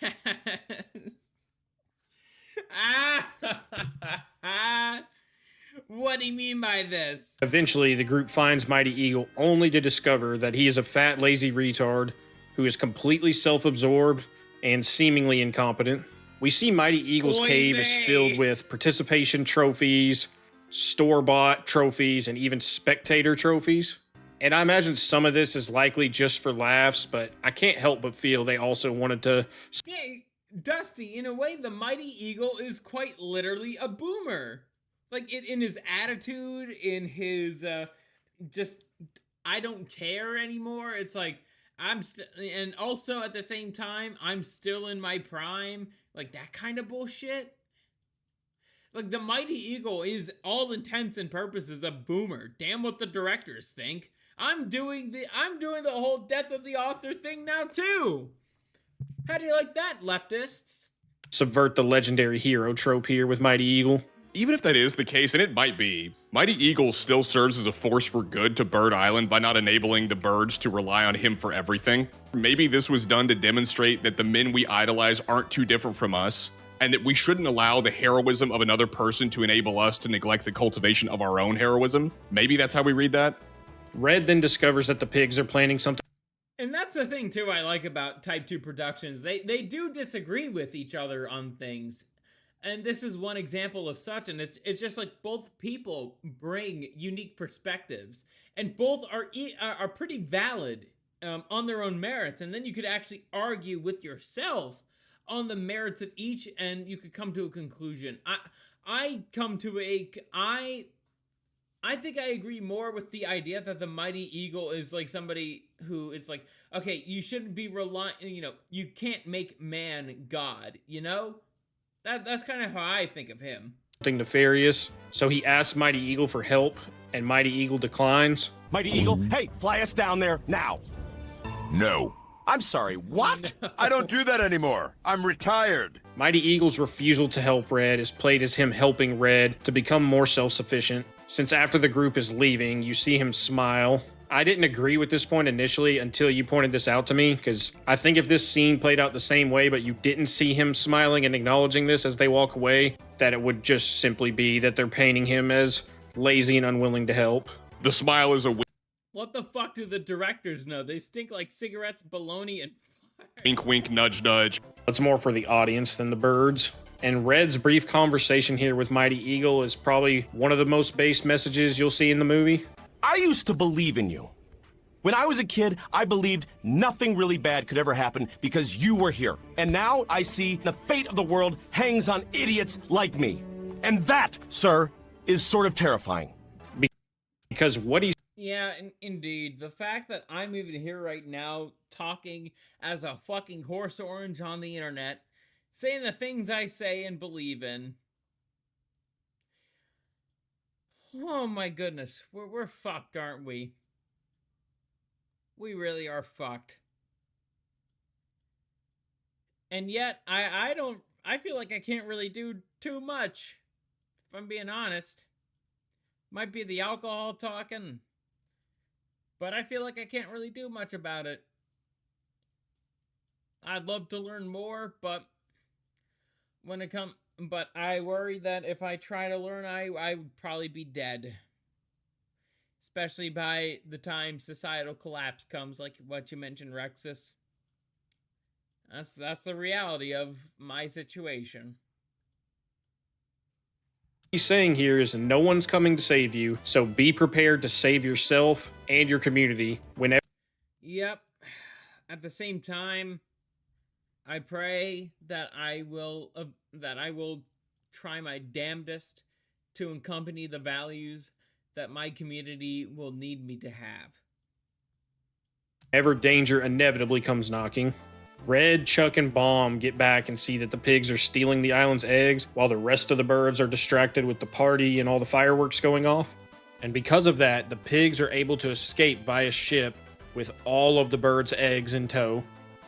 What do you mean by this? eventually, the group finds Mighty Eagle only to discover that he is a fat, lazy retard who is completely self-absorbed and seemingly incompetent. We see Mighty Eagle's cave is filled with participation trophies, store-bought trophies, and even spectator trophies. And I imagine some of this is likely just for laughs, but I can't help but feel they also wanted to... Yeah, Dusty, in a way, the Mighty Eagle is quite literally a boomer. Like, in his attitude, in his, just, I don't care anymore. It's like, and also at the same time, I'm still in my prime. Like, that kind of bullshit. Like, the Mighty Eagle is, all intents and purposes, a boomer. Damn what the directors think. I'm doing the whole death of the author thing now, too. How do you like that, leftists? Subvert the legendary hero trope here with Mighty Eagle. Even if that is the case, and it might be, Mighty Eagle still serves as a force for good to Bird Island by not enabling the birds to rely on him for everything. Maybe this was done to demonstrate that the men we idolize aren't too different from us, and that we shouldn't allow the heroism of another person to enable us to neglect the cultivation of our own heroism. Maybe that's how we read that. Red then discovers that the pigs are planning something. And that's the thing, too, I like about Type 2 Productions. They do disagree with each other on things. And this is one example of such, and it's just like both people bring unique perspectives, and both are pretty valid on their own merits. And then you could actually argue with yourself on the merits of each, and you could come to a conclusion. I think I agree more with the idea that the Mighty Eagle is like somebody who is like, okay, you shouldn't be you can't make man God, you know? That's kind of how I think of him. Something nefarious, so he asks Mighty Eagle for help, and Mighty Eagle declines. Mighty Eagle, hey, fly us down there now. No. I'm sorry, what? No. I don't do that anymore. I'm retired. Mighty Eagle's refusal to help Red is played as him helping Red to become more self-sufficient. Since after the group is leaving, you see him smile. I didn't agree with this point initially until you pointed this out to me, because I think if this scene played out the same way, but you didn't see him smiling and acknowledging this as they walk away, that it would just simply be that they're painting him as lazy and unwilling to help. The smile is a What the fuck do the directors know? They stink like cigarettes, bologna, and fire. wink, wink, nudge, nudge. It's more for the audience than the birds. And Red's brief conversation here with Mighty Eagle is probably one of the most base messages you'll see in the movie. I used to believe in you. When I was a kid, I believed nothing really bad could ever happen because you were here. And now I see the fate of the world hangs on idiots like me. And that, sir, is sort of terrifying. Because what he's Yeah, indeed. The fact that I'm even here right now talking as a fucking horse orange on the internet, saying the things I say and believe in. Oh my goodness, we're fucked, aren't we? We really are fucked. And yet, I feel like I can't really do too much, if I'm being honest. Might be the alcohol talking, but I feel like I can't really do much about it. I'd love to learn more, but I worry that if I try to learn, I would probably be dead. Especially by the time societal collapse comes, like what you mentioned, Rexus. That's the reality of my situation. he's saying here is no one's coming to save you, so be prepared to save yourself and your community whenever. Yep. At the same time, I pray that I will try my damnedest to accompany the values that my community will need me to have. Ever danger inevitably comes knocking. Red, Chuck, and Bomb get back and see that the pigs are stealing the island's eggs while the rest of the birds are distracted with the party and all the fireworks going off. And because of that, the pigs are able to escape via ship with all of the birds' eggs in tow.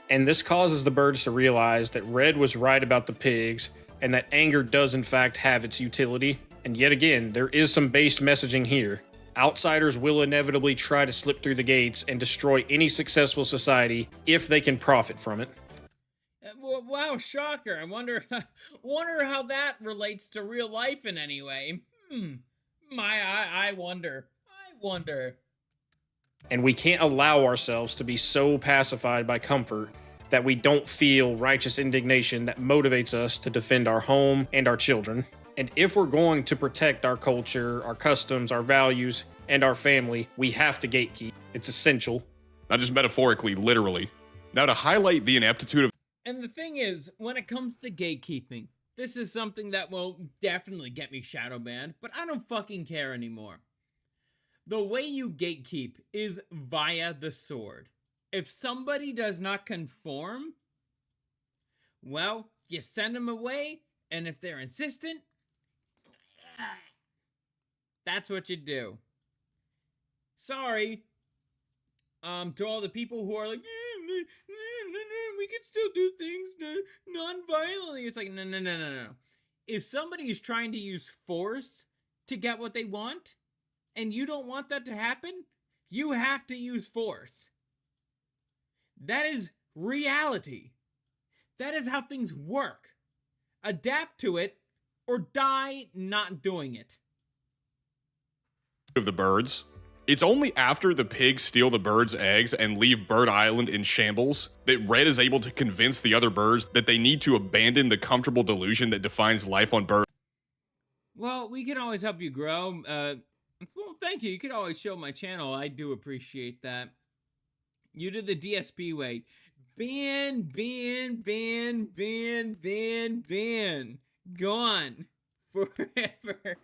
And this causes the birds to realize that Red was right about the pigs and that anger does in fact have its utility. And yet again, there is some based messaging here. Outsiders will inevitably try to slip through the gates and destroy any successful society if they can profit from it. Wow, shocker. I wonder how that relates to real life in any way. I wonder. And we can't allow ourselves to be so pacified by comfort that we don't feel righteous indignation that motivates us to defend our home and our children. And if we're going to protect our culture, our customs, our values, and our family, we have to gatekeep. It's essential. Not just metaphorically, literally. Now, to highlight the ineptitude of... And the thing is, when it comes to gatekeeping, this is something that will definitely get me shadow banned, but I don't fucking care anymore. The way you gatekeep is via the sword. If somebody does not conform, well, you send them away, and if they're insistent, that's what you do. Sorry, to all the people who are like, we can still do things non-violently. It's like, no. If somebody is trying to use force to get what they want, and you don't want that to happen, you have to use force. That is reality. That is how things work. Adapt to it, or die not doing it. Of the birds. It's only after the pigs steal the birds' eggs and leave Bird Island in shambles that Red is able to convince the other birds that they need to abandon the comfortable delusion that defines life on bird. Well, we can always help you grow. Well, thank you. You could always show my channel. I do appreciate that. You did the DSP way. Ban. Gone. Forever.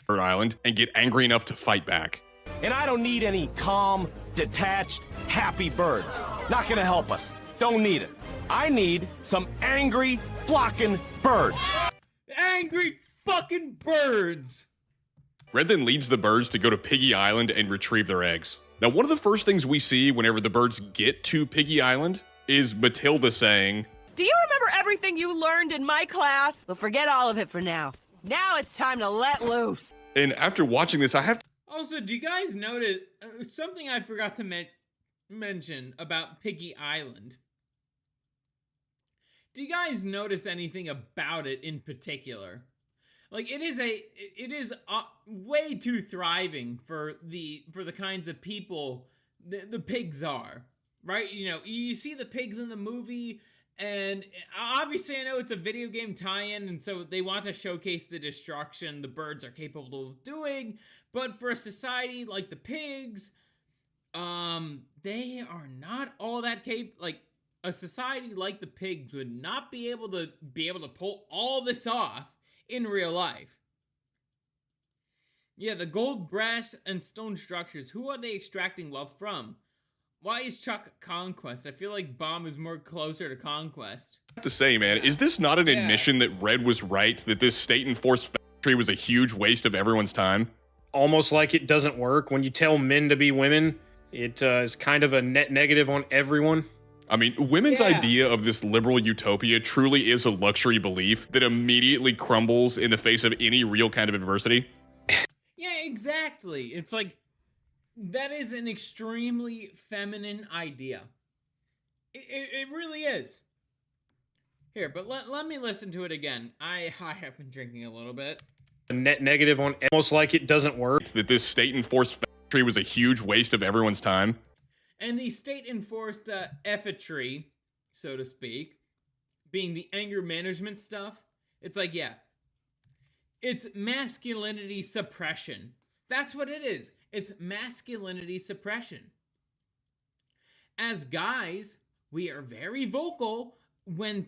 Bird Island and get angry enough to fight back. And I don't need any calm, detached, happy birds. Not gonna help us. Don't need it. I need some angry, flocking birds. Angry fucking birds. Red then leads the birds to go to Piggy Island and retrieve their eggs. Now, one of the first things we see whenever the birds get to Piggy Island is Matilda saying, "Do you remember everything you learned in my class?" Well, forget all of it for now. Now it's time to let loose. And after watching this, I have to... Also, do you guys notice something I forgot to mention about Piggy Island? Do you guys notice anything about it in particular? Like, it is way too thriving for the kinds of people the pigs are, right? You know, you see the pigs in the movie, and obviously I know it's a video game tie-in, and so they want to showcase the destruction the birds are capable of doing, but for a society like the pigs, they are not all that like, a society like the pigs would not be able to pull all this off in real life. Yeah, the gold, brass, and stone structures, who are they extracting wealth from? Why is Chuck Conquest? I feel like Bomb is more closer to Conquest. I have to say, man, is this not an admission that Red was right, that this state-enforced factory was a huge waste of everyone's time? Almost like it doesn't work. When you tell men to be women, it is kind of a net negative on everyone. I mean, women's idea of this liberal utopia truly is a luxury belief that immediately crumbles in the face of any real kind of adversity. Yeah, exactly. It's like, that is an extremely feminine idea. It really is. Here, but let me listen to it again. I have been drinking a little bit. A net negative on almost like it doesn't work. That this state-enforced factory was a huge waste of everyone's time. And the state-enforced effatry, so to speak, being the anger management stuff, it's like, yeah, it's masculinity suppression. That's what it is. It's masculinity suppression. As guys, we are very vocal when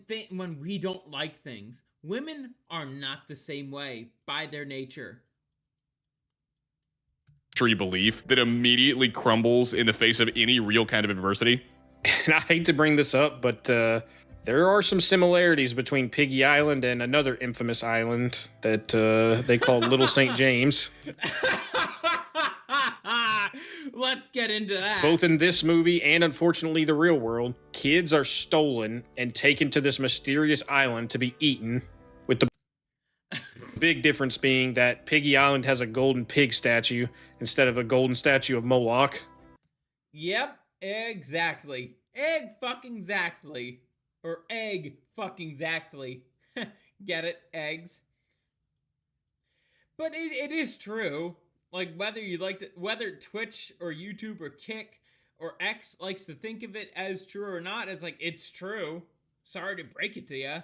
we don't like things. women are not the same way by their nature. Belief that immediately crumbles in the face of any real kind of adversity. And I hate to bring this up, but there are some similarities between Piggy Island and another infamous island that they call Little St. James. Let's get into that. Both in this movie and unfortunately the real world, kids are stolen and taken to this mysterious island to be eaten, with the big difference being that Piggy Island has a golden pig statue instead of a golden statue of Moloch. Yep, exactly. Egg-fucking-zactly. Or egg-fucking-zactly. Get it? Eggs. But it is true. Like, whether Twitch or YouTube or Kick or X likes to think of it as true or not, it's like, it's true. Sorry to break it to you.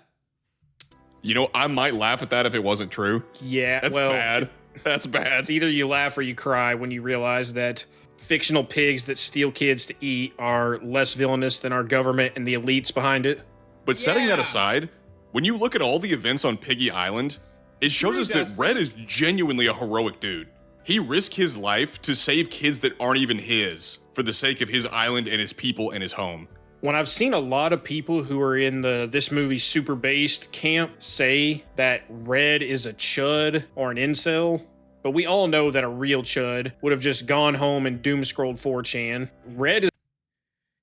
You know, I might laugh at that if it wasn't true. Yeah, That's well, bad. That's bad. It's either you laugh or you cry when you realize that fictional pigs that steal kids to eat are less villainous than our government and the elites behind it. But setting that Yeah. aside, when you look at all the events on Piggy Island, it shows us that Red is genuinely a heroic dude. He risked his life to save kids that aren't even his for the sake of his island and his people and his home. When I've seen a lot of people who are in this movie super based camp say that Red is a chud or an incel, but we all know that a real chud would have just gone home and doom scrolled 4chan. Red is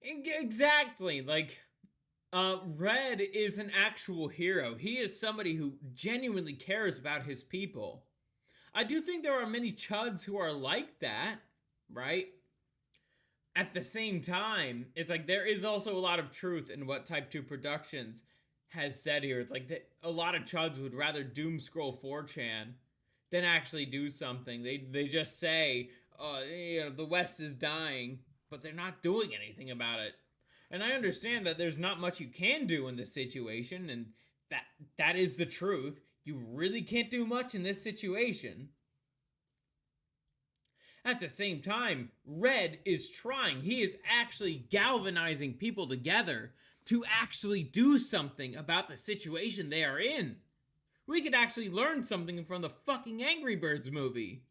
Exactly. Like, Red is an actual hero. He is somebody who genuinely cares about his people. I do think there are many chuds who are like that, right? At the same time, it's like there is also a lot of truth in what Type 2 Productions has said here. It's like a lot of chuds would rather doom scroll 4chan than actually do something. They just say, the West is dying, but they're not doing anything about it. And I understand that there's not much you can do in this situation, and that is the truth. You really can't do much in this situation. At the same time, Red is trying. He is actually galvanizing people together to actually do something about the situation they are in. We could actually learn something from the fucking Angry Birds movie.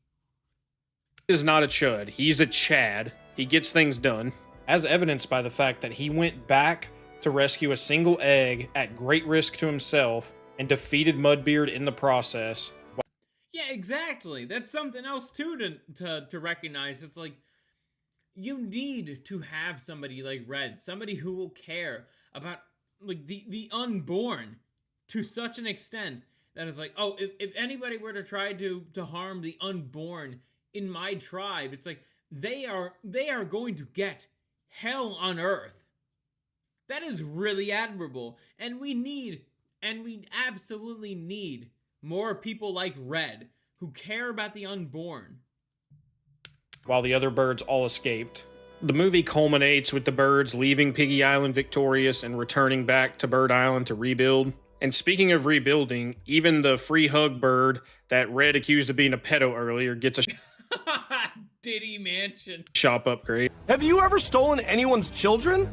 is not a chud. He's a Chad. He gets things done, as evidenced by the fact that he went back to rescue a single egg at great risk to himself and defeated Mudbeard in the process. Yeah, exactly. That's something else too to recognize. It's like, you need to have somebody like Red, somebody who will care about like the unborn to such an extent that it's like, oh, if anybody were to try to harm the unborn in my tribe, it's like they are going to get hell on earth. That is really admirable, and we absolutely need more people like Red who care about the unborn. While the other birds all escaped. The movie culminates with the birds leaving Piggy Island victorious and returning back to Bird Island to rebuild. And speaking of rebuilding, even the free hug bird that Red accused of being a pedo earlier gets a Diddy Mansion shop upgrade. Have you ever stolen anyone's children?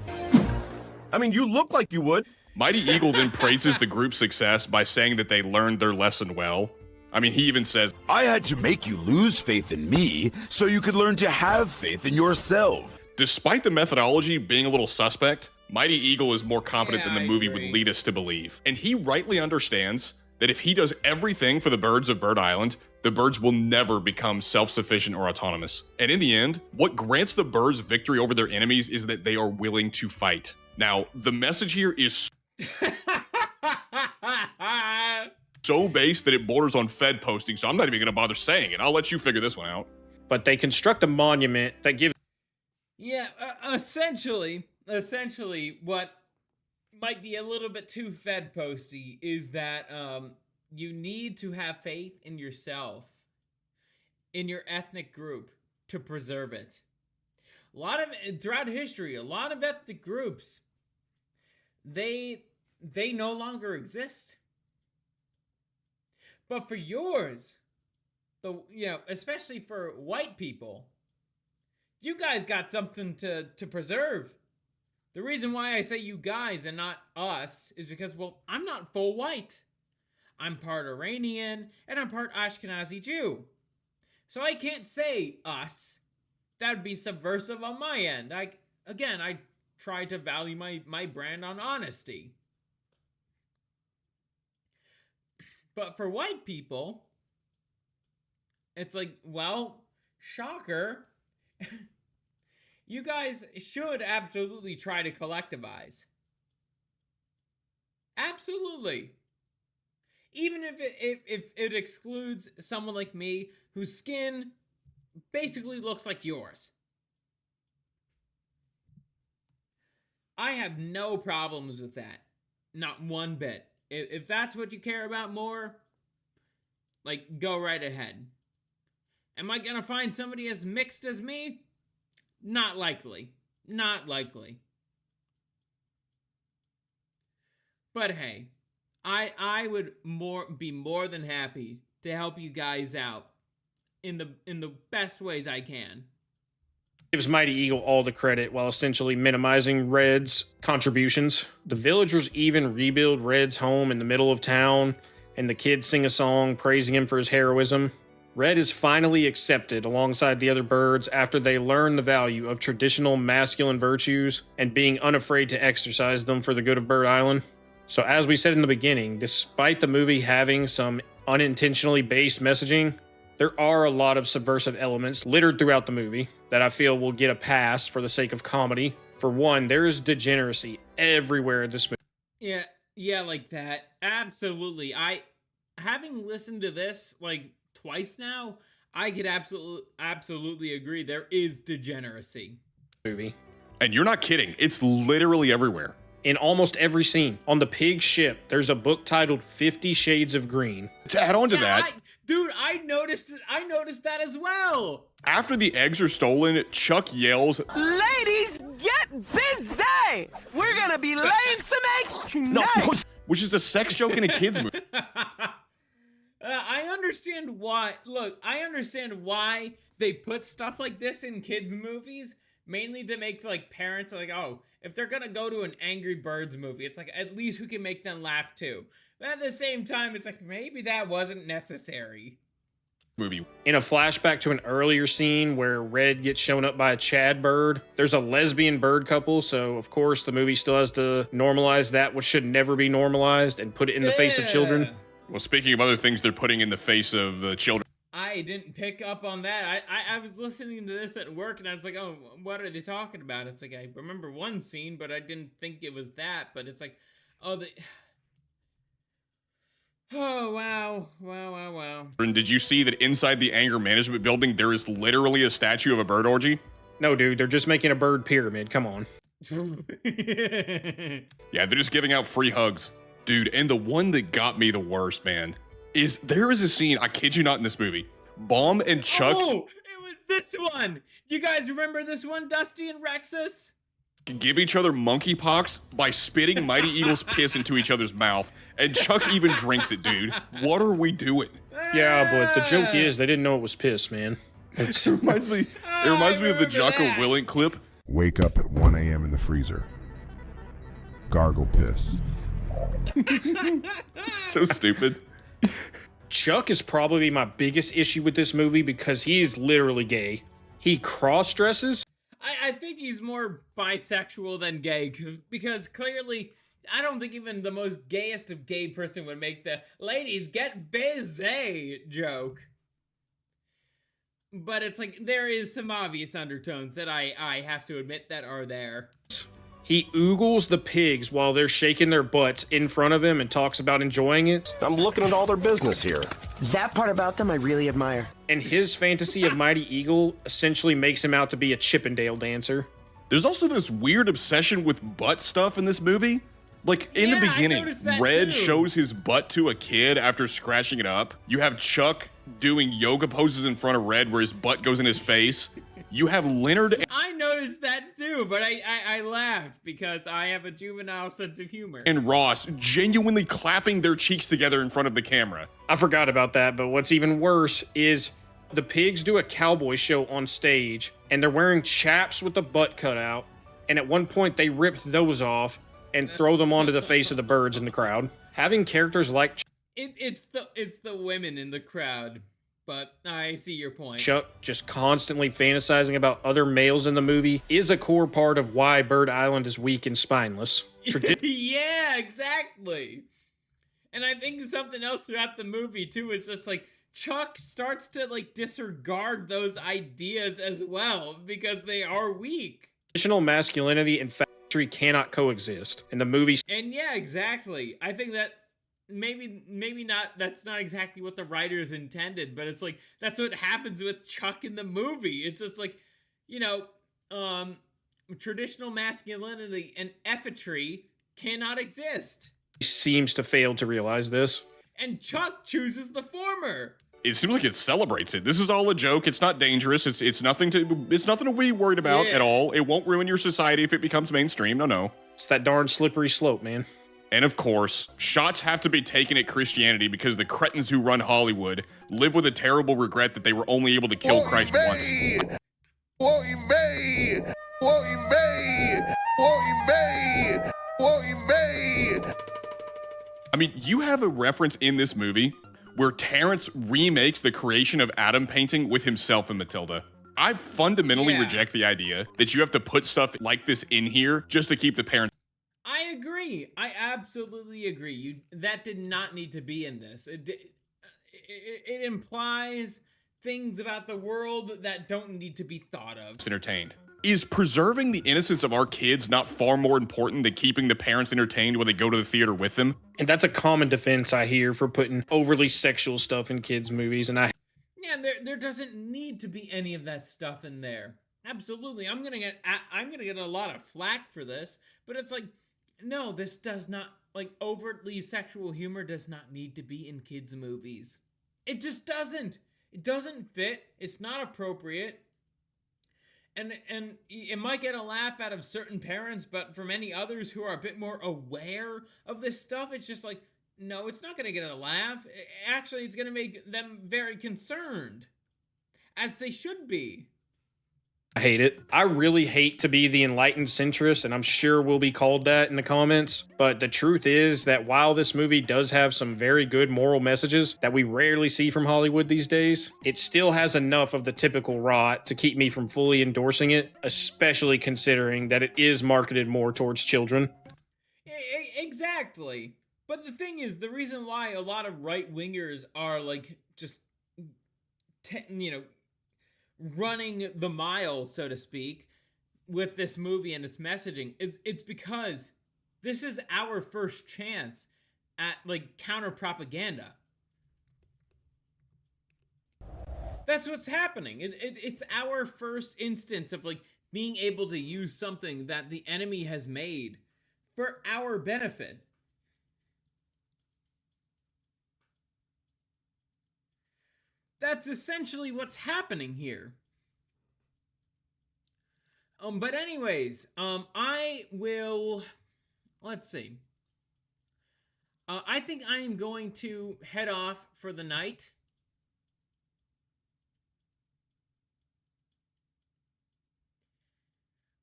I mean, you look like you would. Mighty Eagle then praises the group's success by saying that they learned their lesson well. I mean, he even says, I had to make you lose faith in me so you could learn to have faith in yourself. despite the methodology being a little suspect, Mighty Eagle is more competent than the I movie agree. would lead us to believe. And he rightly understands that if he does everything for the birds of Bird Island, the birds will never become self-sufficient or autonomous. And in the end, what grants the birds victory over their enemies is that they are willing to fight. Now, the message here is so base that it borders on Fed posting, so I'm not even gonna bother saying it. I'll let you figure this one out. But they construct a monument that gives Yeah, essentially, what might be a little bit too Fed posty is that you need to have faith in yourself, in your ethnic group, to preserve it. Throughout history, a lot of ethnic groups, they no longer exist. But for yours, especially for white people, you guys got something to preserve. The reason why I say you guys and not us is because, well, I'm not full white. I'm part Iranian, and I'm part Ashkenazi Jew. So I can't say us. That would be subversive on my end. I try to value my brand on honesty. But for white people, it's like, well, shocker. You guys should absolutely try to collectivize. Absolutely. Even if it excludes someone like me whose skin basically looks like yours. I have no problems with that. Not one bit. If that's what you care about more, like, go right ahead. Am I gonna find somebody as mixed as me? Not likely. Not likely. But hey, I would be more than happy to help you guys out in the best ways I can. Gives Mighty Eagle all the credit while essentially minimizing Red's contributions. The villagers even rebuild Red's home in the middle of town, and the kids sing a song praising him for his heroism. Red is finally accepted alongside the other birds after they learn the value of traditional masculine virtues and being unafraid to exercise them for the good of Bird Island. So as we said in the beginning, despite the movie having some unintentionally based messaging, there are a lot of subversive elements littered throughout the movie that I feel will get a pass for the sake of comedy. For one, there is degeneracy everywhere in this movie. Yeah, like that. Absolutely. Having listened to this like twice now, I could absolutely agree. There is degeneracy. Movie. And you're not kidding. It's literally everywhere. In almost every scene. On the pig ship, there's a book titled 50 Shades of Green. To add on to that... I noticed that as well. After the eggs are stolen, Chuck yells, Ladies, get busy! We're gonna be laying some eggs tonight! which is a sex joke in a kid's movie. I understand why. Look, I understand why they put stuff like this in kids' movies, mainly to make like parents like, oh, if they're gonna go to an Angry Birds movie, it's like at least we can make them laugh too. But at the same time, it's like maybe that wasn't necessary. Movie. In a flashback to an earlier scene where Red gets shown up by a Chad bird, there's a lesbian bird couple, so of course the movie still has to normalize that which should never be normalized and put it in the face of children. Well, speaking of other things they're putting in the face of the children. I didn't pick up on that. I was listening to this at work and I was like, oh, what are they talking about? It's like, I remember one scene, but I didn't think it was that. But it's like, oh, oh, wow. And did you see that inside the anger management building, there is literally a statue of a bird orgy? No, dude, they're just making a bird pyramid. Come on. Yeah, they're just giving out free hugs. Dude, and the one that got me the worst, man, is there is a scene, I kid you not, in this movie. Bomb and Chuck... Oh, it was this one. You guys remember this one, Dusty and Rexus? Give each other monkeypox by spitting Mighty Eagle's piss into each other's mouth, and Chuck even drinks it, dude. What are we doing? Yeah, but the joke is they didn't know it was piss, man. It reminds me of the Jocko Willink clip. Wake up at 1 a.m. in the freezer. Gargle piss. So stupid. Chuck is probably my biggest issue with this movie because he's literally gay. He cross-dresses. I think he's more bisexual than gay because clearly I don't think even the most gayest of gay person would make the ladies get busy joke. But it's like there is some obvious undertones that I have to admit that are there. He oogles the pigs while they're shaking their butts in front of him and talks about enjoying it. I'm looking at all their business here. That part about them I really admire. And his fantasy of Mighty Eagle essentially makes him out to be a Chippendale dancer. There's also this weird obsession with butt stuff in this movie. Like, in the beginning, Red shows his butt to a kid after scratching it up. You have Chuck doing yoga poses in front of Red where his butt goes in his face. You have Leonard... I noticed that too, but I laughed because I have a juvenile sense of humor. And Ross genuinely clapping their cheeks together in front of the camera. I forgot about that, but what's even worse is the pigs do a cowboy show on stage, and they're wearing chaps with the butt cut out, and at one point they rip those off and throw them onto the face of the birds in the crowd. Having characters like... it's the women in the crowd, but I see your point. Chuck just constantly fantasizing about other males in the movie is a core part of why Bird Island is weak and spineless. Yeah, exactly. And I think something else throughout the movie too is just like Chuck starts to like disregard those ideas as well because they are weak. Traditional masculinity and factory cannot coexist. And the movie. And yeah, exactly. I think that maybe not, that's not exactly what the writers intended, but it's like that's what happens with Chuck in the movie. It's just like, you know, traditional masculinity and effatry cannot exist. Seems to fail to realize this. And Chuck chooses the former. It seems like it celebrates it. This is all a joke. It's not dangerous. It's nothing to be worried about at all. It won't ruin your society if it becomes mainstream. No. It's that darn slippery slope, man. And of course, shots have to be taken at Christianity because the cretins who run Hollywood live with a terrible regret that they were only able to kill Christ once. I mean, you have a reference in this movie where Terrence remakes the creation of Adam painting with himself and Matilda. I fundamentally reject the idea that you have to put stuff like this in here just to keep the parents. I agree. I absolutely agree. That did not need to be in this. It implies things about the world that don't need to be thought of. Entertained. Is preserving the innocence of our kids not far more important than keeping the parents entertained when they go to the theater with them? And that's a common defense I hear for putting overly sexual stuff in kids' movies, and yeah, there doesn't need to be any of that stuff in there. Absolutely, I'm gonna get a lot of flack for this, but it's like, no, this does not, like, overtly sexual humor does not need to be in kids' movies. It just doesn't. It doesn't fit. It's not appropriate. And it might get a laugh out of certain parents, but for many others who are a bit more aware of this stuff, it's just like, no, it's not going to get a laugh. Actually, it's going to make them very concerned, as they should be. I hate it. I really hate to be the enlightened centrist, and I'm sure we'll be called that in the comments. But the truth is that while this movie does have some very good moral messages that we rarely see from Hollywood these days, it still has enough of the typical rot to keep me from fully endorsing it, especially considering that it is marketed more towards children. Exactly. But the thing is, the reason why a lot of right-wingers are, like, just, running the mile, so to speak, with this movie and its messaging, it's because this is our first chance at, like, counter-propaganda. That's what's happening. It's our first instance of, like, being able to use something that the enemy has made for our benefit. That's essentially what's happening here. But anyways, I will, let's see. I think I am going to head off for the night.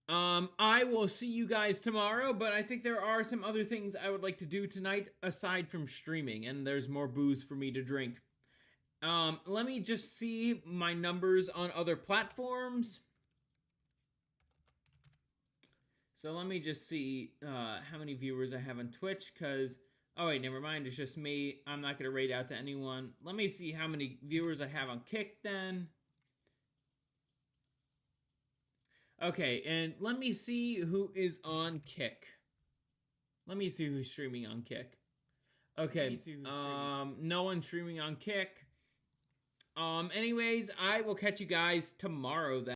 I will see you guys tomorrow, but I think there are some other things I would like to do tonight aside from streaming, and there's more booze for me to drink. Let me just see my numbers on other platforms. So let me just see how many viewers I have on Twitch, because, oh wait, never mind, it's just me. I'm not going to raid out to anyone. Let me see how many viewers I have on Kick then. Okay, and let me see who is on Kick. Let me see who's streaming on Kick. Okay, no one's streaming on Kick. Anyways, I will catch you guys tomorrow then.